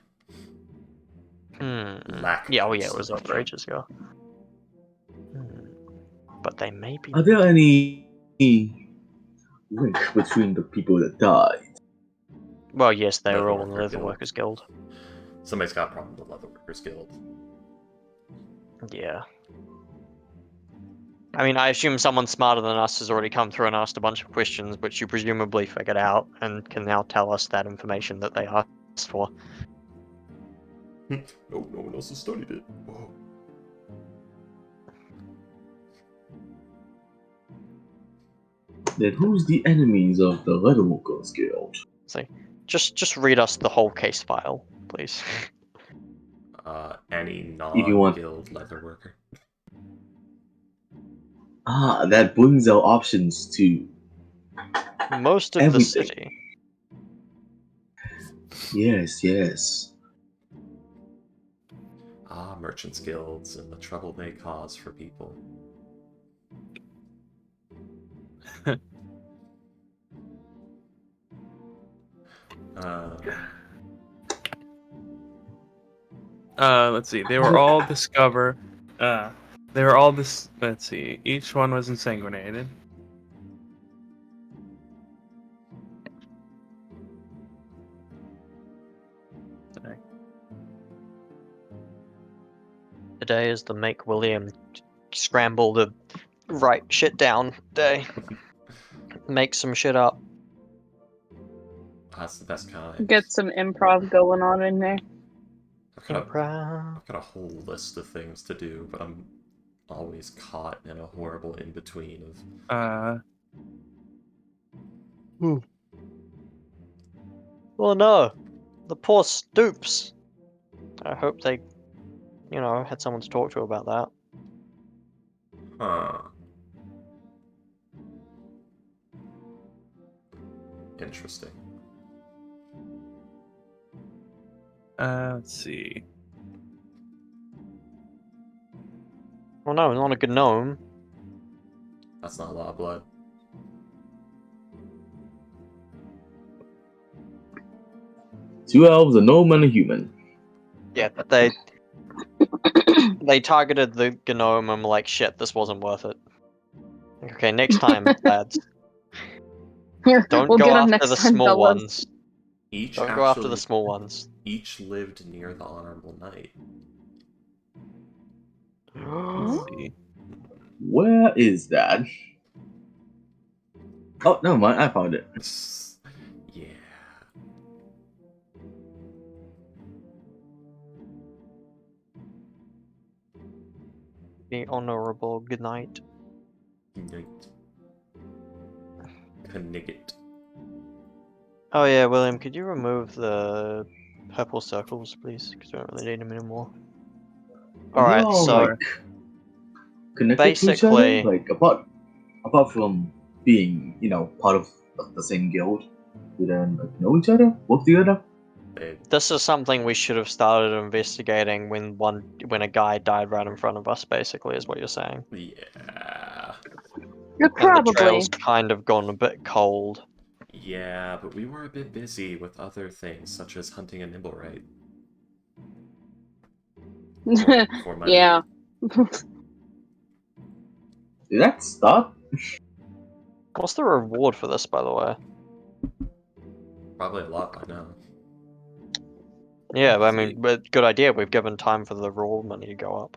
Lack Yeah, of it was over solution. ages ago. But they may be. Are there any link between the people that died? Well, yes, they were all in the Leatherworker Guild. Leatherworkers Guild. Somebody's got a problem with the Leatherworkers Guild. Yeah. I mean, I assume someone smarter than us has already come through and asked a bunch of questions, which you presumably figured out and can now tell us that information that they asked for. No one else has studied it. Oh. Then who's the enemies of the Leatherworkers Guild? So, just read us the whole case file, please. Any If you want- non-guild leatherworker. That brings our options to Most of everything. the city. Yes. Merchants' guilds and the trouble they cause for people. Let's see. They were all discover. They were all this. Let's see. Each one was insanguinated. Sorry. Today is the make William scramble to write shit down day. Make some shit up. That's the best kind. Get some improv going on in there. I've got a whole list of things to do, but I'm always caught in a horrible in-between of... Well, no. The poor Stoops. I hope they, had someone to talk to about that. Huh. Interesting. Let's see. Well, no, not a good gnome. That's not a lot of blood. Two elves, a gnome, and a human. Yeah, but they targeted the gnome and were like, shit, this wasn't worth it. Okay, next time, lads. Don't we'll go get 'em after next the time, small fellas. ones. Each Don't actually, go after the small ones. Each lived near the Honorable Knight. Let's see. Where is that? Oh, never mind. I found it. Yeah. The honorable good night. Knight. Knigget. Oh yeah, William, could you remove the purple circles, please? Because we don't really need them anymore. Alright, Y'all, so like, connected to each other? basically, Like, apart from being, part of the same guild, you then know each other? Work together? this is something we should have started investigating when a guy died right in front of us, basically, is what you're saying. Yeah. And the Probably. trail's kind of gone a bit cold. Yeah, but we were a bit busy with other things, such as hunting a Nimblewright. For money. Yeah. Did that stop? What's the reward for this, by the way? Probably a lot by now. Yeah, but I mean, but good idea. We've given time for the raw money to go up.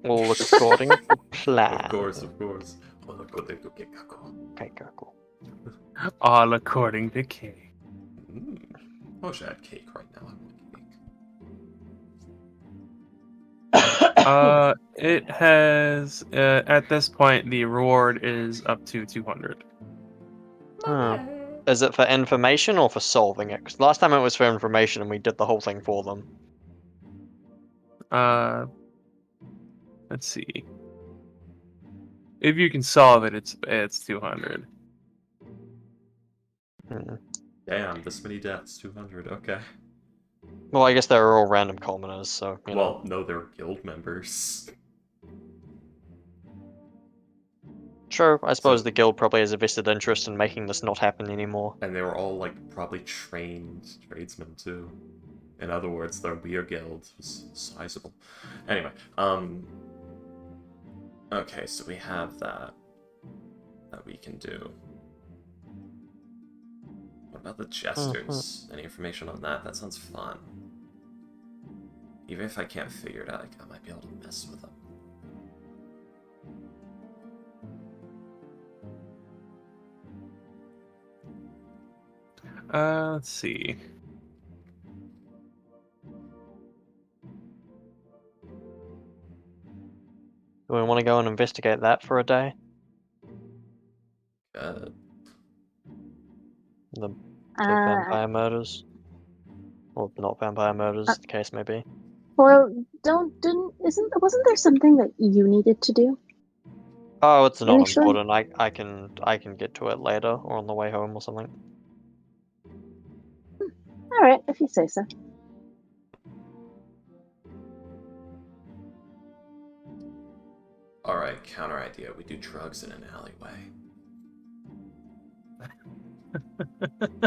All according to plan. Of course. Okay, cool. All according to King. I wish I had cake right now. I want cake. It has at this point the reward is up to 200. Is it for information or for solving it? Because last time it was for information and we did the whole thing for them. Let's see. If you can solve it, it's 200. Damn, this many deaths, 200. Okay. Well, I guess they were all random commoners, so you know. Well, no, they're guild members. True, I suppose the guild probably has a vested interest in making this not happen anymore. And they were all, like, probably trained tradesmen, too. In other words, their beer guild was sizable. Anyway, okay, so we have that we can do. What about the jesters? Any information on that? That sounds fun. Even if I can't figure it out, I might be able to mess with them. Let's see. Do we want to go and investigate that for a day? Uh, The Uh, vampire murders. Or not vampire murders, the case may be. well, wasn't there something that you needed to do? Oh, it's not Initially? important. I can get to it later or on the way home or something. All right, if you say so. Alright, counter idea. We do drugs in an alleyway.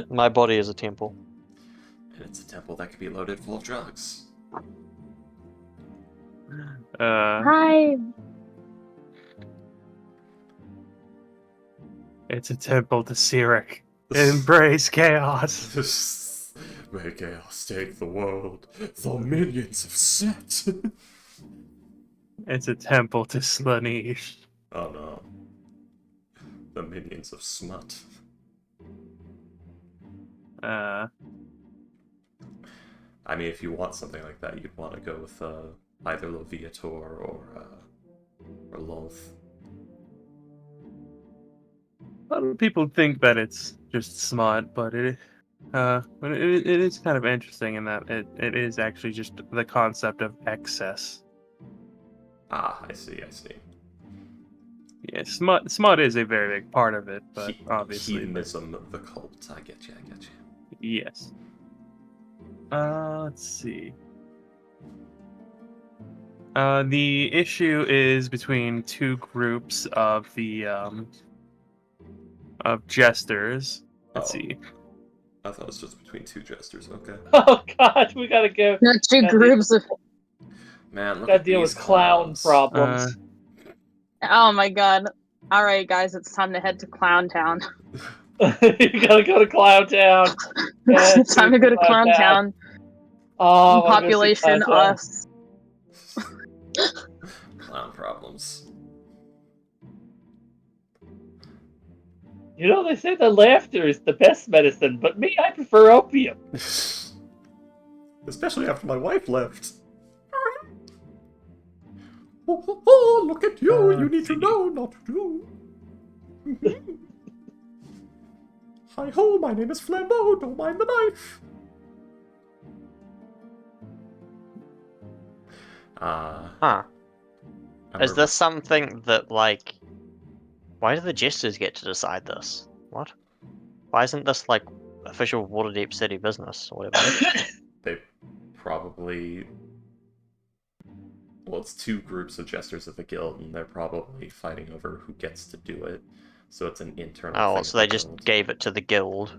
My body is a temple. And it's a temple that could be loaded full of drugs. Hi. It's a temple to Sirik. Embrace chaos. May chaos take the world. The minions have set. It's a temple to Slaanesh. Oh no. The minions of smut. I mean, if you want something like that, you'd want to go with either Leviator or Loth. A lot of people think that it's just smut, but it is kind of interesting in that it is actually just the concept of excess. Ah, I see. Yeah, smut is a very big part of it, but obviously, hedonism of the cult. I get you. yes. Let's see. The issue is between two groups of the of jesters. Let's see. I thought it was just between two jesters. Okay. Oh God, we gotta go. Not two Gotta groups of. Man, look Gotta at deal these with clown clowns. problems. Oh my god. All right, guys, it's time to head to Clown Town. You gotta go to Clown Town. Yeah, It's time to go to Clown Town. Oh, I wanna go see Population Clown Town. us. Clown problems. You know, they say that laughter is the best medicine, but me, I prefer opium. Especially after my wife left. Oh, look at you! You need to know not to do. Hi ho, my name is Flambeau, don't mind the knife. Huh. Is remember- this something that, like... Why do the jesters get to decide this? What? Why isn't this, like, official Waterdeep City business or whatever? They probably... Well, it's two groups of jesters of the guild, and they're probably fighting over who gets to do it. So it's an internal Oh, thing so of they the just guild. gave it to the guild.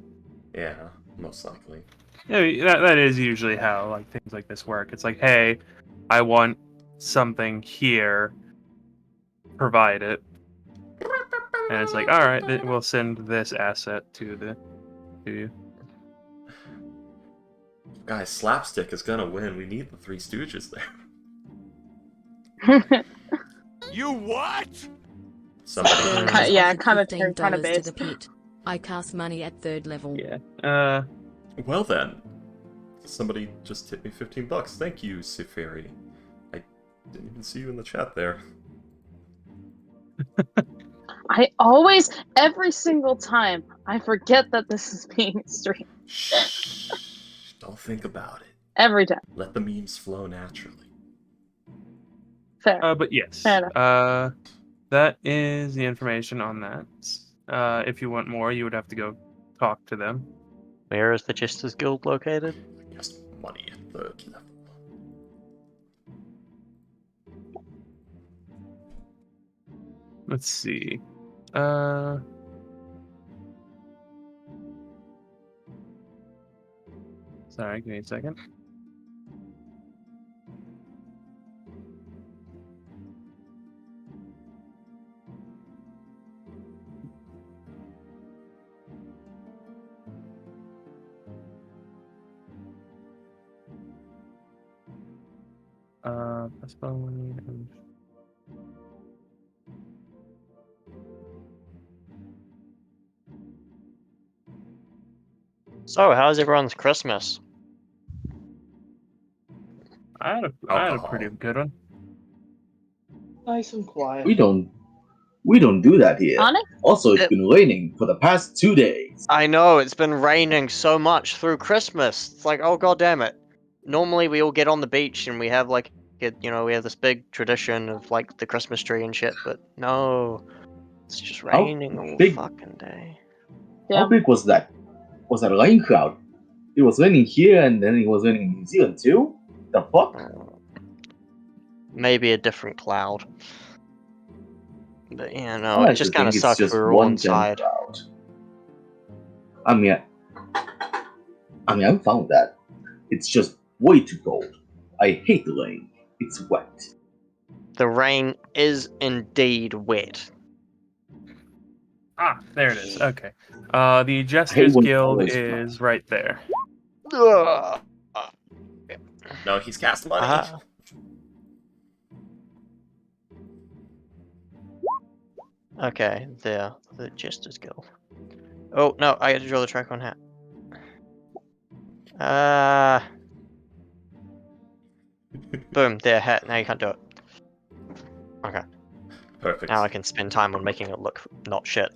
Yeah, most likely. Yeah, that is usually how like things like this work. It's like, hey, I want something here, provide it, and it's like, all right, we'll send this asset to you. Guys, Slapstick is gonna win. We need the Three Stooges there. You what? Somebody. Burns Yeah, offered kinda $15 to based. the pit. I cast money at 3rd level. Yeah. Well then, somebody just tipped me $15. Thank you, Siferi. I didn't even see you in the chat there. I always, every single time, I forget that this is being streamed. Shh. Don't think about it. Every time. Let the memes flow naturally. Fair. But yes. Fair enough. That is the information on that. If you want more, you would have to go talk to them. Where is the Jesters Guild located? I guess money at 3rd level. Let's see. Sorry, give me a second. Postpone. So, how's everyone's Christmas? I had a pretty good one. Nice and quiet. We don't We don't do that here. Honest? Also, it's been raining for the past 2 days. I know, it's been raining so much through Christmas. It's like, oh god damn it. Normally we all get on the beach and we have like, we have this big tradition of like the Christmas tree and shit, but no. It's just How raining all big- fucking day. How big was that? Was that a rain cloud? It was raining here and then it was raining in New Zealand too? The fuck? Maybe a different cloud. But yeah, I no, like it just to kind of think it's sucks. just We were all one damn inside. cloud. I'm fine with that. It's just way too cold. I hate the rain. It's wet. The rain is indeed wet. Ah, there it is. Okay. The Jester's when Guild colors is right there. Ugh. No, he's cast money. Ah. Okay, there, the Jester's Guild. Oh no, I had to draw the track on hat. Boom, there, hat. Now you can't do it. Okay, Perfect. now I can spend time on making it look not shit.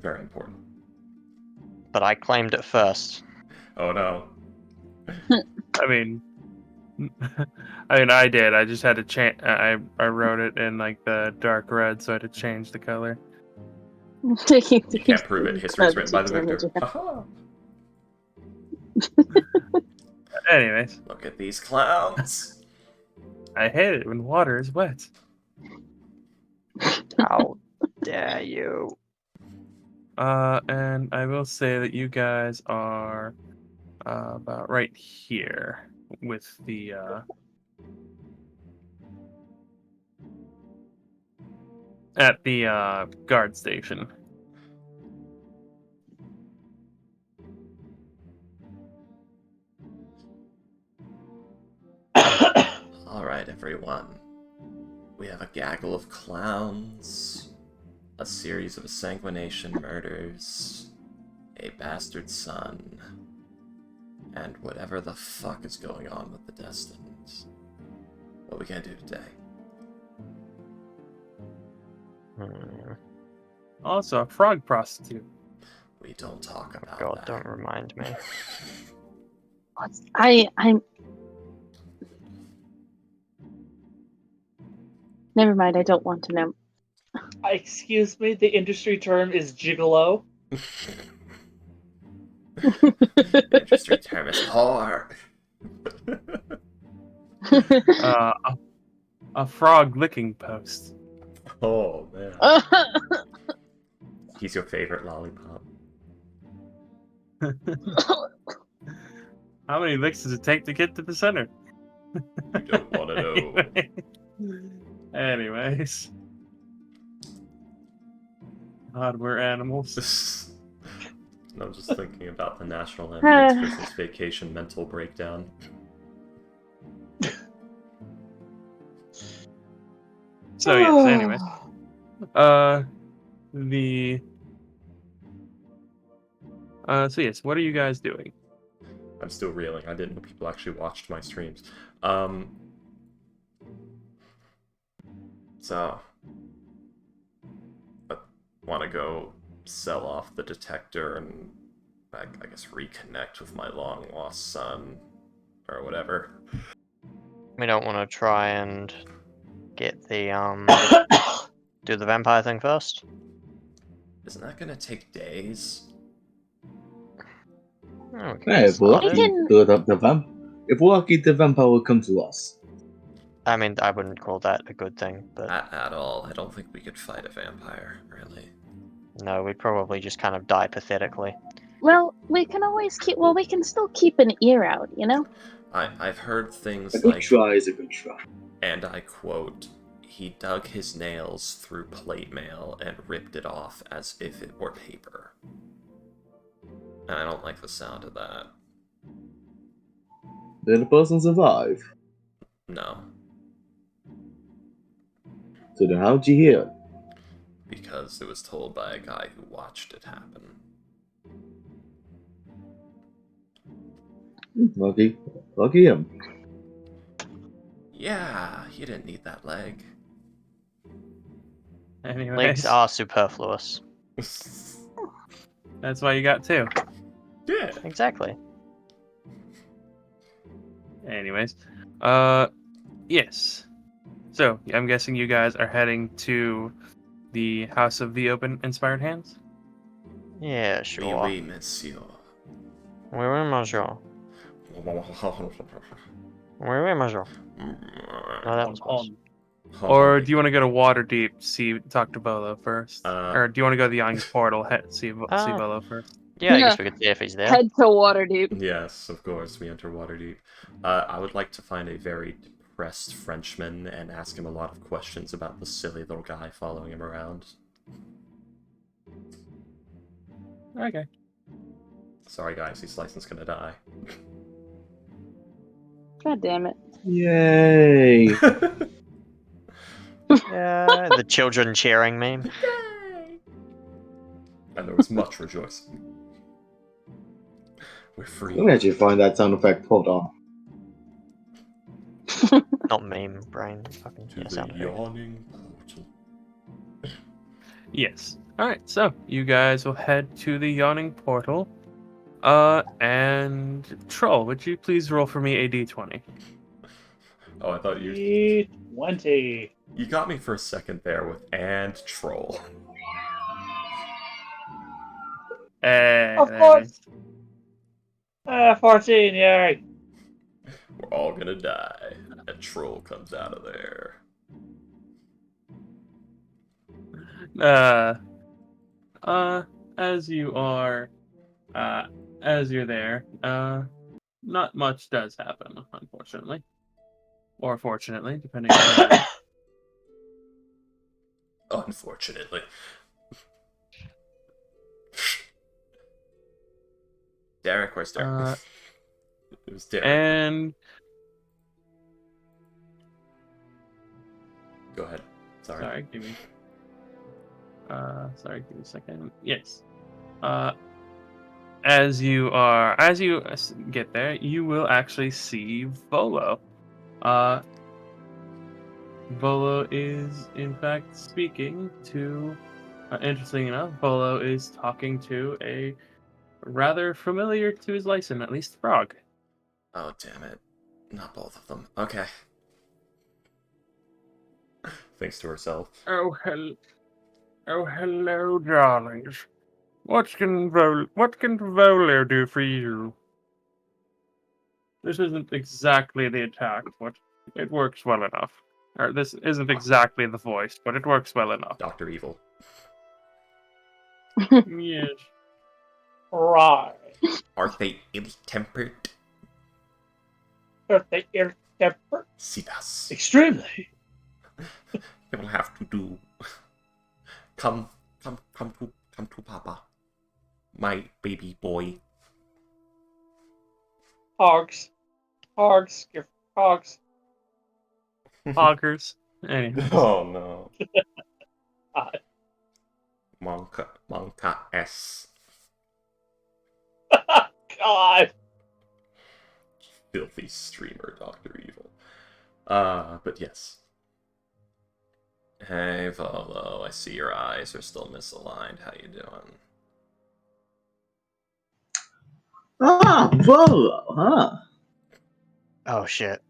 Very important. But I claimed it first. Oh no. I mean, I did. I just had to change. I wrote it in like the dark red, so I had to change the color. You can't prove it. History's written by the victor. Haha. Anyways, Look at these clowns. I hate it when water is wet. How dare you? And I will say that you guys are about right here with the at the guard station. Alright, everyone. We have a gaggle of clowns, a series of sanguination murders, a bastard son, and whatever the fuck is going on with the Destinies. What we gonna do today? Also, a frog prostitute. We don't talk about God, that. don't remind me. I'm. Never mind. I don't want to know. Excuse me, the industry term is gigolo. Industry term is whore. A frog licking post. Oh man. He's your favorite lollipop. How many licks does it take to get to the center? You don't want to know. Anyways. God, we're animals. I'm just thinking about the National Lampoon's Christmas Vacation mental breakdown. So yes, anyway. So yes, what are you guys doing? I'm still reeling. I didn't know people actually watched my streams. So, I want to go sell off the detector and, I guess, reconnect with my long-lost son, or whatever. We don't want to try and get the, do the vampire thing first? Isn't that gonna take days? Oh, Yeah, if we're lucky, if we're lucky, the vampire will come to us. I mean, I wouldn't call that a good thing, but At all. I don't think we could fight a vampire, really. no, we'd probably just kind of die pathetically. Well, we can always keep. Well, we can still keep an ear out, you know. I've heard things A good like, try is a good try. and I quote, he dug his nails through plate mail and ripped it off as if it were paper. And I don't like the sound of that. Did the person survive? No, So then how'd you hear it? because it was told by a guy who watched it happen. Lucky him. Yeah, he didn't need that leg. Anyways, Legs are superfluous. that's why you got 2. Yeah. Exactly. Anyways, yes. So I'm guessing you guys are heading to the House of the Open Inspired Hands. Yeah, Oui, sure. oui, monsieur. Oui, oui, monsieur. Oui, oui, monsieur. No, that was close. Or do you want to go to Waterdeep, talk to Bolo first? Uh, Or do you want to go to the Yawning Portal, see Bolo first? Yeah, I Yeah. guess we could see if he's there. Head to Waterdeep. Yes, of course, we enter Waterdeep. I would like to find a very depressed Frenchman and ask him a lot of questions about the silly little guy following him around. Okay. Sorry, guys, he's licensed gonna die. God damn it. Yay! Yeah, the children cheering meme. And there was much rejoicing. We're free. Let me actually find that sound effect. Hold on. Not meme, brain. Fucking To yeah, the sound effect. yawning portal. Yes. Alright, so you guys will head to the Yawning Portal. And Troll, would you please roll for me a d20? Oh, I thought you... D20. You got me for a second there with and troll. Of course. 14, yay. We're all gonna die. A troll comes out of there. As you are, as you're there, not much does happen, unfortunately. Or fortunately, depending on Unfortunately. Derek, where's Derek? It was Derek. And Go ahead. sorry, give me a second. Yes. As you get there, you will actually see Volo. Volo is in fact speaking to. Interesting enough, Volo is talking to a rather familiar to his license, at least frog. Oh, damn it. Not both of them. Okay. Thanks to herself. Oh, hello, darlings. What can Volo do for you? This isn't exactly the attack, but it works well enough. Or this isn't exactly the voice, but it works well enough. Dr. Evil. Yes. Right. Are they ill-tempered? Are they ill-tempered? Sidas. Extremely. You will have to do. Come to Papa. My baby boy. Hogs. Hogs. Your hogs. Hoggers. Anyway. Oh no. God. Monka S. God. Filthy streamer, Dr. Evil. But yes. Hey, Volo, I see your eyes are still misaligned. How you doing? Ah, Volo, huh? Oh shit.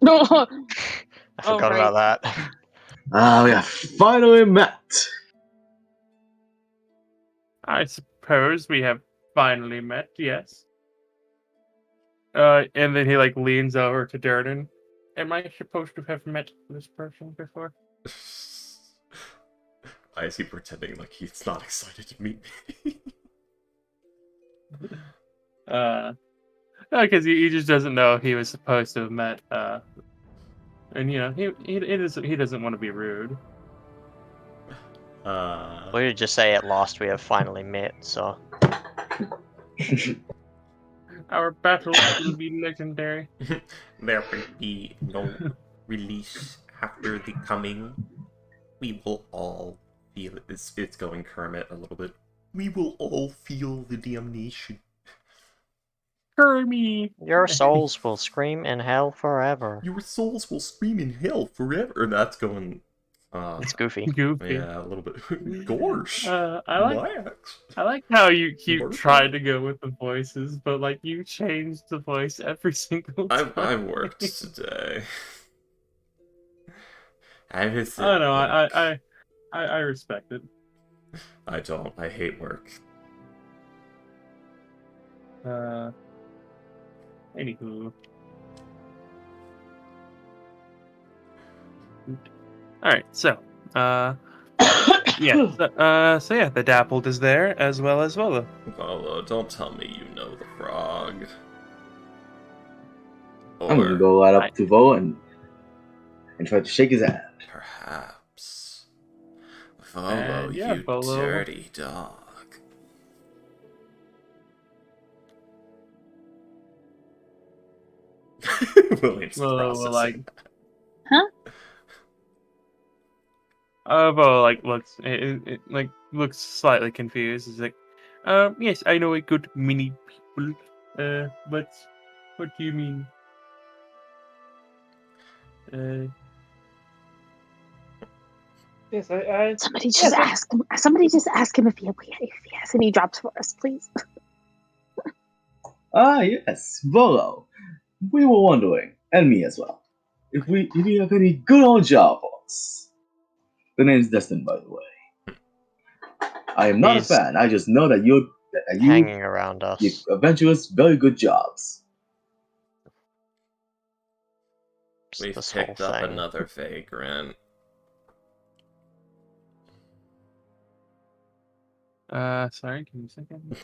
No. I forgot right. about that. Ah, we have finally met. I suppose we have finally met, yes. And then he leans over to Durden. Am I supposed to have met this person before? Why is he pretending like he's not excited to meet me? No, because he just doesn't know he was supposed to have met. And he doesn't want to be rude. We would just say at last we have finally met, so. Our battle will be legendary. There will be no release after the coming. We will all feel it. It's going Kermit a little bit. We will all feel the damnation. Kermit! Your souls will scream in hell forever. Your souls will scream in hell forever. That's going It's goofy. Goofy. Yeah, a little bit. Gorsh. I like how you keep Birthday? trying to go with the voices, but like you change the voice every single time. I worked today. I was I at know. work. I respect it. I don't. I hate work. Anywho. Alright, so, yeah, so yeah, the Dappled is there, as well as Volo. Volo, don't tell me you know the frog. I'm gonna Or go right up to Vo and try to shake his hand. perhaps... Volo, And yeah, you Volo. dirty dog. William's Volo will, like, processing. Volo, like, looks slightly confused. He's like, yes, I know a good many people, but what do you mean? Yes, I Somebody just yes, I- ask him. Somebody just ask him if he has any jobs for us, please. Ah, yes, Volo. We were wondering, and me as well, if you have any good old job for us. The name's Destin, by the way. I am not a He's fan. I just know that you Hanging around give us. adventurers very good jobs. We've This whole picked up thing. another vagrant. Sorry, give me a second.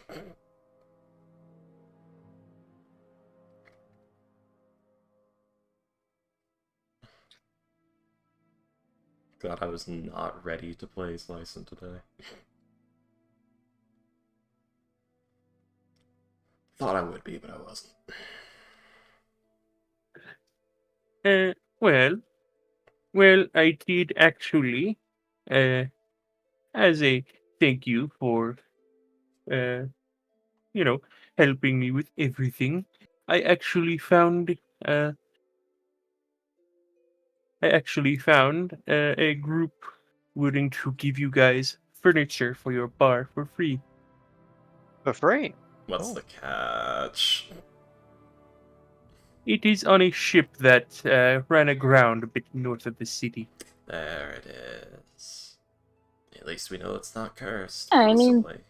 God, I was not ready to play Slicin' today. Thought I would be, but I wasn't. Well, I did actually, as a thank you for, helping me with everything. I actually found, a group willing to give you guys furniture for your bar for free. For free. What's Oh. the catch? It is on a ship that ran aground a bit north of the city. There it is. At least we know it's not cursed. I mean- possibly.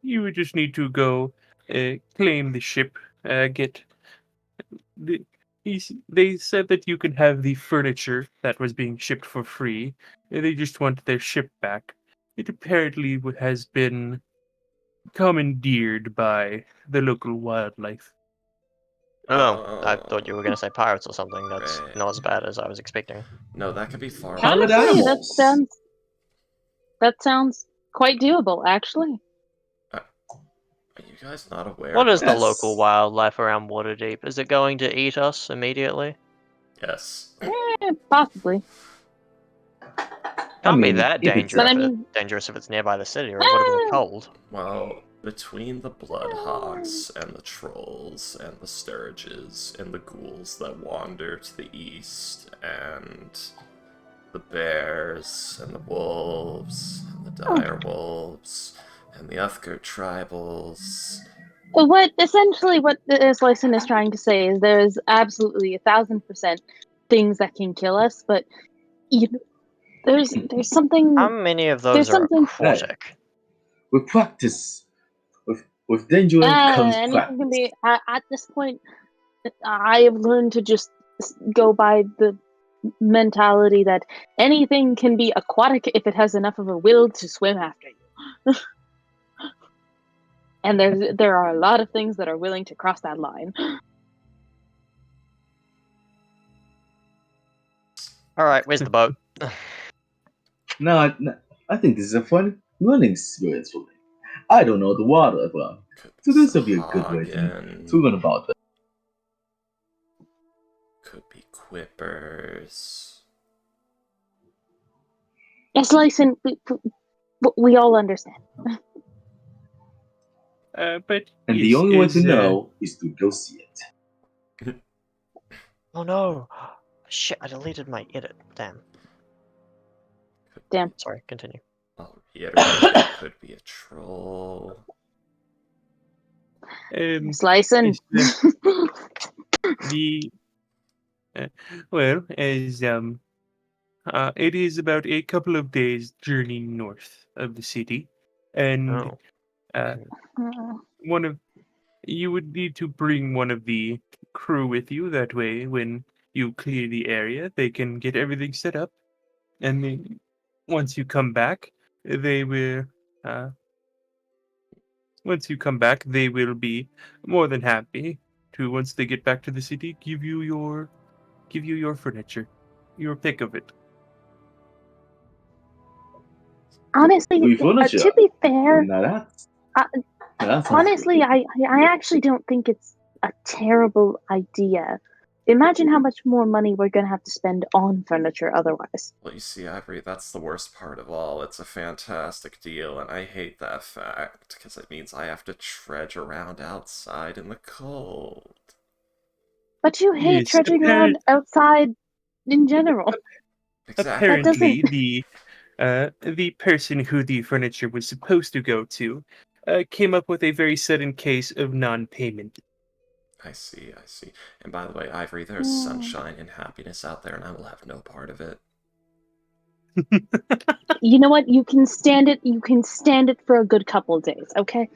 You would just need to go claim the ship, get the. They said that you can have the furniture that was being shipped for free. They just want their ship back. It apparently has been commandeered by the local wildlife. Oh, I thought you were gonna say pirates or something. That's Right. not as bad as I was expecting. No, that could be far Pilot worse. Honestly, animals. that sounds quite doable, actually. Are you guys not aware? What is the Yes. local wildlife around Waterdeep? Is it going to eat us immediately? Yes. Possibly. Can't be mean, that if it's- But I dangerous. mean- Dangerous if it's nearby the city, or it would have been told. Well, between the bloodhogs and the trolls and the sturges and the ghouls that wander to the east and the bears and the wolves and the dire wolves and the Uthgar tribals. What this lesson is trying to say is there's absolutely 1,000% things that can kill us, but there's something. How many of those There's are something- aquatic? With practice, with danger comes Anything practice. can be. At this point, I have learned to just go by the mentality that anything can be aquatic if it has enough of a will to swim after you. And there are a lot of things that are willing to cross that line. All right, where's the boat? No, I think this is a fun learning experience for me. I don't know the water well, so this will be a good way to learn about it. Could be quippers. Yes, Lyson, we all understand. But And yes, the only way to is, know is to go see it. Oh no! Shit, I deleted my edit. Damn. Damn. Sorry, continue. I'll reiterate, it could be a troll. Slicing. Is the well, as it is about a couple of days' journey north of the city, and Oh. uh, one of you would need to bring one of the crew with you. That way, when you clear the area, they can get everything set up, and then once you come back, they will. Once you come back, they will be more than happy to, once they get back to the city, give you your furniture, your pick of it. Honestly, We furniture. to be fair, Now that's uh, that sounds honestly, good. I actually don't think it's a terrible idea. Imagine how much more money we're gonna have to spend on furniture otherwise. Well, you see, Ivory, that's the worst part of all. It's a fantastic deal, and I hate that fact, because it means I have to trudge around outside in the cold. But you hate Yes, trudging around outside in general. Exactly. Apparently, the person who the furniture was supposed to go to came up with a very sudden case of non-payment. I see, I see. And by the way, Ivory, there's sunshine and happiness out there, and I will have no part of it. You know what? You can stand it. You can stand it for a good couple days. Okay.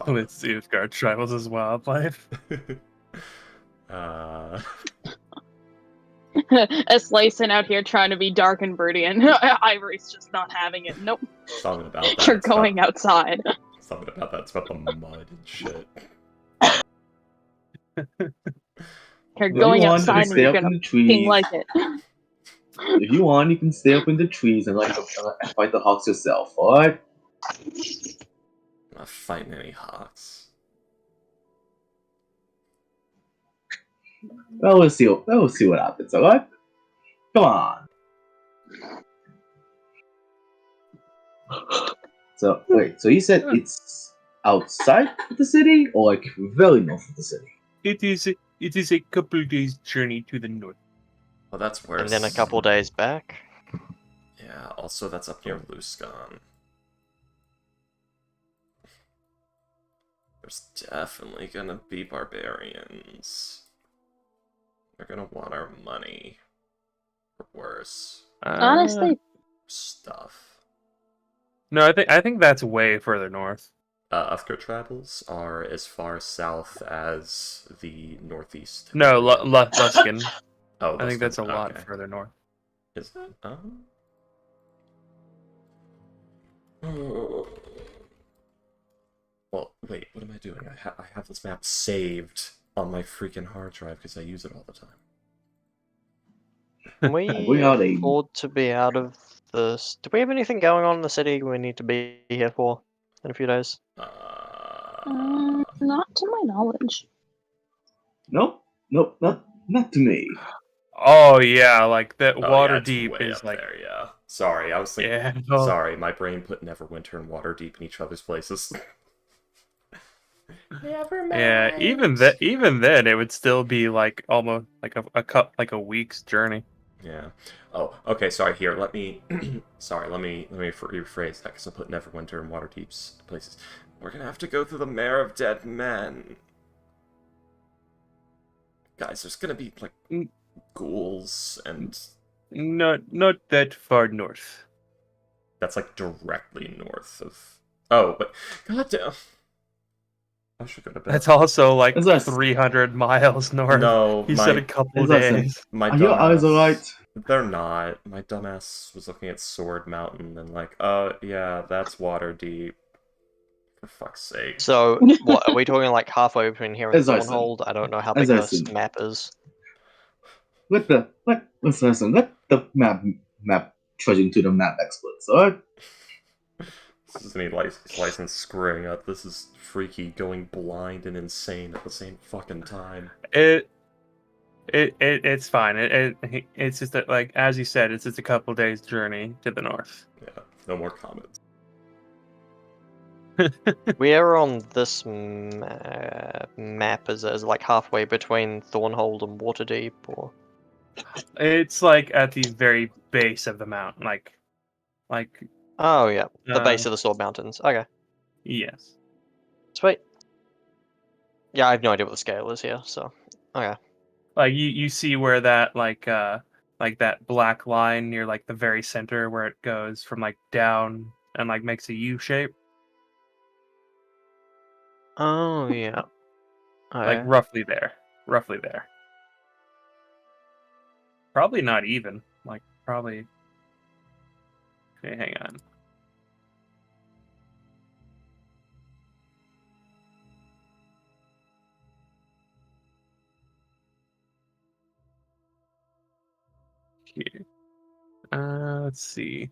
Let's see if Guard travels as wildlife. A slicing out here trying to be dark and broody, and Ivory's just not having it. Nope. Something about that. You're going outside. Something about that. It's about the mud and shit. You're going outside and you're gonna fucking like it. If you want, you can stay up in the trees and fight the hawks yourself. Alright? I'm not fighting any hawks. Well, we'll see what happens. Alright? Come on. So wait. So you said it's outside of the city, or like very north of the city? It is a couple days journey to the north. Well, that's worse. And then a couple days back. Yeah, also that's up near Luskan. There's definitely gonna be barbarians. They're gonna want our money. Or worse. Honestly, Stuff. No, I think that's way further north. Uthgar travels are as far south as the northeast. No, Luskin. Oh, I think that's a Luskin, lot okay. further north. Is it? Well, wait, what am I doing? I have this map saved on my freaking hard drive because I use it all the time. Can we We are a- afford to be out of this? Do we have anything going on in the city we need to be here for in a few days? not to my knowledge. Nope, not to me. Oh yeah, like that Oh, water yeah, it's deep way is up like there, yeah. Sorry, I was thinking. yeah. No. Sorry, my brain put Neverwinter and Waterdeep in each other's places. Never mind. Yeah, even then, it would still be like almost like a week's journey. Yeah. Oh, okay. Sorry. Here, let me. Sorry. Let me rephrase that because I put Neverwinter and Waterdeep's places. We're gonna have to go through the Mare of Dead Men. Guys, there's gonna be like ghouls and. Not that far north. That's like directly north of. Oh, but goddamn. I should go to bed. That's also like Is that- 300 miles north. No, He my said a couple Is that- days. my Are your eyes dumbass. alright? They're not. My dumbass was looking at Sword Mountain and like, yeah, that's Waterdeep. For fuck's sake. So, what are we talking like halfway between here and As I said. Thornhold? I don't know how As big I this said. map is. Listen, let the map trudging to the map experts, alright? This isn't any license screwing up. This is freaky going blind and insane at the same fucking time. It's fine. It's just that, like, as you said, it's just a couple days journey to the north. Yeah, no more comments. We are on this map. Is it like halfway between Thornhold and Waterdeep, or? It's like at the very base of the mountain, like Oh yeah, the base Uh, of the Sword Mountains. Okay, yes. sweet. Yeah, I have no idea what the scale is here. So okay. Like you see where that like that black line near like the very center where it goes from like down and like makes a U shape, Oh yeah. like Okay. roughly there. Probably not even. Like probably. Okay, hang on. Here. Let's see.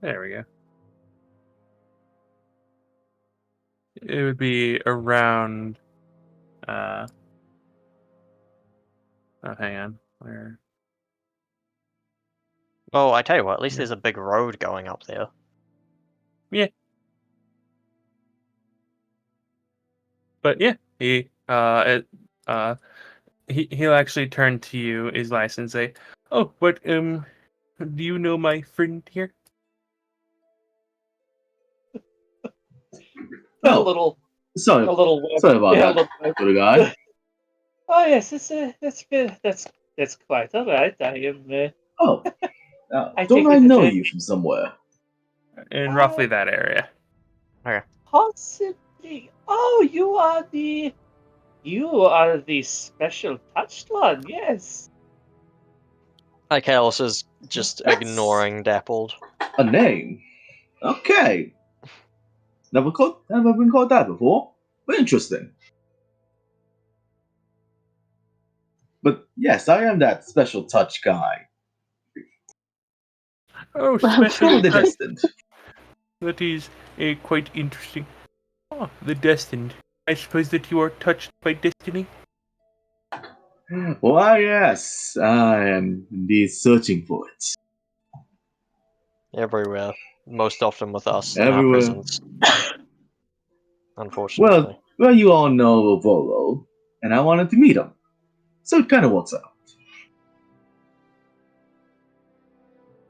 There we go. It would be around. Uh, oh, hang on. Where? Oh, I tell you what. At least Yeah. there's a big road going up there. Yeah. But yeah, he'll actually turn to you, Elias, and say, "Oh, but do you know my friend here?" A Oh, little, sorry, a little web. sorry about Yeah, a that, little little guy. Oh yes, that's good. That's quite all right. I am. Oh, I don't take I it know that you from somewhere? In roughly that area. possibly. Oh, you are the special touched one. Yes. Kalos is just That's ignoring Dappled. a name. Okay, never been called that before. But interesting. But yes, I am that special touch guy Oh, Well, special from the touch. distant. That is quite interesting. Oh, the destined. I suppose that you are touched by destiny. Why, yes, I am indeed searching for it. Everywhere. Most often with us in our Everywhere. prisons. Well, Unfortunately. well, you all know Volo, and I wanted to meet him. So it kind of works out.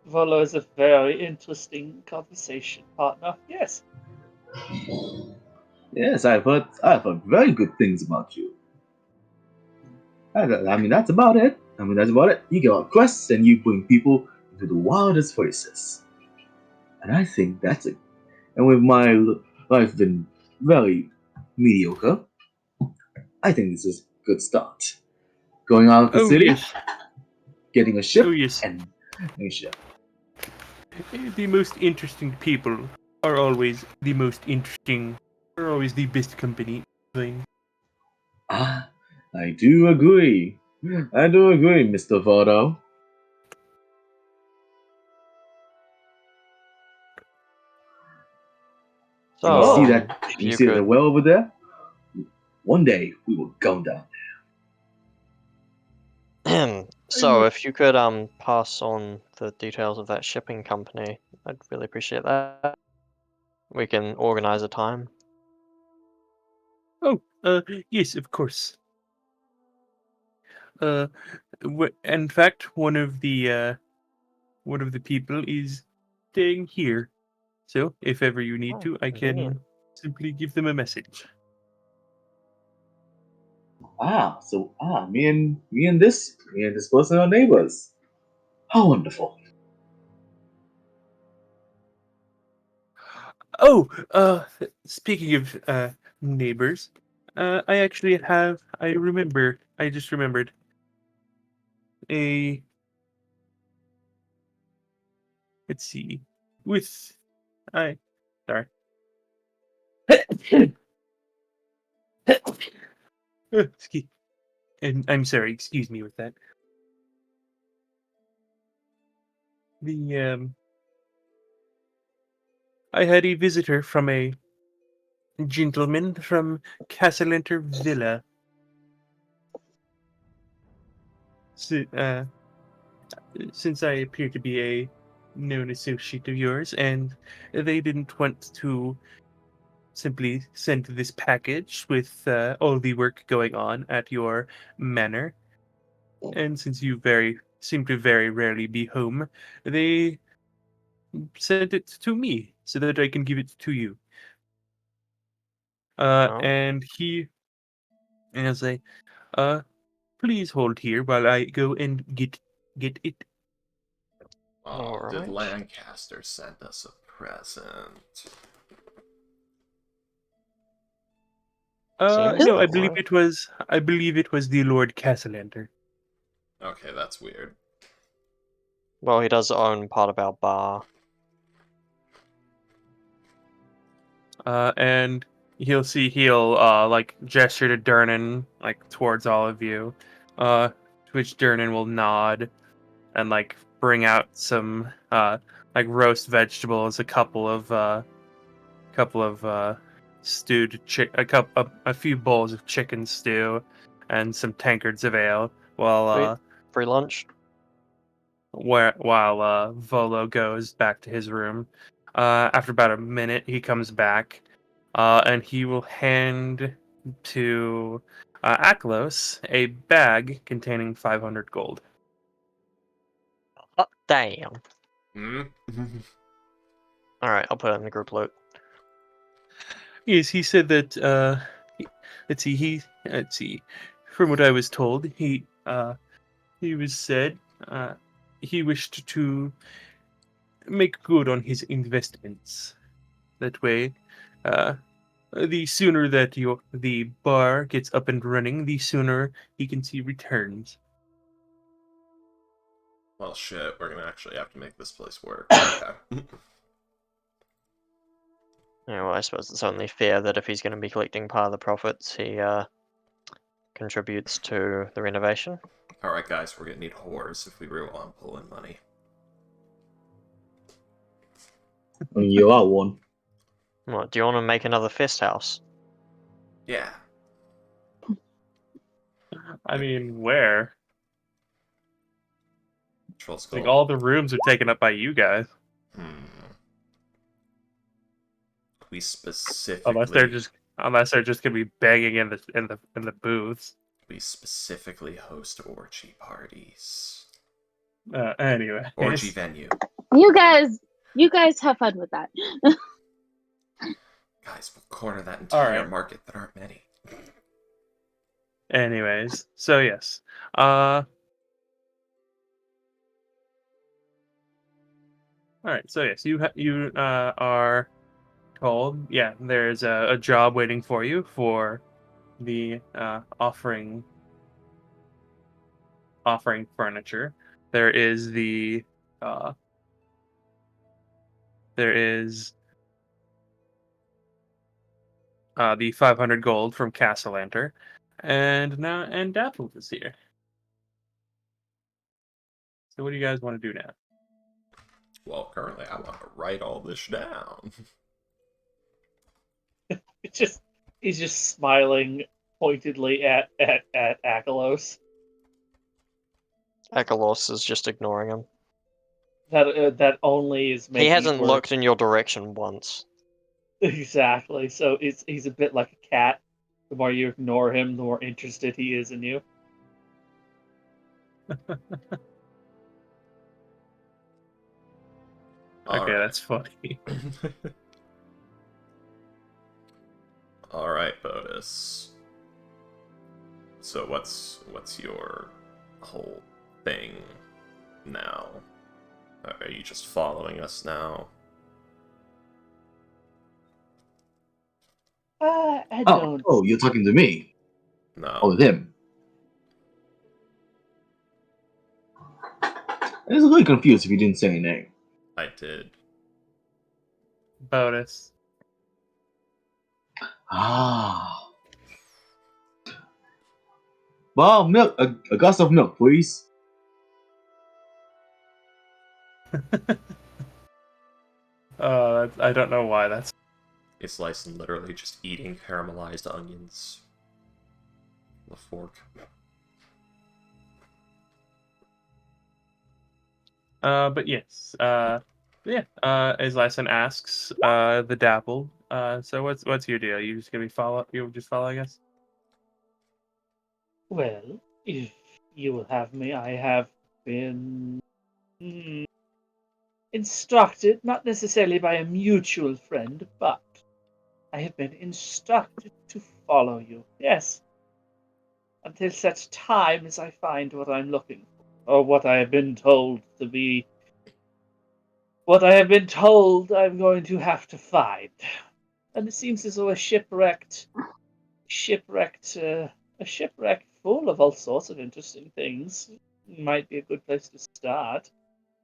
Volo is a very interesting conversation partner. Yes. Yes, I've heard very good things about you. I mean, that's about it. You give out quests and you bring people into the wildest places. And I think that's it. And with my life been very mediocre, I think this is a good start. Going out of the Oh city, yes, getting a oh ship, yes. and a ship. The most interesting people are always the most interesting. Are always the best company. Thing. Ah, I do agree. I do agree, Mr. Vodo. And you So, see that? if You you see the could, well over there? One day we will go down. so if you could pass on the details of that shipping company, I'd really appreciate that. We can organize a time. Oh, yes, of course. Uh, in fact, one of the people is staying here. So, if ever you need Oh, to, I convenient. can simply give them a message. Me and this person are neighbors. How wonderful. Oh, speaking of neighbors, I actually have. I just remembered a. Let's see. With I, sorry. Excuse, and I'm sorry. Excuse me with that. The I had a visitor from a gentleman from Castleinter Villa. since I appear to be a known associate of yours, and they didn't want to simply send this package with all the work going on at your manor, and since you seem to very rarely be home, they sent it to me so that I can give it to you. Oh. And I'll say, please hold here while I go and get it. Oh, did Alright. Lancaster send us a present? Seems No, I that believe way. it was the Lord Castellanter. Okay, that's weird. Well, he does own part of our bar. And he'll like gesture to Durnan, like towards all of you. To which Durnan will nod and like bring out some like roast vegetables, a couple of stewed a few bowls of chicken stew, and some tankards of ale. While Free lunch? Volo goes back to his room. After about a minute, he comes back, and he will hand to Aklos a bag containing 500 gold. Oh, damn. Hmm? Alright, I'll put it in the group loot. Yes, he said that. Let's see. From what I was told, he was said he wished to make good on his investments. That way, uh, the sooner that the bar gets up and running, the sooner he can see returns. Well, shit, we're gonna actually have to make this place work. Okay. Yeah, well, I suppose it's only fair that if he's going to be collecting part of the profits, he contributes to the renovation. Alright, guys, we're gonna need whores if we really want to pull in money. And you are one. What, do you want to make another fest house? Yeah. I mean, where? Troll Like Skull. all the rooms are taken up by you guys, We specifically unless they're just gonna be begging in the booths. we specifically host orgy parties. Anyway, Orgy venue. You guys have fun with that. Guys, we'll corner that All entire right. market. There aren't many. Anyways, so yes, all right. So yes, you are told, yeah, there's a job waiting for you for the offering furniture. There is uh, the 500 gold from Castellanter, and Dapple is here. So what do you guys want to do now? Well, currently I want to write all this down. He's just smiling pointedly at Akalos. Akalos is just ignoring him. That only is making He it hasn't worse. looked in your direction once. Exactly. So he's a bit like a cat. The more you ignore him, the more interested he is in you. Okay, Alright. that's funny. Alright, Bodis. So what's your whole thing now? Are you just following us now? I Oh, don't. oh, you're talking to me. No. Oh, them. I was really confused if you didn't say anything. I did. Bonus. Ah. Well, milk. A glass of milk, please. I don't know why that's. It's Lyson literally just eating caramelized onions with a fork. But yes. Yeah. As Lyson asks, the Dapple. So what's your deal? You just gonna follow? You just follow, I guess. Well, if you will have me, I have been instructed, not necessarily by a mutual friend, but I have been instructed to follow you. Yes. Until such time as I find what I'm looking for, or what I have been told to be. What I have been told I'm going to have to find. And it seems as though a shipwreck full of all sorts of interesting things might be a good place to start.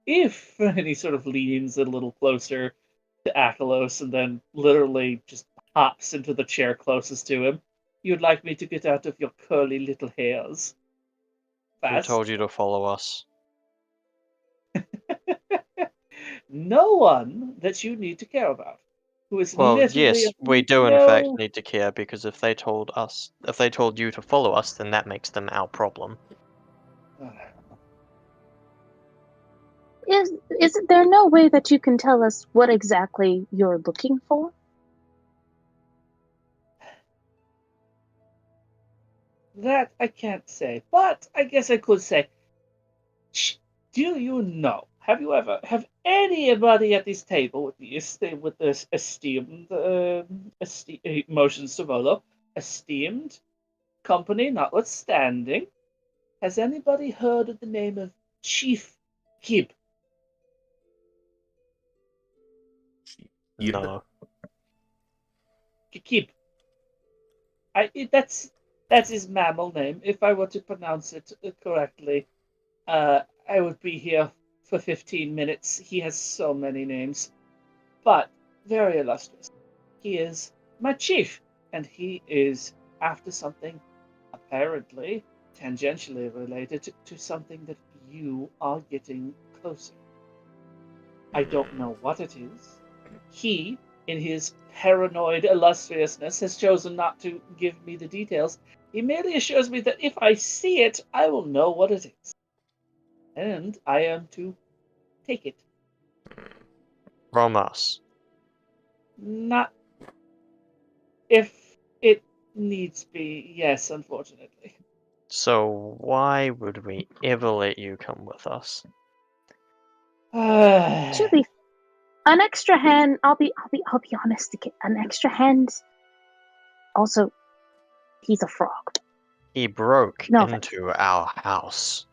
If and he sort of leans a little closer to Achelos and then literally just hops into the chair closest to him. You'd like me to get out of your curly little hairs? Who Fast? told you to follow us? No one that you need to care about. Who is Well, literally yes, we do in fact need to care, because if they told you to follow us, then that makes them our problem. Is there no way that you can tell us what exactly you're looking for? That I can't say, but I guess I could say. Do you know? Have anybody at this table with this esteemed motions to Volo, esteemed company notwithstanding, has anybody heard of the name of Chief Gib? No. Gib. That's his mammal name. If I were to pronounce it correctly, I would be here for 15 minutes. He has so many names, but very illustrious. He is my chief, and he is after something apparently tangentially related to something that you are getting closer. I don't know what it is. He, in his paranoid illustriousness, has chosen not to give me the details. He merely assures me that if I see it, I will know what it is. And I am to take it. From us. Not if it needs be, yes, unfortunately. So why would we ever let you come with us? To be an extra hand, I'll be honest, to get an extra hand. Also, he's a frog. He broke No, into our house.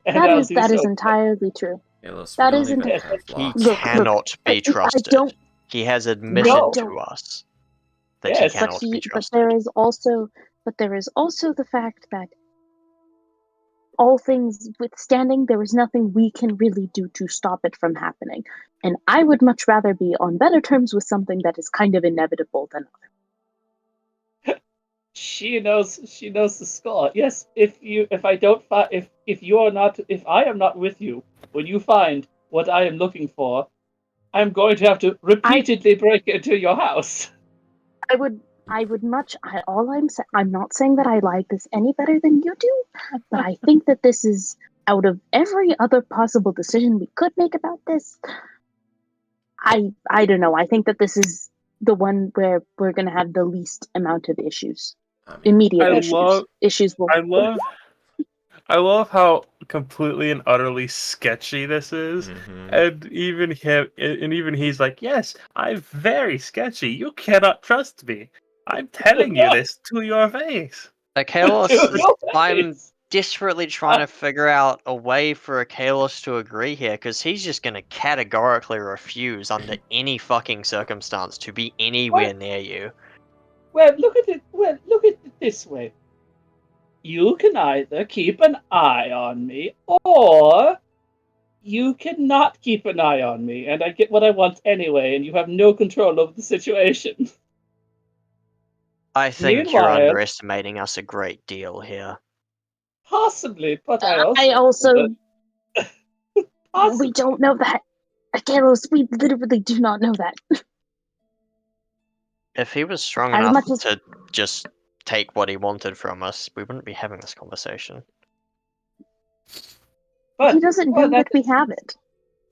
And I'll do that is so. entirely true. Kalos, That we don't isn't- even Yes, have He locks. Look, cannot I be trusted. don't. He has admitted No. to us that he Yes. cannot be But trusted. there is also the fact that all things withstanding, there is nothing we can really do to stop it from happening. And I would much rather be on better terms with something that is kind of inevitable than She knows the score. Yes, if I am not with you when you find what I am looking for, I'm going to have to repeatedly break into your house. I'm not saying that I like this any better than you do, but I think that this is, out of every other possible decision we could make about this, I don't know. I think that this is the one where we're going to have the least amount of issues. I mean, Immediate I issues. love- Issues will. I love how completely and utterly sketchy this is. And even he's like, yes, I'm very sketchy. You cannot trust me. I'm telling you this to your face. Kalos, No, I'm it's- desperately trying to figure out a way for Kalos to agree here, because he's just going to categorically refuse under any fucking circumstance to be anywhere near you. Well, look at it this way. You can either keep an eye on me, or you cannot keep an eye on me, and I get what I want anyway, and you have no control over the situation. I think you're Meanwhile, underestimating us a great deal here. possibly, but I I also. Possibly. We don't know that. Kalos, we literally do not know that. If he was strong As enough much as- to just take what he wanted from us, we wouldn't be having this conversation. But he doesn't know that we is- have it.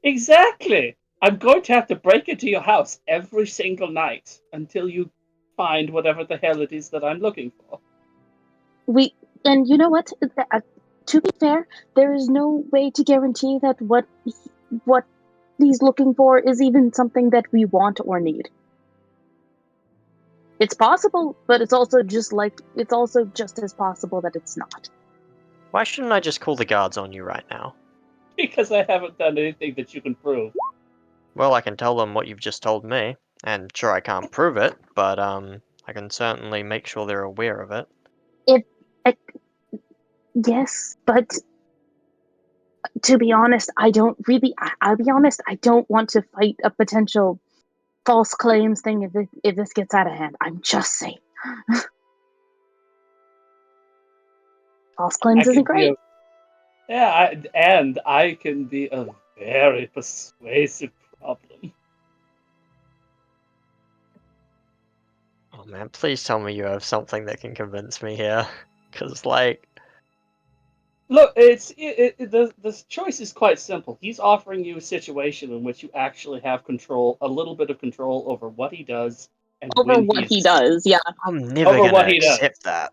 Exactly. I'm going to have to break into your house every single night until you find whatever the hell it is that I'm looking for. And you know what? To be fair, there is no way to guarantee that what he's looking for is even something that we want or need. It's possible, but it's also just as possible that it's not. Why shouldn't I just call the guards on you right now? Because I haven't done anything that you can prove. Well, I can tell them what you've just told me, and sure, I can't prove it, but I can certainly make sure they're aware of it. If I, yes, but to be honest, I don't really. I'll be honest. I don't want to fight a potential false claims thing if this gets out of hand. I'm just saying. False claims isn't great. And I can be a very persuasive problem. Oh man, please tell me you have something that can convince me here, because like, Look, the choice is quite simple. He's offering you a situation in which you actually have control, a little bit of control over what he does and Over when what he does, yeah. I'm never Over gonna what he does. accept that.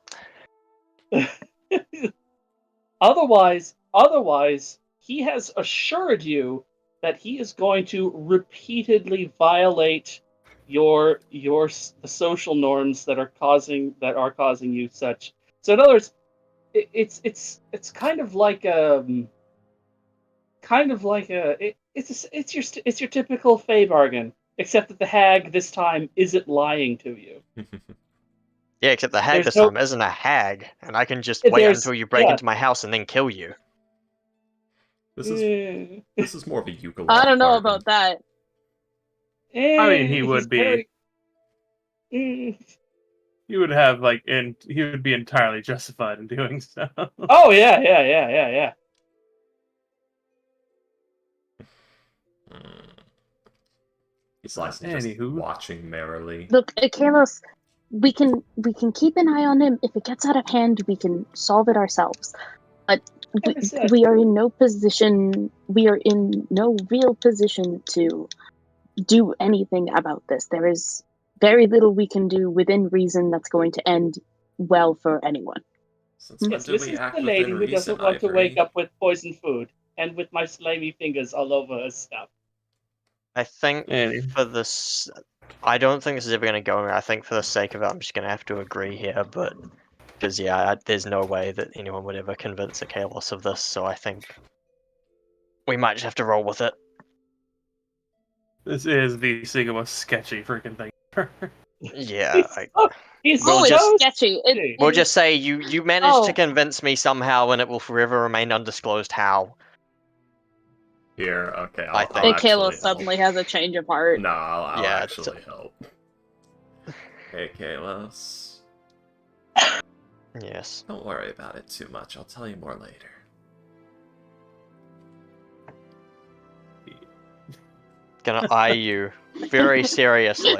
Otherwise, he has assured you that he is going to repeatedly violate the social norms that are causing you such. So in other words, it's it's your typical Fey bargain, except that the hag this time isn't lying to you. Yeah, except the hag There's this no time isn't a hag, and I can just wait there's until you break into my house and then kill you. This is more of a Yukalov I don't know bargain. about that. I mean, he he's would be. very- eh. He would have and he would be entirely justified in doing so. Oh yeah. He's like just Anywho. watching merrily. Look, Kalos, we can keep an eye on him. If it gets out of hand, we can solve it ourselves. But Like I said, we are in no position. We are in no real position to do anything about this. There is very little we can do within reason that's going to end well for anyone. Since when yes, do this we is act the lady within who reason, doesn't want to wake Ivory? up with poisoned food and with my slimy fingers all over her stuff. I think Anyway. for this, I don't think this is ever gonna go anywhere. I think for the sake of it, I'm just gonna have to agree here, but because yeah, there's no way that anyone would ever convince a Kalos of this, so I think we might just have to roll with it. This is the single most sketchy freaking thing ever. Yeah, He's We'll It's just- sketchy. we'll just say you managed to Oh. convince me somehow, and it will forever remain undisclosed how. Here, okay, I I'll think- actually Kalos help. suddenly has a change of heart. No, I'll Yeah, actually help. Hey, Kalos. Yes. Don't worry about it too much. I'll tell you more later. Gonna eye you very seriously.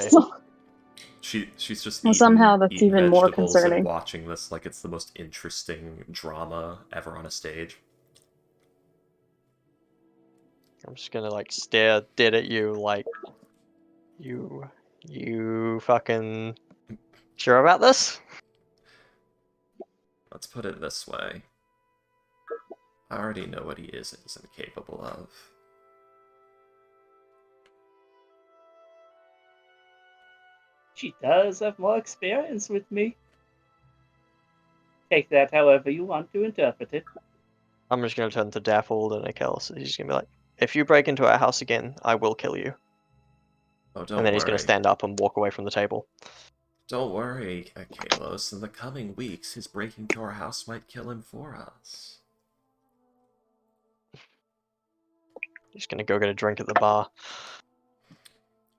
She's just Well, eating, somehow that's eating even more vegetables concerning. and watching this like it's the most interesting drama ever on a stage. I'm just gonna like stare dead at you like you fucking sure about this? Let's put it this way. I already know what he is and isn't capable of. She does have more experience with me. Take that however you want to interpret it. I'm just gonna turn to Dappled and Akalis. He's just gonna be like, if you break into our house again, I will kill you. Oh, don't And then he's worry. gonna stand up and walk away from the table. Don't worry, Kalos. In the coming weeks, his breaking to our house might kill him for us. He's gonna go get a drink at the bar.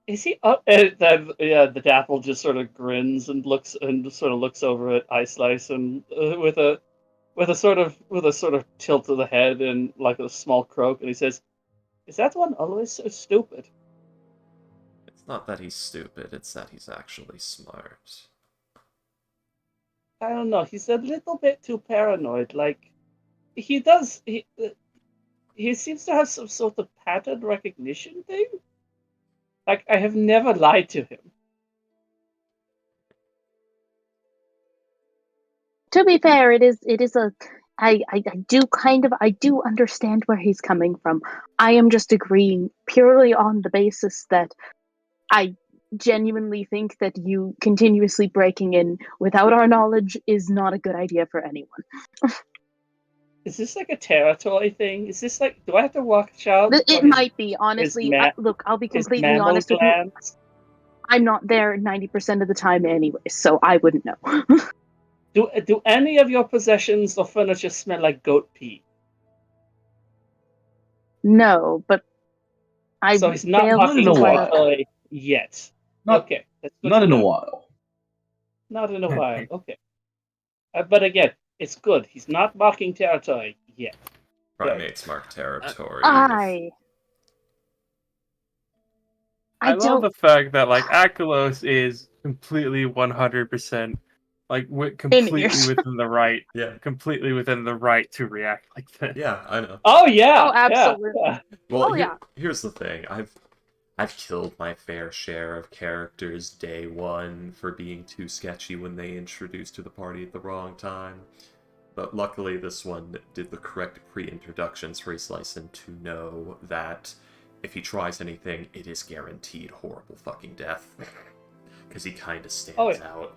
Is he up? The Dapple just sort of grins and looks over at Ice Slice and with a sort of tilt of the head and like a small croak, and he says, "Is that one always so stupid?" It's not that he's stupid, it's that he's actually smart. I don't know. He's a little bit too paranoid. Like he does. he seems to have some sort of pattern recognition thing. Like, I have never lied to him. To be fair, it is a I do understand where he's coming from. I am just agreeing purely on the basis that I genuinely think that you continuously breaking in without our knowledge is not a good idea for anyone. Is this like a territory thing? Is this like, do I have to watch out It for might be, honestly. Look, I'll be his completely mammal honest with you. glands? I'm not there 90% of the time anyway, so I wouldn't know. Do any of your possessions or furniture smell like goat pee? No, but I So he's not failed Not in marking a to while. territory yet. Not Okay, that's good not to in a know. while. Not in a while. Okay, but again, it's good. He's not marking territory yet. Primates mark territory. I I love don't. the fact that like Akalos is completely 100% like completely ears. within the right, Yeah, completely within the right to react like this. yeah, I know. Oh yeah, Oh, absolutely. yeah. Well, Oh, yeah. here's the thing. I've killed my fair share of characters day one for being too sketchy when they introduced to the party at the wrong time. But luckily this one did the correct pre-introductions for Slicin to know that if he tries anything, it is guaranteed horrible fucking death. Because he kinda stands Oh, yeah. out.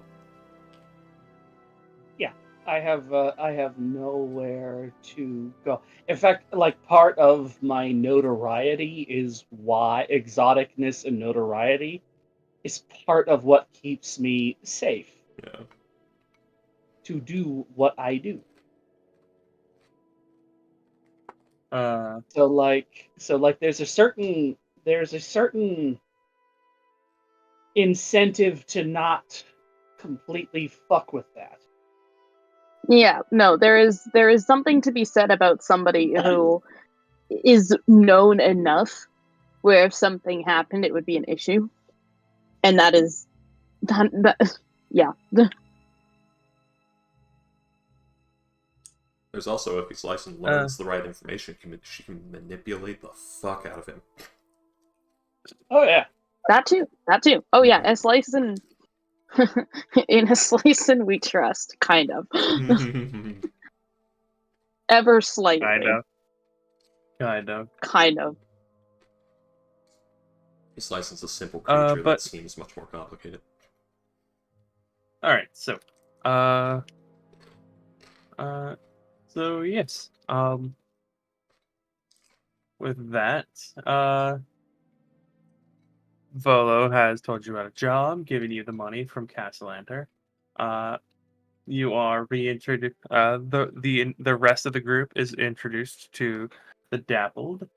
I have nowhere to go. In fact, like part of my notoriety is why exoticness and notoriety is part of what keeps me safe Yeah. to do what I do. So like there's a certain incentive to not completely fuck with that. Yeah, no, there is something to be said about somebody who is known enough where if something happened, it would be an issue, and that is yeah. There's also, if Slicin learns the right information, she can manipulate the fuck out of him. Oh yeah. That too. Oh yeah, a slice and in a slice and we trust, kind of. Ever slightly. Kind of. Kind of. Slicin's a simple creature that but- seems much more complicated. Alright, so so yes. With that, Volo has told you about a job, given you the money from Castellanter. You are reintroduced. The rest of the group is introduced to the Dappled.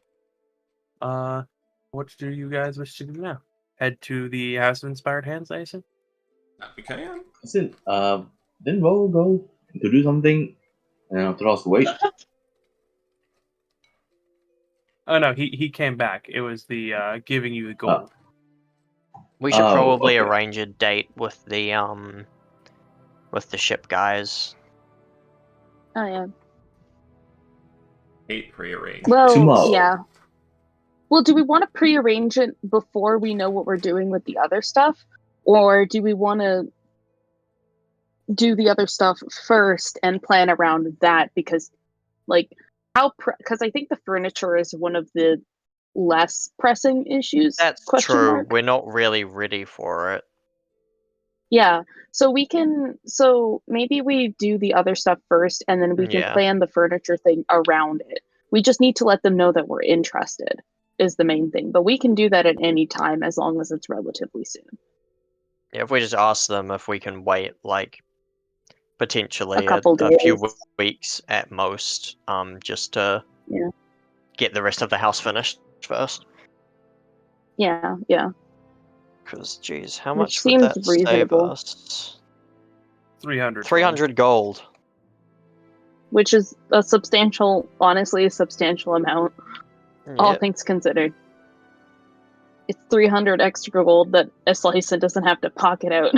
What do you guys wish to do now? Head to the House of Inspired Hands, I assume? We can. Listen, then we'll go to do something and after us wait. Oh no, he came back. It was the giving you the gold. We should Oh, probably okay. arrange a date with the ship guys. Oh yeah. Hate prearranged. Well, Tomorrow. yeah. Well, do we want to prearrange it before we know what we're doing with the other stuff, or do we want to do the other stuff first and plan around that? Because, like, because I think the furniture is one of the less pressing issues. That's question true. mark. We're not really ready for it. Yeah, so maybe we do the other stuff first, and then we can Yeah. plan the furniture thing around it. We just need to let them know that we're interested, is the main thing. But we can do that at any time as long as it's relatively soon. Yeah, if we just ask them if we can wait, like, potentially A couple a few days. weeks at most, just to Yeah. get the rest of the house finished first. Yeah. Because, geez, how Which much would seems that save reasonable. us? 300. 300 gold. Which is honestly, a substantial amount, all Yep. things considered. It's 300 extra gold that Eslyson doesn't have to pocket out.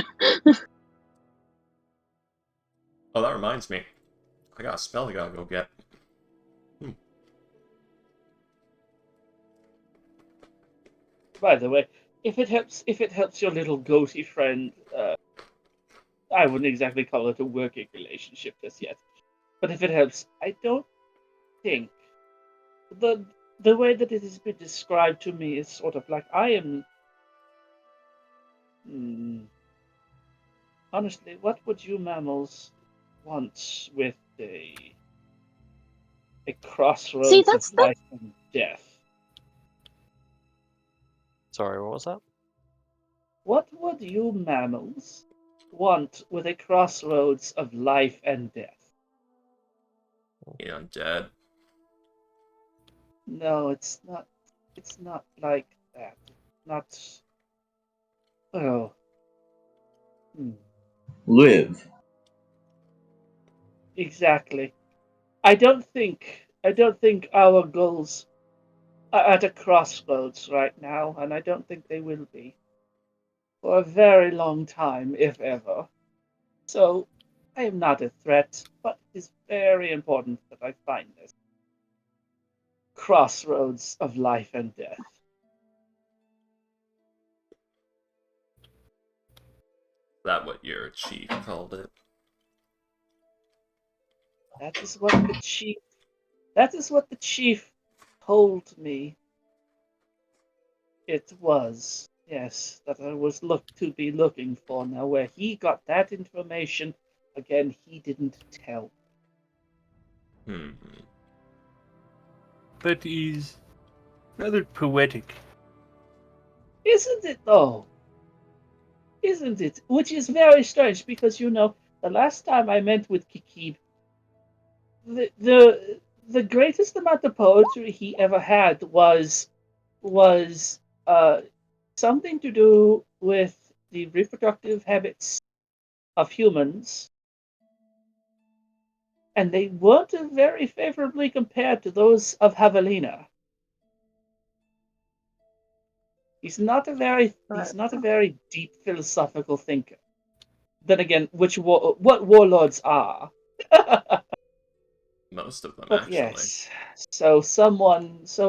Oh, that reminds me. I got a spell I gotta go get. by the way, if it helps your little goatee friend, I wouldn't exactly call it a working relationship just yet, but if it helps, I don't think the way that it has been described to me is sort of like I am. Honestly, what would you mammals want with a crossroads of that's life and death? Sorry, what was that? What would you mammals want with a crossroads of life and death? Yeah, dead. No, it's not. It's not like that. Not. Oh. Live. Exactly. I don't think. I don't think our goals are at a crossroads right now, and I don't think they will be for a very long time, if ever. So, I am not a threat, but it is very important that I find this crossroads of life and death. That what your chief called it? That is what the chief. That is what the chief told me. It was, yes, that I was be looking for. Now, where he got that information, again, he didn't tell. That is rather poetic. Isn't it, though? Isn't it? Which is very strange because, the last time I met with Kikib, the greatest amount of poetry he ever had was something to do with the reproductive habits of humans, and they weren't very favorably compared to those of Javelina. He's not a very deep philosophical thinker. Then again, what warlords are? Most of them, But actually. yes, so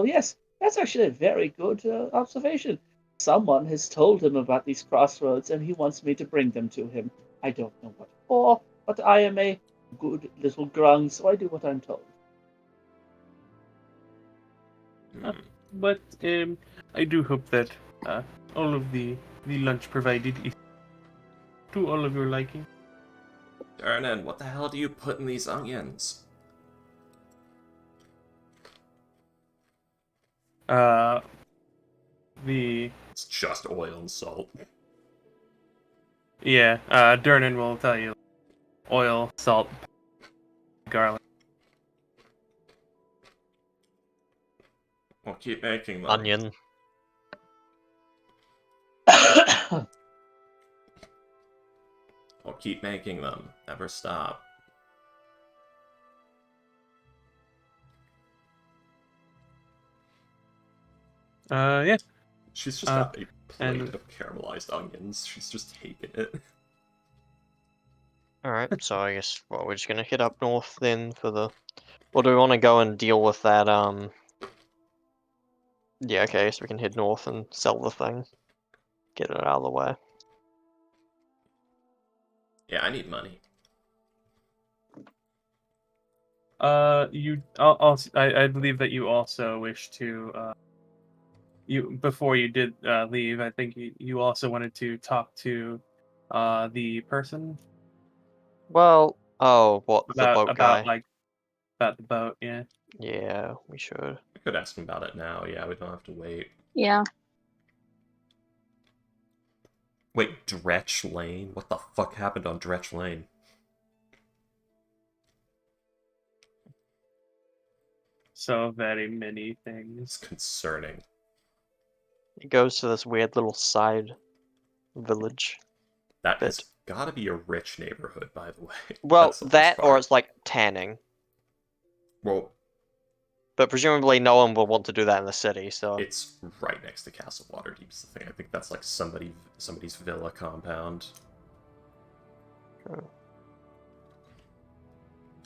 yes, that's actually a very good observation. Someone has told him about these crossroads, and he wants me to bring them to him. I don't know what for, but I am a good little grung, so I do what I'm told. But I do hope that all of the lunch provided is to all of your liking. Ernan, what the hell do you put in these onions? It's just oil and salt. Yeah, Durnan will tell you. Oil, salt, garlic. We'll keep making them. Onion. We'll keep making them. Never stop. Yeah. She's just got a plate and- of caramelized onions. She's just taking it. Alright, so I guess, well, we're just gonna head up north then for the... Or do we want to go and deal with that, Yeah, okay, so we can head north and sell the thing. Get it out of the way. Yeah, I need money. I believe that you also wish to, before you did leave, I think you also wanted to talk to the person Well, oh, what, the boat guy? about the boat, yeah. Yeah, we should. I could ask him about it now. Yeah, we don't have to wait. Yeah. Wait, Dretch Lane? What the fuck happened on Dretch Lane? So very many things. It's concerning. It goes to this weird little side village. That has gotta be a rich neighborhood, by the way. Well, That's the worst that, or part. it's like tanning. Well, But presumably no one will want to do that in the city, so... it's right next to Castle Waterdeep is the thing. I think that's like somebody's villa compound. True.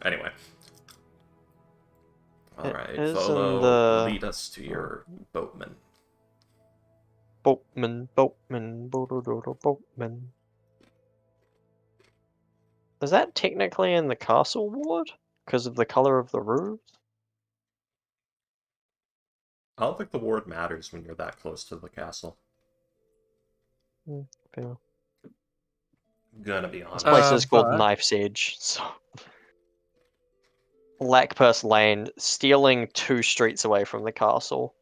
Anyway. Alright, is in Volo, the- lead us to your boatman. boatman, boatman, boatman. Is that technically in the castle ward? Because of the color of the roofs? I don't think the ward matters when you're that close to the castle. Fair. Gonna be This honest. place is called but- Knife's Edge, so... Lackpurse Lane, stealing 2 streets away from the castle.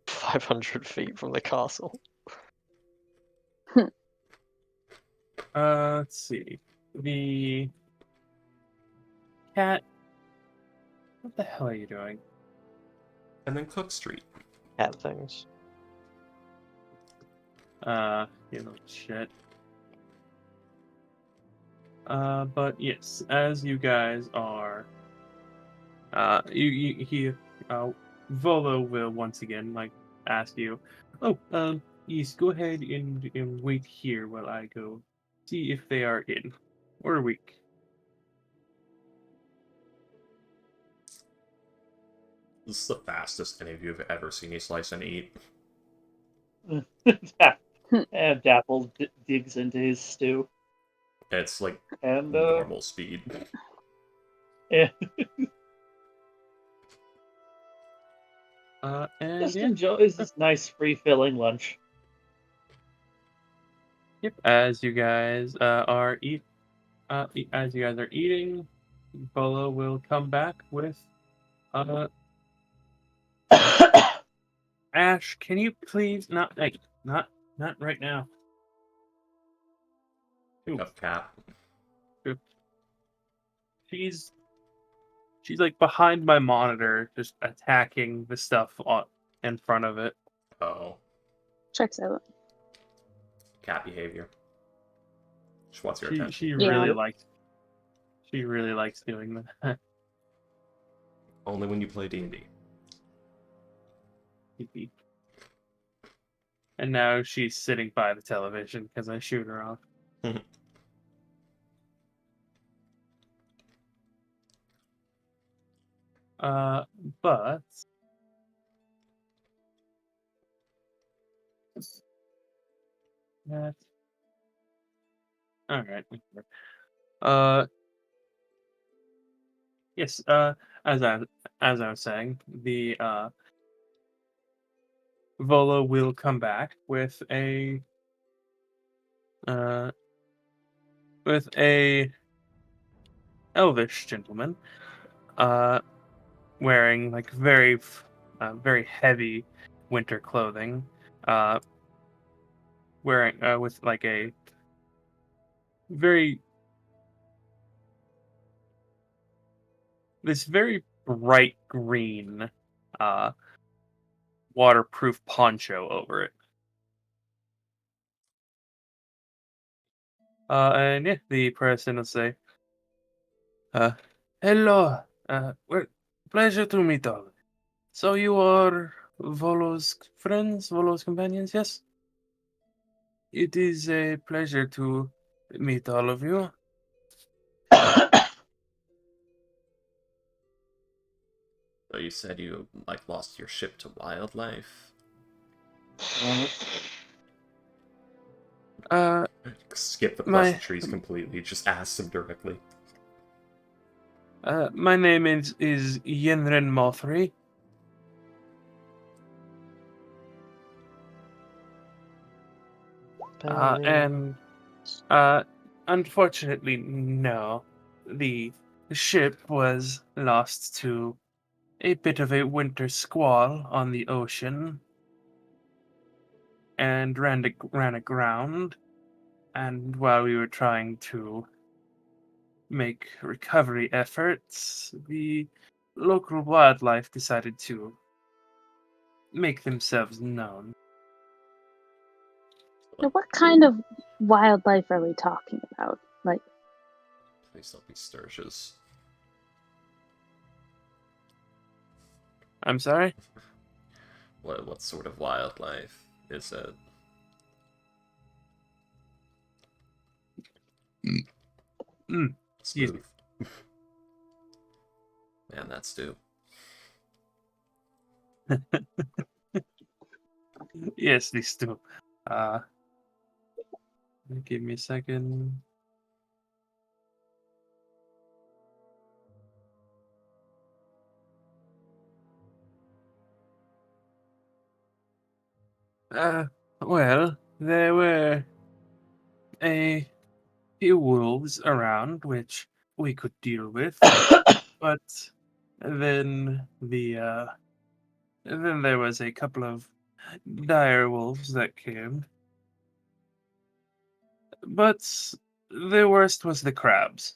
500 feet from the castle. Let's see. The cat. What the hell are you doing? And then Cook Street. Cat things. You know, shit. But yes, as you guys are, Volo will once again like ask you, oh, yes, go ahead and wait here while I go see if they are in or weak. This is the fastest any of you have ever seen me slice and eat. And Dapple digs into his stew. It's like And normal speed. yeah, And just yeah, enjoys this nice free-filling lunch. yep. As you guys are eating, Volo will come back with Ash, can you please not right now. Ooh, Up cap. she's like behind my monitor, just attacking the stuff in front of it. Oh. Checks out. Cat behavior. She wants your She attention. she Yeah. really likes doing that. Only when you play D&D. And now she's sitting by the television because I shoot her off. But that. All right. Yes. As I was saying, the Volo will come back with a elvish gentleman, wearing like very heavy winter clothing, wearing with like a very bright green waterproof poncho over it. And yeah, the person will say, hello, well, pleasure to meet all. So you are Volo's friends, Volo's companions, yes? It is a pleasure to meet all of you. So you said you like lost your ship to wildlife. Skip the pleasantries completely. Just ask them directly. My name is Yenren Mothri. And unfortunately, no. The ship was lost to a bit of a winter squall on the ocean and ran aground. And while we were trying to make recovery efforts, the local wildlife decided to make themselves known. Now, what kind of wildlife are we talking about? Like, Please don't be sturges. I'm sorry? What sort of wildlife is it? Excuse me. Man, that stew. Yes, these two. Give me a second. Well, there were a few wolves around which we could deal with, but then there was a couple of dire wolves that came. But the worst was the crabs.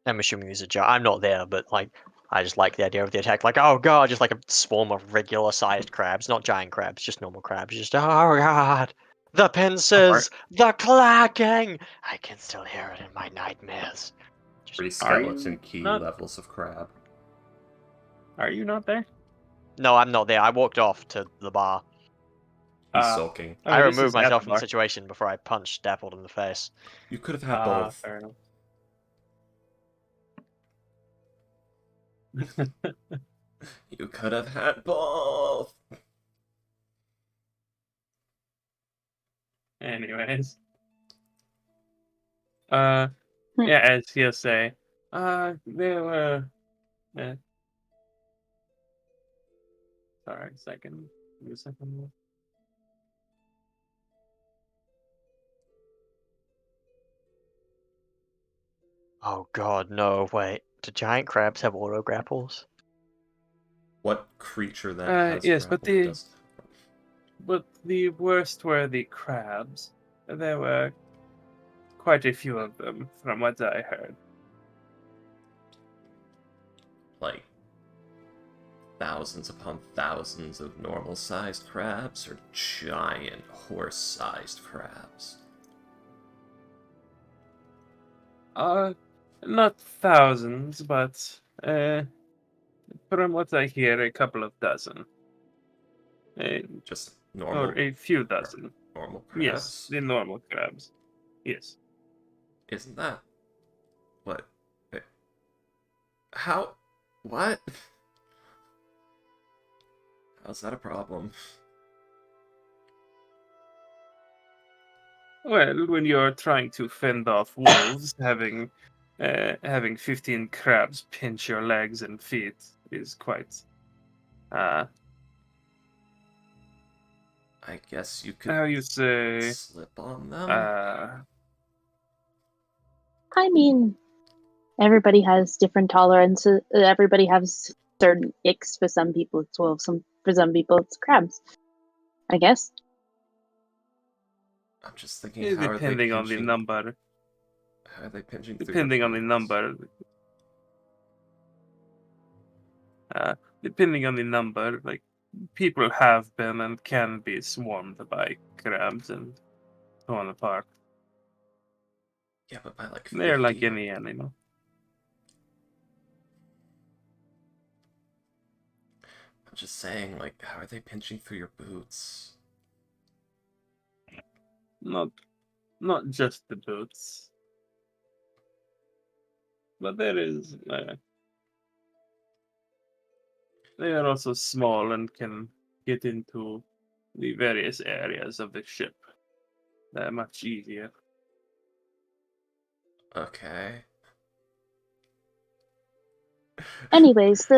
I'm assuming he's a joke. I'm not there, but like, I just like the idea of the attack. Like, oh god, just like a swarm of regular-sized crabs, not giant crabs, just normal crabs. Just oh god, the pincers, the clacking. I can still hear it in my nightmares. Pretty Are you skeleton key not- levels of crab. Are you not there? No, I'm not there. I walked off to the bar. He's Uh, sulking. I this removed is at myself the from the bar. situation before I punched Dappled in the face. You could have had both. Fair enough. You could have had both. Anyways. Hmm. Yeah, as he'll say, there were. Sorry, second. Give me a second. Oh god, no, wait. Do giant crabs have auto grapples? What creature that has Yes, but grapple does? But the worst were the crabs. There were quite a few of them, from what I heard. Like thousands upon thousands of normal-sized crabs, or giant horse-sized crabs? Not thousands, but from what I hear, a couple of dozen. Just normal, Or a few dozen. normal Yes, crabs? the normal crabs. Yes. Isn't that what? How? What? How's that a problem? Well, when you're trying to fend off wolves, having 15 crabs pinch your legs and feet is quite I guess you could how you say slip on them. I mean, everybody has different tolerances. Everybody has certain icks. For some people, it's wolves. For some people, it's crabs. I guess. I'm just thinking, how are they depending on the pinching? number. How are they pinching through your Depending on the boots? number. Depending on the number, like people have been and can be swarmed by crabs and torn apart. Yeah, but by like 50. They're like any animal. I'm just saying, like, how are they pinching through your boots? Not just the boots, but they are also small and can get into the various areas of the ship. They're much easier. Okay. Anyways,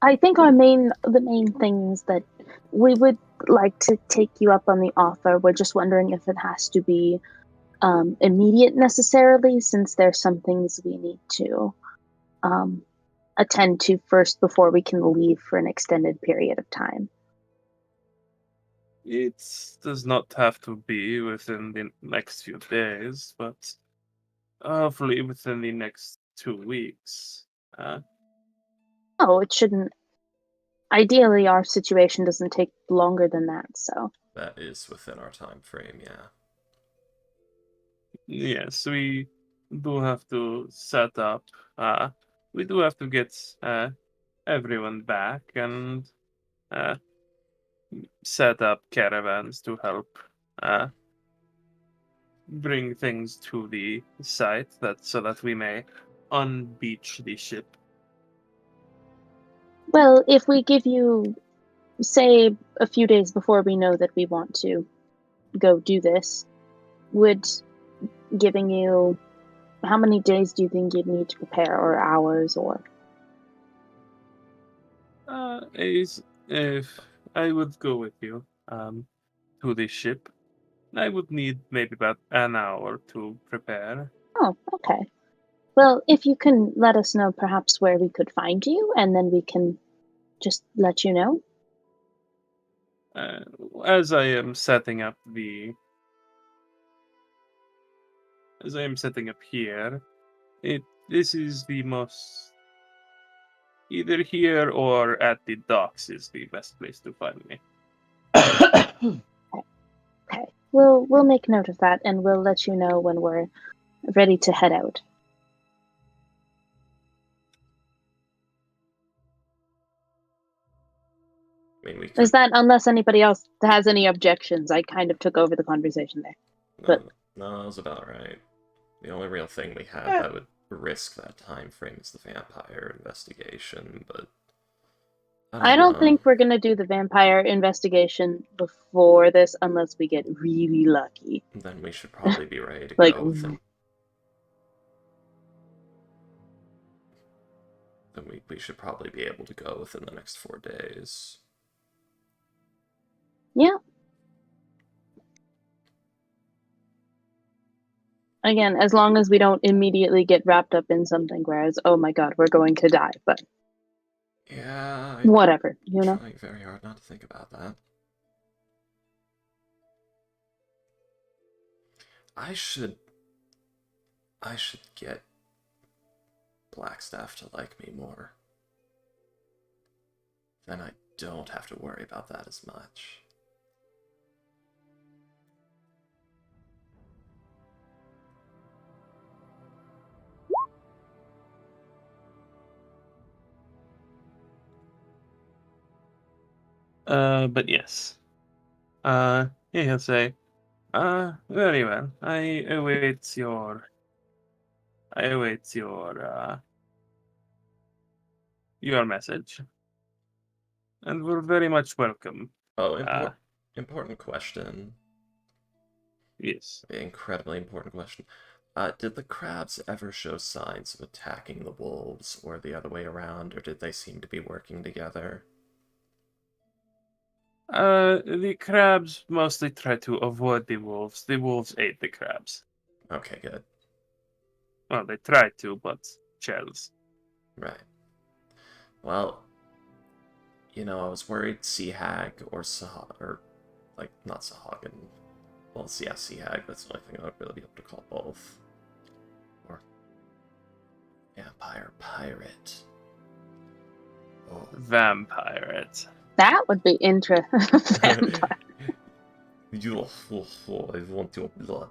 I think the main things that we would like to take you up on the offer. We're just wondering if it has to be immediate necessarily, since there's some things we need to attend to first before we can leave for an extended period of time. It does not have to be within the next few days, but hopefully within the next 2 weeks. Oh, it shouldn't. Ideally, our situation doesn't take longer than that. So That is within our time frame, yeah. Yes, we do have to set up. We do have to get everyone back and uh, set up caravans to help bring things to the site so that we may unbeach the ship. Well, if we give you, say, a few days before we know that we want to go do this, would giving you, how many days do you think you'd need to prepare, or hours, or? If I would go with you to the ship, I would need maybe about an hour to prepare. Oh, okay. Well, if you can let us know perhaps where we could find you, and then we can just let you know. As I am setting up here, this is the most, either here or at the docks is the best place to find me. Okay. We'll make note of that, and we'll let you know when we're ready to head out. I mean, we could. Is that, unless anybody else has any objections? I kind of took over the conversation there. But No, that was about right. The only real thing we have that would risk that time frame is the vampire investigation, but I don't know. think we're gonna do the vampire investigation before this unless we get really lucky. Then we should probably be ready to Like, go within. Then we should probably be able to go within the next 4 days. yeah. Again, as long as we don't immediately get wrapped up in something, whereas, oh my god, we're going to die, but yeah, whatever, you know? I'm trying very hard not to think about that. I should get Blackstaff to like me more. Then I don't have to worry about that as much. But yes. He'll say, very well. I await your message. And we're very much welcome. Oh, important question. Yes. Incredibly important question. Did the crabs ever show signs of attacking the wolves, or the other way around, or did they seem to be working together? The crabs mostly tried to avoid the wolves. The wolves ate the crabs. Okay, good. Well, they tried to, but shells. Right. Well, I was worried Sea Hag or not Sahagin. Well, yeah, Sea Hag, that's the only thing I would really be able to call both. Or Vampire Pirate. Oh. Vampirate. That would be interesting. I want your blood.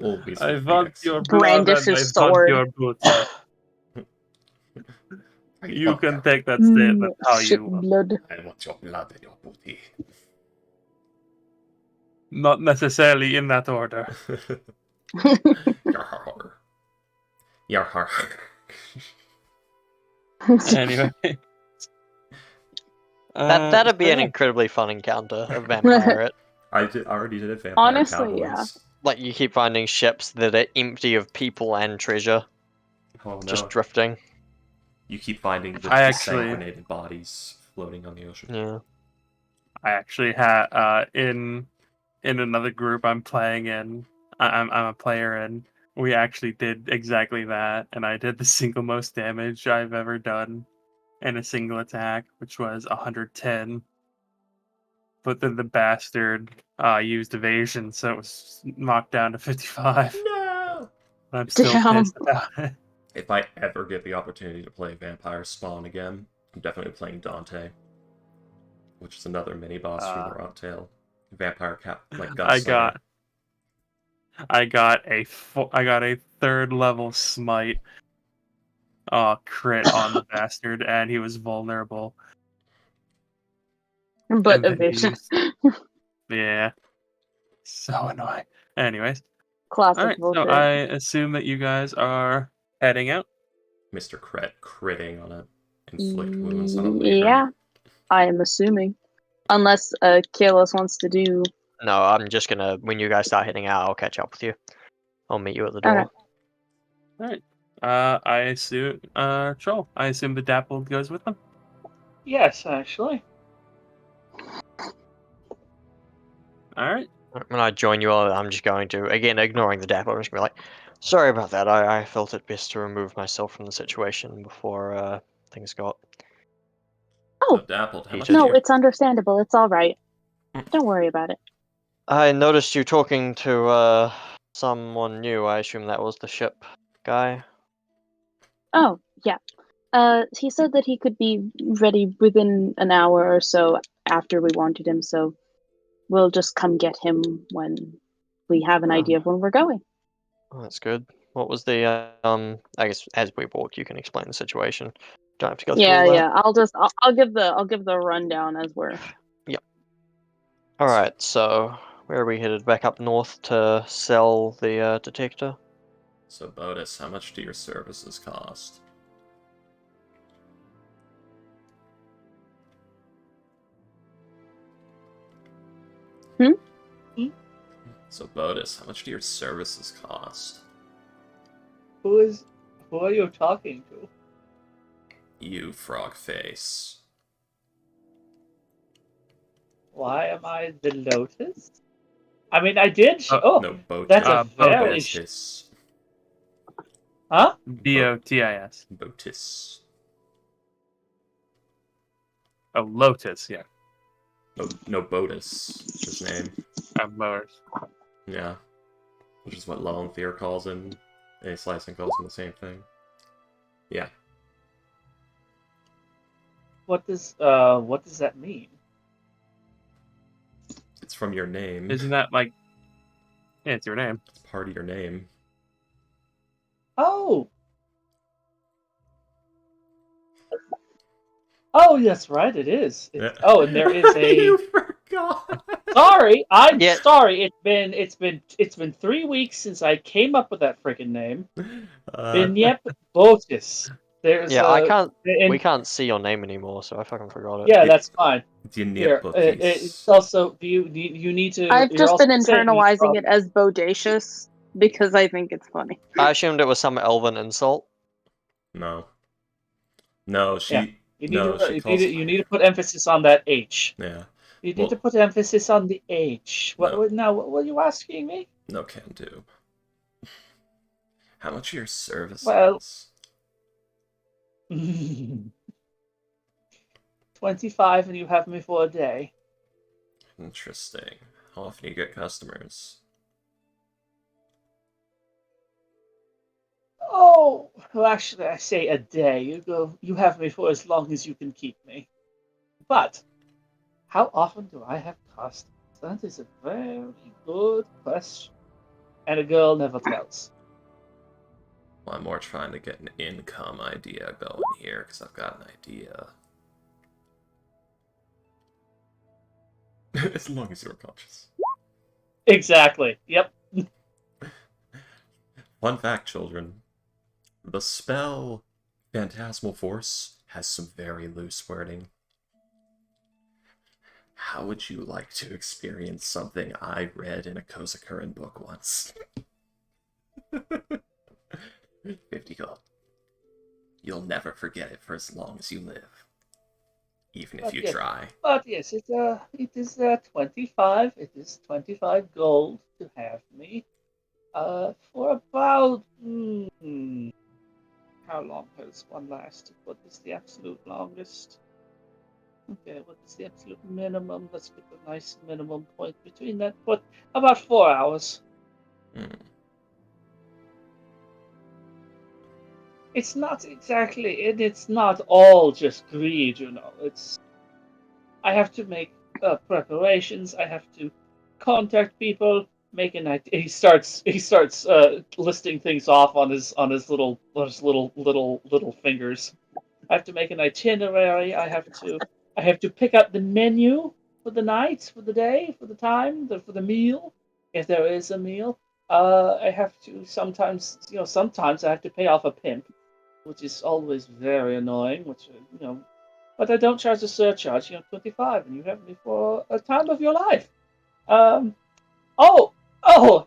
Always I with want the your blood Brandish and I his want sword. your booty. You can take that statement how shit you want. blood. I want your blood and your booty. Not necessarily in that order. Yarr. Yarr. Anyway. That'd be so an yeah. incredibly fun encounter, a vampire. I already did a vampire Honestly, cowboys. Like, you keep finding ships that are empty of people and treasure, Oh no. just drifting. You keep finding the desanguinated bodies floating on the ocean. Yeah. I actually had in another group I'm playing in. I'm a player in. We actually did exactly that, and I did the single most damage I've ever done in a single attack, which was 110. But then the bastard used evasion, so it was knocked down to 55. No! I'm still Damn. pissed about it. If I ever get the opportunity to play Vampire Spawn again, I'm definitely playing Dante, which is another mini boss from the Rock Tail. Vampire gunslinger. I got a 3rd level smite crit on the bastard, and he was vulnerable. But evasion. Yeah. So annoying. Anyways, Classic Alright, so bullshit. I assume that you guys are heading out. Mr. Critting on it. Inflict wounds on a leader. Yeah, I am assuming. Unless Kalos wants to do. No, I'm just gonna. When you guys start heading out, I'll catch up with you. I'll meet you at the door. Okay. Alright. I assume Troll. I assume the Dapple goes with them. Yes, actually. Alright. When I join you all, I'm just going to, again, ignoring the dapper, I'm just going to be like, sorry about that, I felt it best to remove myself from the situation before things got... Oh, So Dappled, how much Heated. do no, you... it's understandable. It's all right. Don't worry about it. I noticed you talking to someone new. I assume that was the ship guy. Oh, yeah. He said that he could be ready within an hour or so after we wanted him, so we'll just come get him when we have an idea of when we're going. Oh, that's good. What was the, I guess as we walk, you can explain the situation. Don't have to go through Yeah, all that. yeah. I'll give the rundown as we're. Alright, so where are we headed? Back up north to sell the detector? So Bodis, how much do your services cost? So Bodis, how much do your services cost? Who are you talking to? You frog face. Why am I the Lotus? I mean, I did. No, Botis. That's a very. Botis. Huh? Botis. Botis. Oh, Lotus, yeah. No, Botis. His name. Mowers. Yeah. Which is what Lone Fear calls him. A Slicing calls him the same thing. Yeah. What does that mean? It's from your name. Isn't that like... Yeah, it's your name. It's part of your name. Oh. Oh, yes, right. It is. Oh, and there is a. You forgot. Sorry, I'm Yeah. sorry. It's been 3 weeks since I came up with that freaking name. Binyep Botis. There's Yeah, and, we can't see your name anymore, so I fucking forgot it. yeah, that's fine. Dinyep Here, Botis. it's also you need to. I've you're just also been saying internalizing it as bodacious because I think it's funny. I assumed it was some elven insult. No. No, she. Yeah. You need No, she calls. you need to put emphasis on that H. Yeah. You need Well- to put emphasis on the H. No. What are you asking me? No can do. How much are your services? Well- 25 and you have me for a day. Interesting. How often do you get customers? Oh, well, actually, I say a day. You have me for as long as you can keep me. But how often do I have customers? That is a very good question. And a girl never tells. Well, I'm more trying to get an income idea going here, because I've got an idea. As long as you're conscious. Exactly. Yep. Fun fact, children. The spell Phantasmal Force has some very loose wording. How would you like to experience something I read in a Kozakurin book once? 50 gold. You'll never forget it for as long as you live. Even if you Yes. try. But yes, it is 25. It is 25 gold to have me. For about how long has one lasted? What is the absolute longest? Okay, what is the absolute minimum? Let's get a nice minimum point between that. Put about 4 hours. Hmm. It's not exactly. It's not all just greed, you know. I have to make preparations. I have to contact people. Make an He starts listing things off on his little fingers. I have to make an itinerary. I have to pick out the menu for the night, for the day, for the time, for the meal, if there is a meal. I have to sometimes I have to pay off a pimp, which is always very annoying. But I don't charge a surcharge. 25, and you have me for a time of your life. Um, oh,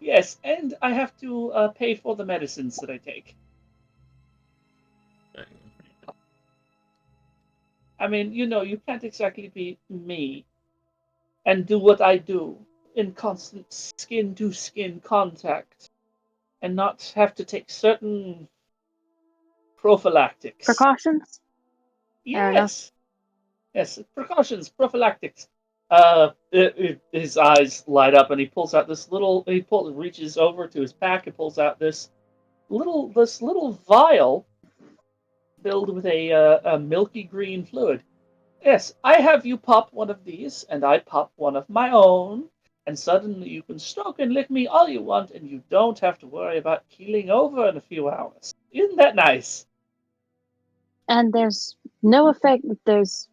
yes, and I have to pay for the medicines that I take. I mean, you can't exactly be me and do what I do in constant skin-to-skin contact and not have to take certain prophylactics. Precautions? Fair enough. Yes, precautions, prophylactics. His eyes light up, and he pulls out this little. Reaches over to his pack and pulls out this little vial filled with a milky green fluid. Yes, I have you pop one of these, and I pop one of my own, and suddenly you can stroke and lick me all you want, and you don't have to worry about keeling over in a few hours. Isn't that nice? And there's no effect. There's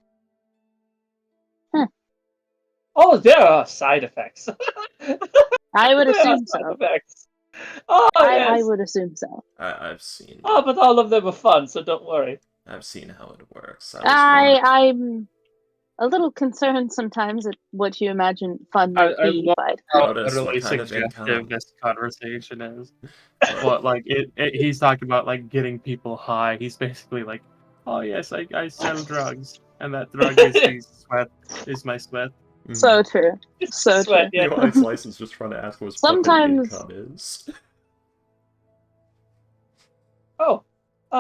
Oh, there are side effects. I would There are assume side so. effects. Oh, I yes. would assume so. I've seen. Oh, but all of them are fun, so don't worry. I've seen how it works. I was I'm a little concerned sometimes at what you imagine fun might I be, love but how Notice what utterly kind of suggestive income. this conversation is. What, like, he's talking about, like, getting people high. He's basically like, oh, yes, I sell drugs. And that drug is my sweat. so true. So Sweat, true. yeah. You know, Ice License just trying to ask what his fucking Sometimes- income is. Oh,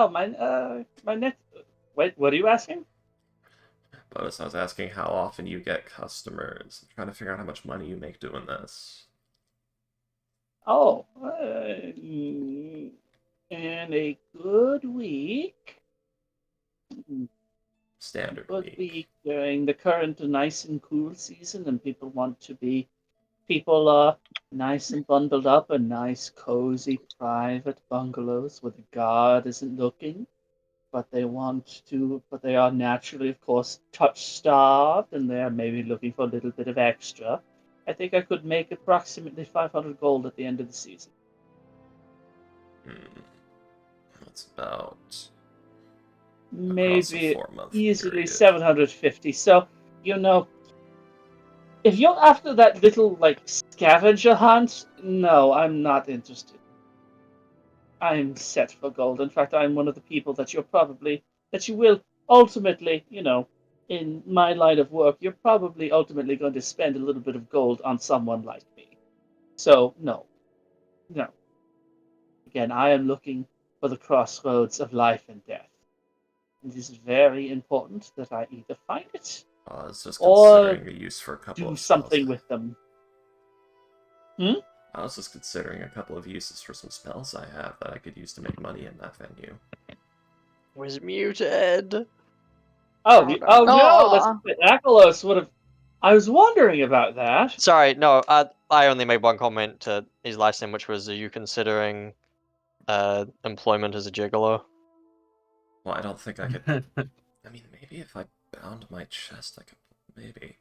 my net. Wait, what are you asking? But I was asking how often you get customers. I'm trying to figure out how much money you make doing this. Oh, in a good week. Standard Good week. week during the current nice and cool season, and people are nice and bundled up in nice, cozy, private bungalows where the guard isn't looking, but they are naturally, of course, touch-starved, and they're maybe looking for a little bit of extra. I think I could make approximately 500 gold at the end of the season. That's about across a Maybe 4-month easily period. 750. So, if you're after that little, scavenger hunt, no, I'm not interested. I'm set for gold. In fact, I'm one of the people that you will ultimately, in my line of work, you're probably ultimately going to spend a little bit of gold on someone like me. So, no. No. Again, I am looking for the crossroads of life and death. It is very important that I either find it I was just or considering a use for a couple do of spells. something with them. I was just considering a couple of uses for some spells I have that I could use to make money in that venue. Was muted. Oh no, that's Aw. Akalos would have. I was wondering about that. Sorry, no, I only made one comment to his last name, which was, are you considering employment as a gigolo? Well, I don't think I could. I mean, maybe if I bound my chest, I could. Maybe.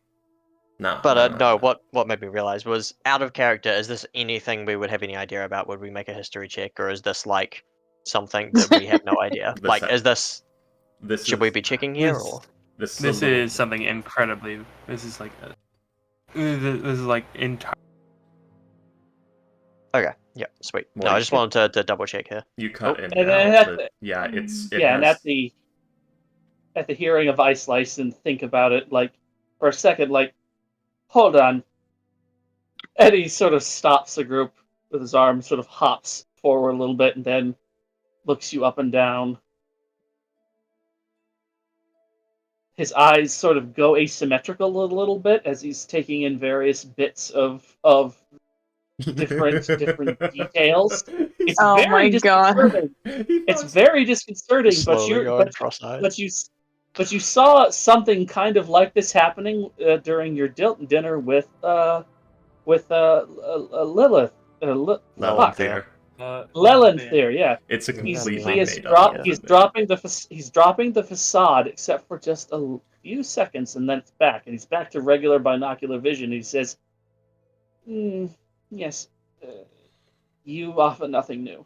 No. But no, what made me realize was, out of character, is this anything we would have any idea about? Would we make a history check, or is this like something that we have no idea? This Like, ha- is this? This Should is, we be checking here, This- or? This is, This a little- is something incredibly. This is like entire. Okay, yeah, sweet. Well, No, I you just can- wanted to double check here. You cut Oh. in And and then out, at but yeah, it and has. at the hearing of Ice License, think about it for a second, hold on. Eddie sort of stops the group with his arm, sort of hops forward a little bit, and then looks you up and down. His eyes sort of go asymmetrical a little bit as he's taking in various bits of different details. It's Oh very my God. disconcerting. It's very disconcerting, Slowly going cross-eyed. but you saw something kind of like this happening during your dinner with Lilith. Lelanthier. Lelanthier, yeah. It's a completely He is made up. he's dropping the facade, except for just a few seconds, and then it's back, and he's back to regular binocular vision. He says, "Yes, You offer nothing new.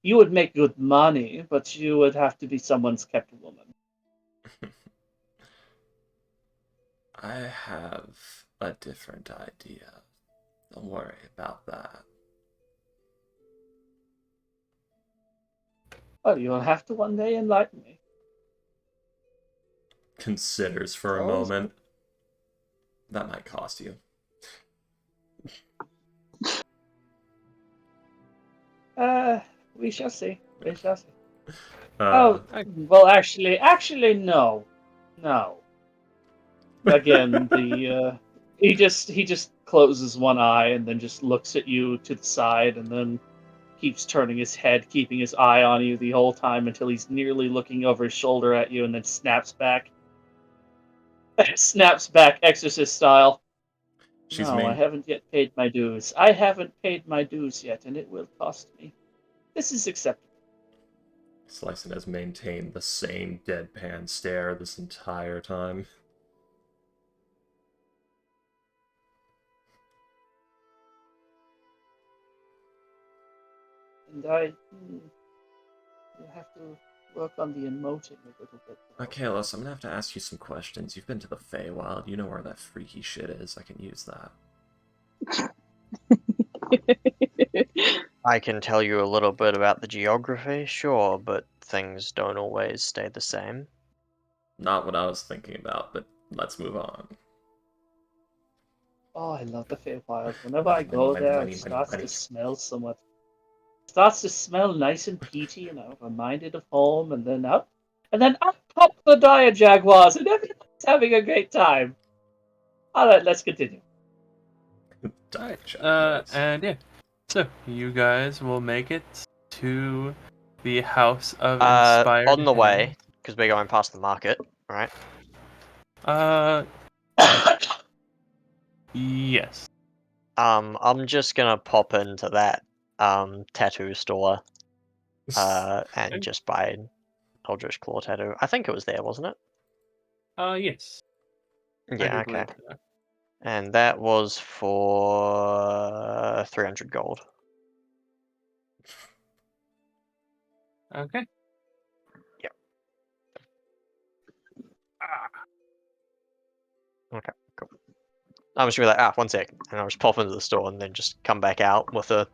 You would make good money, but you would have to be someone's kept woman. I have a different idea. Don't worry about that. Well, you'll have to one day enlighten me. Considers for a Oh, is moment. That might cost you. We shall see. We shall see. Uh, Well, actually, no. Again, he just closes one eye and then just looks at you to the side and then keeps turning his head, keeping his eye on you the whole time until he's nearly looking over his shoulder at you and then snaps back. Snaps back, Exorcist style. she's No, I haven't yet paid my dues. I haven't paid my dues yet, and it will cost me. This is acceptable. Slicing has maintained the same deadpan stare this entire time. And I will have to work on the emoting a little bit. Okay, listen, I'm gonna have to ask you some questions. You've been to the Feywild. You know where that freaky shit is. I can use that. I can tell you a little bit about the geography, sure, but things don't always stay the same. Not what I was thinking about, but let's move on. Oh, I love the Feywild. Whenever I go Money, there, money, it starts money. to smell somewhat. It starts to smell nice and peachy, and I'm reminded of home. And then up pop the dire jaguars, and everyone's having a great time. All right, let's continue. And yeah, so you guys will make it to the House of Inspired On the way, Hand. because we're going past the market, right? Yes. I'm just gonna pop into that tattoo store and just buy an Eldritch Claw tattoo. I think it was there, wasn't it? Yes. Yeah, I do okay. believe so. And that was for 300 gold. Okay. Yep. Okay, cool. I'm just gonna be like, 1 sec. And I'll just pop into the store and then just come back out with a...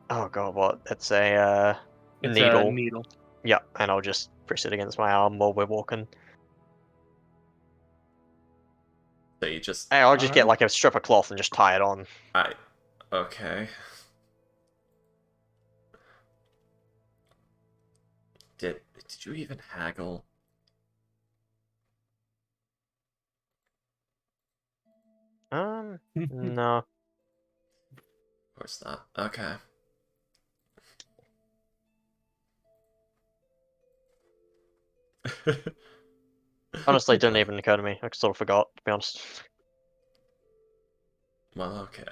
Oh god, what? It's a It's needle. a needle. Yeah, and I'll just press it against my arm while we're walking. So you just... Hey, I'll just get Alright. like a strip of cloth and just tie it on. Okay. Did you even haggle? No. Of course not. Okay. Honestly, it didn't even occur to me. I sort of forgot, to be honest. Well, okay.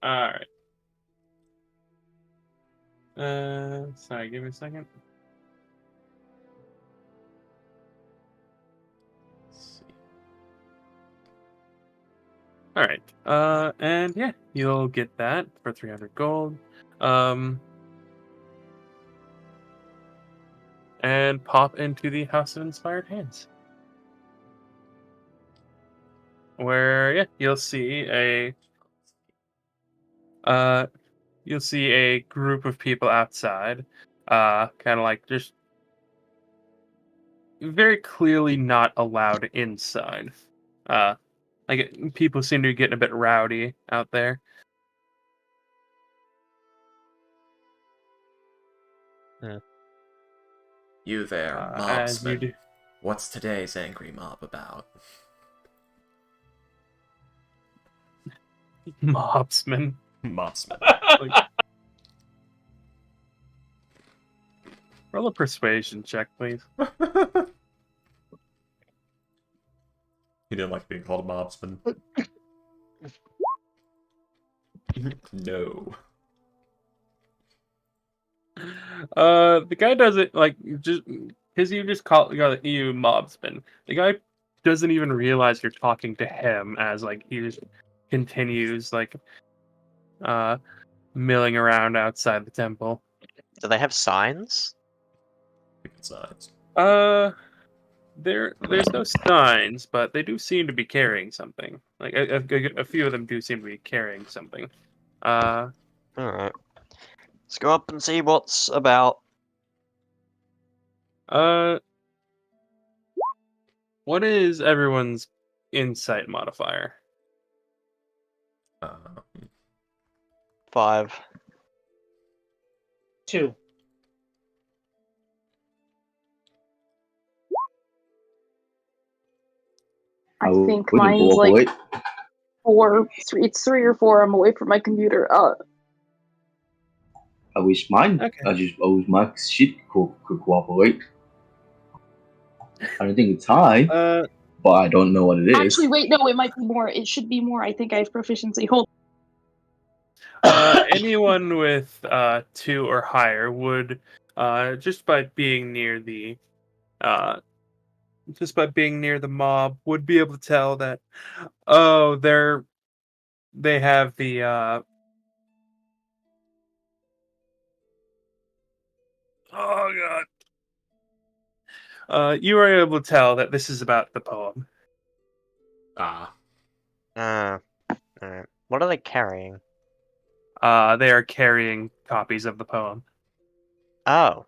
Alright. Sorry, give me a second. Let's see. Alright. And yeah, you'll get that for 300 gold. And pop into the House of Inspired Hands. Where, yeah, you'll see a group of people outside, kind of like just very clearly not allowed inside. People seem to be getting a bit rowdy out there. You there, As you mobsman. do. What's today's angry mob about? Mobsman. Mobsman. Roll a persuasion check, please. He didn't like being called a mobsman. No. The guy does it like just because you just call you mobsman. The guy doesn't even realize you're talking to him as like he just continues like milling around outside the temple. Do they have signs? Besides. There's no signs, but they do seem to be carrying something. Like a few of them do seem to be carrying something. All right. Let's go up and see what's about. What is everyone's insight modifier? 5. 2. I think we can mine's like cooperate. 4. It's 3 or 4. I'm away from my computer. I wish mine. Okay. I wish my shit could cooperate. I don't think it's high, but I don't know what it is. Actually, wait, no, it might be more. It should be more. I think I have proficiency. Hold. Anyone with 2 or higher would just by being near the mob would be able to tell that they have the oh god. You are able to tell that this is about the poem. Alright. What are they carrying? They are carrying copies of the poem. Oh.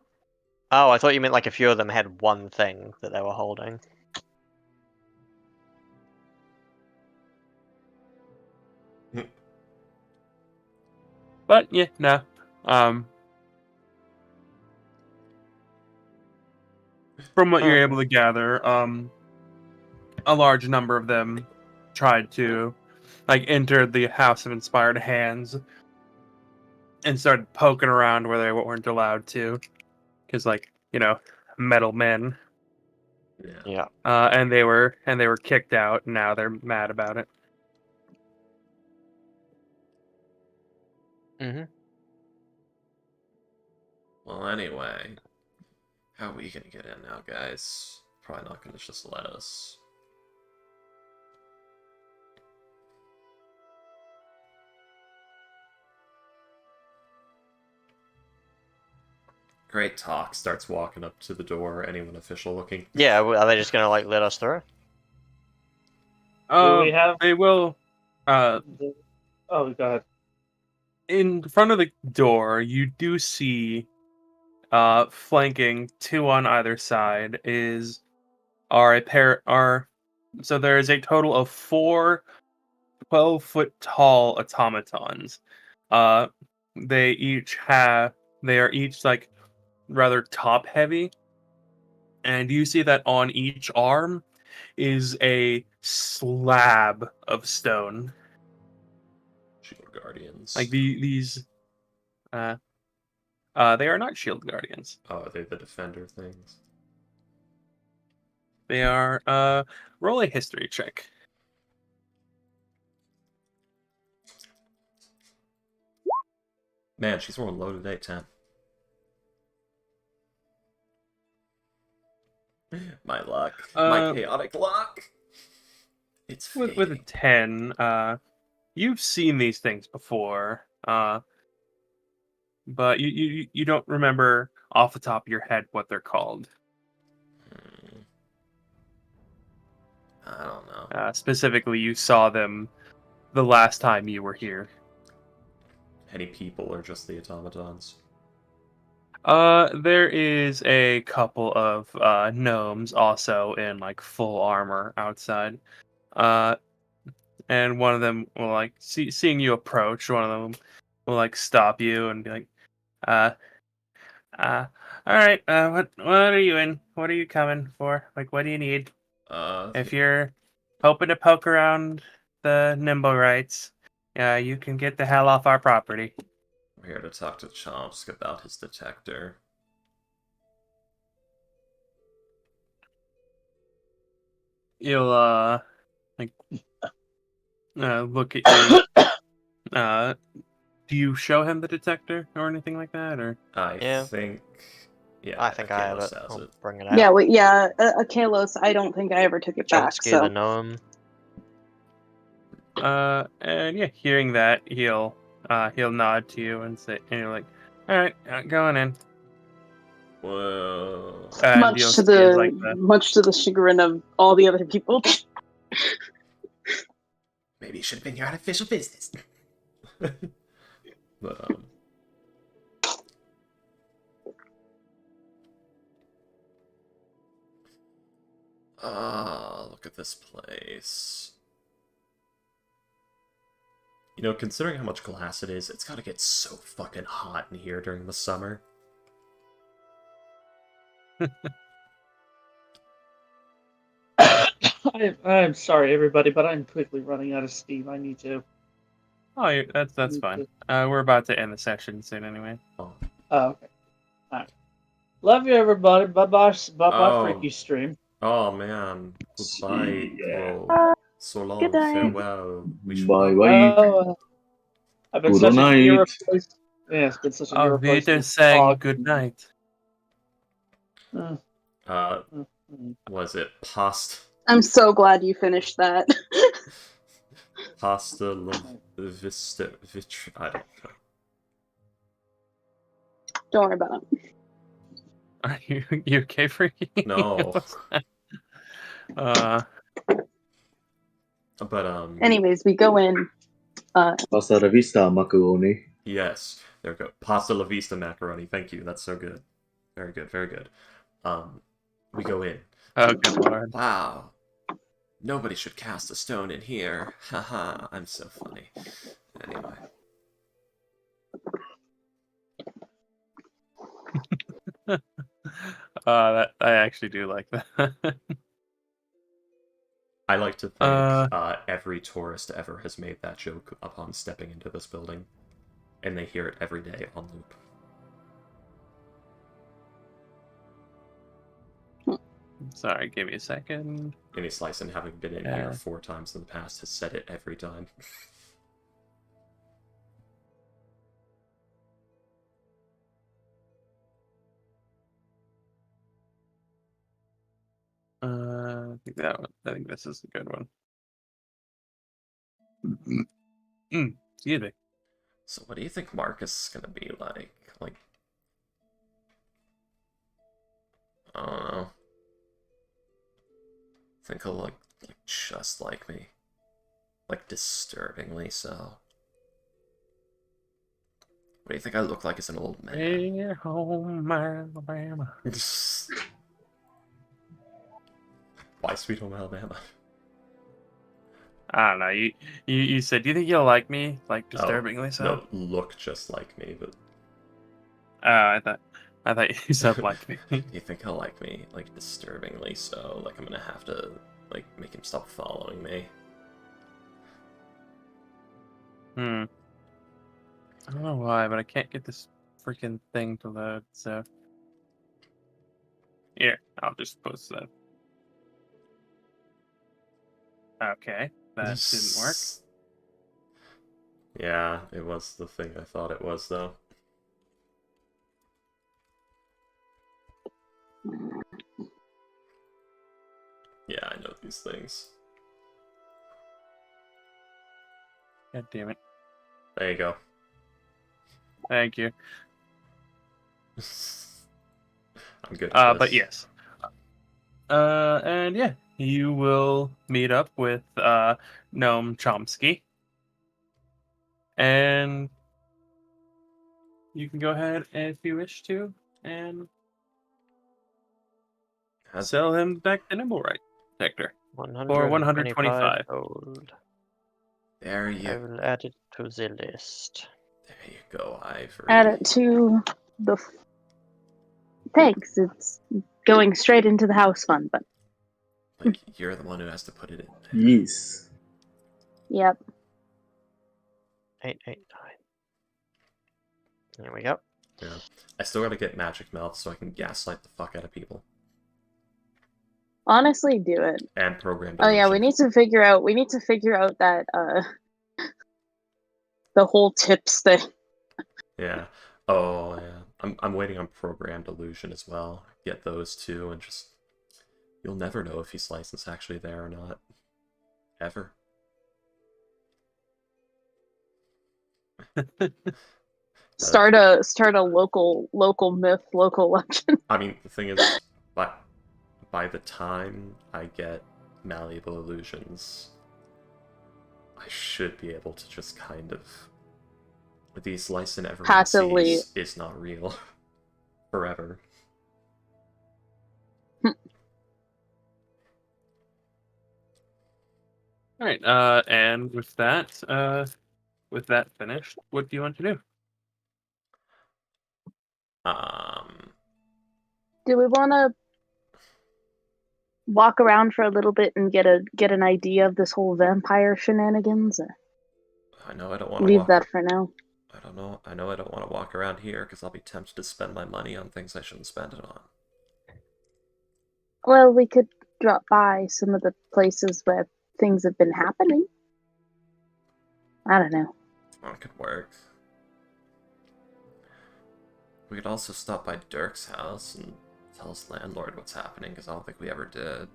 Oh, I thought you meant like a few of them had one thing that they were holding. But yeah, no. From what you're able to gather, a large number of them tried to like enter the House of Inspired Hands and started poking around where they weren't allowed to, because like metal men. Yeah. And they were kicked out, and now they're mad about it. Mm-hmm. Well, anyway, how are we gonna get in now, guys? Probably not gonna just let us. Great talk. Starts walking up to the door. Anyone official looking? Yeah, are they just gonna like let us through? Do we have? They will. Oh god. In front of the door, you do see, flanking 2 on either side so there is a total of 4 12-foot tall automatons. They are each like rather top heavy, and you see that on each arm is a slab of stone. Shield Guardians. Like these they are not shield guardians. Oh, are they the defender things? They are roll a history check. Man, she's rolling low today, 10. My luck. My chaotic luck. It's with a 10. You've seen these things before. But you don't remember off the top of your head what they're called. I don't know. Specifically, you saw them the last time you were here. Any people or just the automatons? There is a couple of gnomes also in like full armor outside. And one of them will like seeing you approach. One of them will like stop you and be like, all right. What are you in? What are you coming for? Like, what do you need? If you're hoping to poke around the nimble rights, you can get the hell off our property. We're here to talk to Chomsk about his detector. You'll look at you. Do you show him the detector or anything like that, or? I think Yeah, I think I have Kalos it. has I'll it. bring it out. Yeah, a Kalos, I don't think I ever took it back, Chomsky so. the gnome. And yeah, hearing that, he'll nod to you and say, and you're like, all right, going in. Whoa. And you'll see is like Much to the chagrin of all the other people. Maybe you should have been your unofficial business. But look at this place. You know, considering how much glass it is, it's gotta get so fucking hot in here during the summer. I'm sorry, everybody, but I'm quickly running out of steam. I need to. Oh, that's fine. We're about to end the session soon anyway. Oh. Oh, okay. All right. Love you, everybody. Bye bye. Bye bye, Oh. Freaky Stream. Oh man. Goodbye. Yeah. Bro. So long. Good night. Farewell. We should Bye probably... bye. Oh, I've been Good such an night. irreplaceable. Yeah, it's been such an Vita irreplaceable. saying good night. Was it pasta? I'm so glad you finished that. Pasta la vista I don't know. Don't worry about it. Are you okay, Freaky? No. But Anyways, we go in. Hasta la vista, macaroni. yes, there we go. Pasta la vista macaroni. Thank you. That's so good. Very good. Very good. We go in. Oh, good lord. Wow. Nobody should cast a stone in here. Haha, I'm so funny. Anyway. I actually do like that. I like to think every tourist ever has made that joke upon stepping into this building. And they hear it every day on loop. Sorry, give me a second. Any Slice, and having been in here 4 times in the past, has said it every time. I think that one. I think this is a good one. Excuse me. So what do you think Marcus is gonna be like? Like, I don't know. I think he'll look like just like me. Like, disturbingly so. What do you think I look like as an old man? Hey, home, Alabama. Why Sweet Home Alabama? I don't know. You said, do you think you'll like me? Like, disturbingly so? No, look just like me, but... Oh, I thought you said like me. Do you think he'll like me? Like, disturbingly so? Like, I'm gonna have to, like, make him stop following me? I don't know why, but I can't get this freaking thing to load, so... Here, I'll just post that. Okay, that didn't work. Yeah, it was the thing I thought it was, though. Yeah, I know these things. God damn it. There you go. Thank you. I'm good at this. But yes. And yeah, you will meet up with Gnome Chomsky. And you can go ahead if you wish to and sell him back the Nimblewright Detector for 125 gold. There you I will add it to the list. There you go, Ivory. Add it to the. Thanks. It's going straight into the house fund, but. Like, you're the one who has to put it in. Yes. Yep. 889. There we go. Yeah. I still gotta get Magic Mouth so I can gaslight the fuck out of people. Honestly, do it. And program Oh yeah, delusion. we need to figure out that the whole tips thing. Yeah. Oh, yeah. I'm waiting on Programmed Illusion as well. Get those two, and just you'll never know if he's licensed actually there or not, ever. Start a local myth, local legend. I mean, the thing is, by the time I get Malleable Illusions, I should be able to just kind of... These license everyone Passively. sees is not real. Forever. All right. And with that finished, what do you want to do? Do we want to walk around for a little bit and get an idea of this whole vampire shenanigans? Or I know I don't want to leave that for now. I don't know. I know I don't want to walk around here because I'll be tempted to spend my money on things I shouldn't spend it on. Well, we could drop by some of the places where things have been happening. I don't know. That could work. We could also stop by Dirk's house and tell his landlord what's happening, because I don't think we ever did.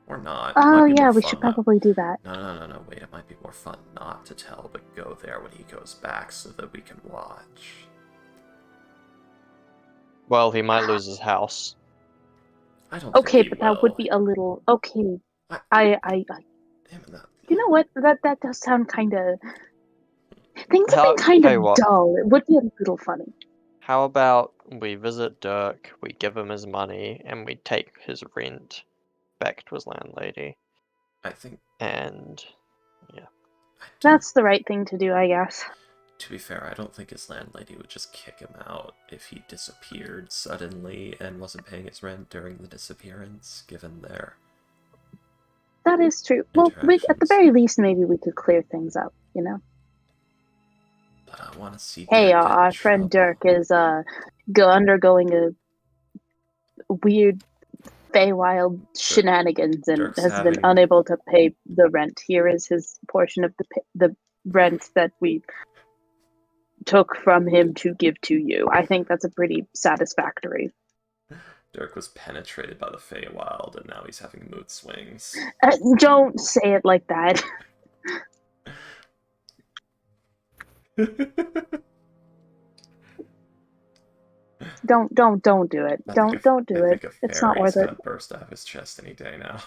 Or not. Oh yeah, we should probably do that. No, wait, it might be more fun not to tell, but go there when he goes back so that we can watch. Well, he might lose his house. I don't Okay, think he but will. that would be a little... Okay. Damn it, You know what? That does sound kind of... Things have been Tell kind you of what. dull. It would be a little funny. How about we visit Dirk, we give him his money, and we take his rent back to his landlady? I think... And... yeah. That's the right thing to do, I guess. To be fair, I don't think his landlady would just kick him out if he disappeared suddenly and wasn't paying his rent during the disappearance, given their... That is true. Well, at the interactions. very least, maybe we could clear things up, you know? But I want to see Hey, Dirk get in our friend trouble. Dirk is undergoing a weird Feywild shenanigans and Dirk's has been having- unable to pay the rent. Here is his portion of the rent that we took from him to give to you. I think that's a pretty satisfactory. Dirk was penetrated by the Feywild, and now he's having mood swings. Don't say it like that. Don't do it. Don't do it. It's not worth it. Gonna burst out of his chest any day now.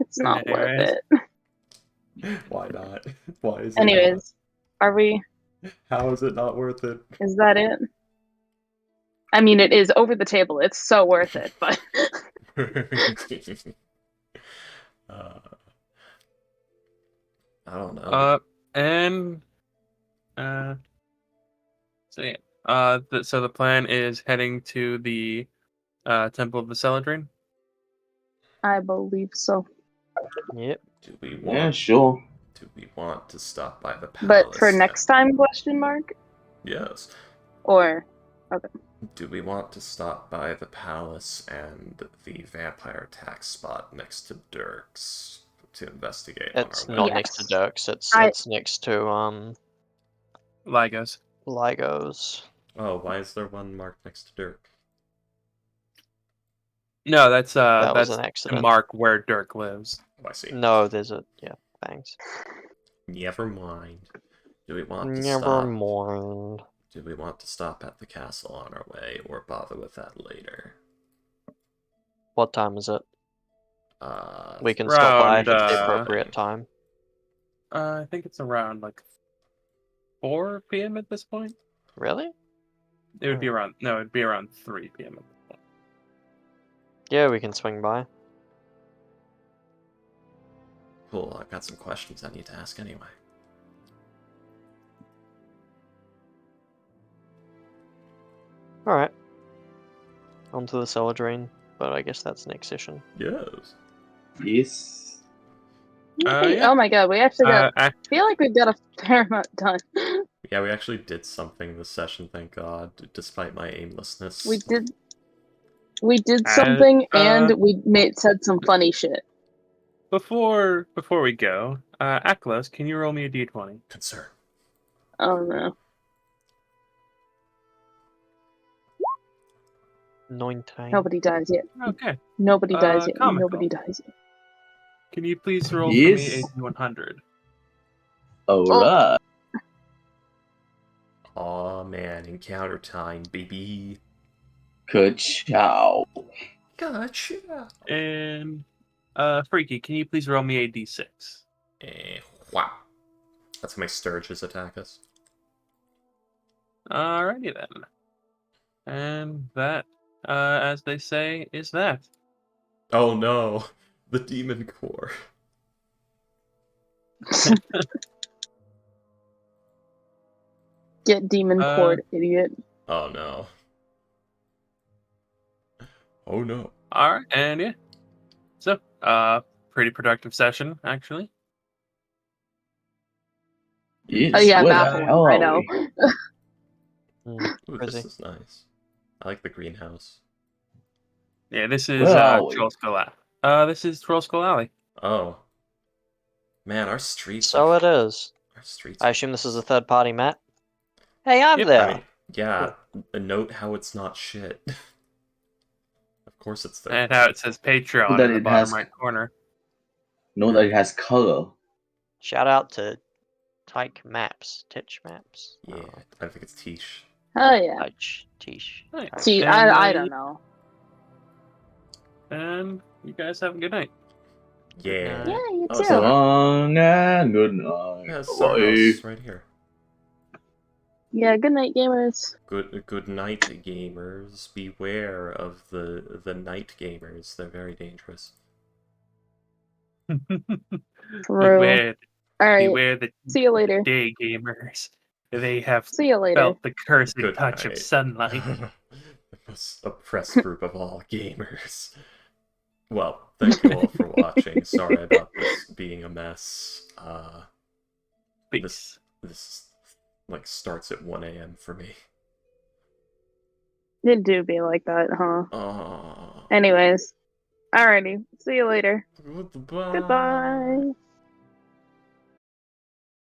It's not worth Anyways. it. Why not? Why is it Anyways, are we? not? How is it not worth it? Is that it? I mean, it is over the table. It's so worth it, but I don't know. So yeah. So the plan is heading to the Temple of the Celadrine. I believe so. Yep. Do we Yeah, want? sure. Do we want to stop by the palace? But for next time, question mark? Yes. Or okay. Do we want to stop by the palace and the vampire tax spot next to Dirk's to investigate? It's on our not way? next to Dirk's, it's next to Lygos. Lygo's. Oh, why is there one marked next to Dirk? No, that's That was that's an to accident. mark where Dirk lives. Oh, I see. No, there's a thanks. Never mind. Do we want to Never stop? mind. Do we want to stop at the castle on our way, or bother with that later? What time is it? We can stop by if it's the appropriate time. I think it's around like 4 p.m. at this point. Really? It would be around. No, it'd be around 3 p.m. at this point. Yeah, we can swing by. Cool, I've got some questions I need to ask anyway. Alright. On to the Celadrine, but I guess that's next session. Yes. Yes. Hey, Yeah. oh my god, we actually got. I I feel like we've got a fair amount done. Yeah, we actually did something this session, thank God, despite my aimlessness. We did something, and we said some funny shit. before we go, Aklos, can you roll me a d20? Concern. Oh no. 19. Nobody dies yet. Okay. Nobody dies yet. Comical. Nobody dies yet. Can you please roll for me Yes. a D100? Alright. Aw man, encounter time, baby. Ka-chow. Gotcha. And Freaky, can you please roll me a D6? Wow. That's my Sturges attack us. Alrighty then. And that, as they say, is that. Oh no, the demon core. Get demon cord, idiot. Oh no. Oh no. Alright, and yeah. So, pretty productive session, actually. Yes, Oh yeah, where the baffling. hell I are know. we? Ooh, Crazy. this is nice. I like the greenhouse. Yeah, this is Where are we? Troll Skull Alley. This is Troll Skull Alley. Oh. Man, our streets So are... it is. Our streets I are assume this is a nice. third-party map. Hey, I'm Yep. there. I mean, yeah, note how it's not shit. Of course it's third And party. how it says Patreon That in the it bottom has- right corner. Know that it has color. Shout out to Tyke Maps, Titch Maps. Yeah, I think it's Tish. Oh yeah. Touch, Tish. Nice. Tyke. See, And, I don't know. And you guys have a good night. Yeah. Yeah, you Oh, too. So long and good night. Yeah, it's our Bye. house right here. Yeah, good night, gamers. Good night, gamers. Beware of the night gamers. They're very dangerous. True. Beware, Alright. beware the See you later. day gamers. They have See you later. felt the cursed Good touch of night. sunlight. The most oppressed group of all gamers. Well, thank you all for watching. Sorry about this being a mess. Peace. This like starts at 1 a.m. for me. It do be like that, huh? Oh. Anyways. Alrighty. See you later. Goodbye. Goodbye.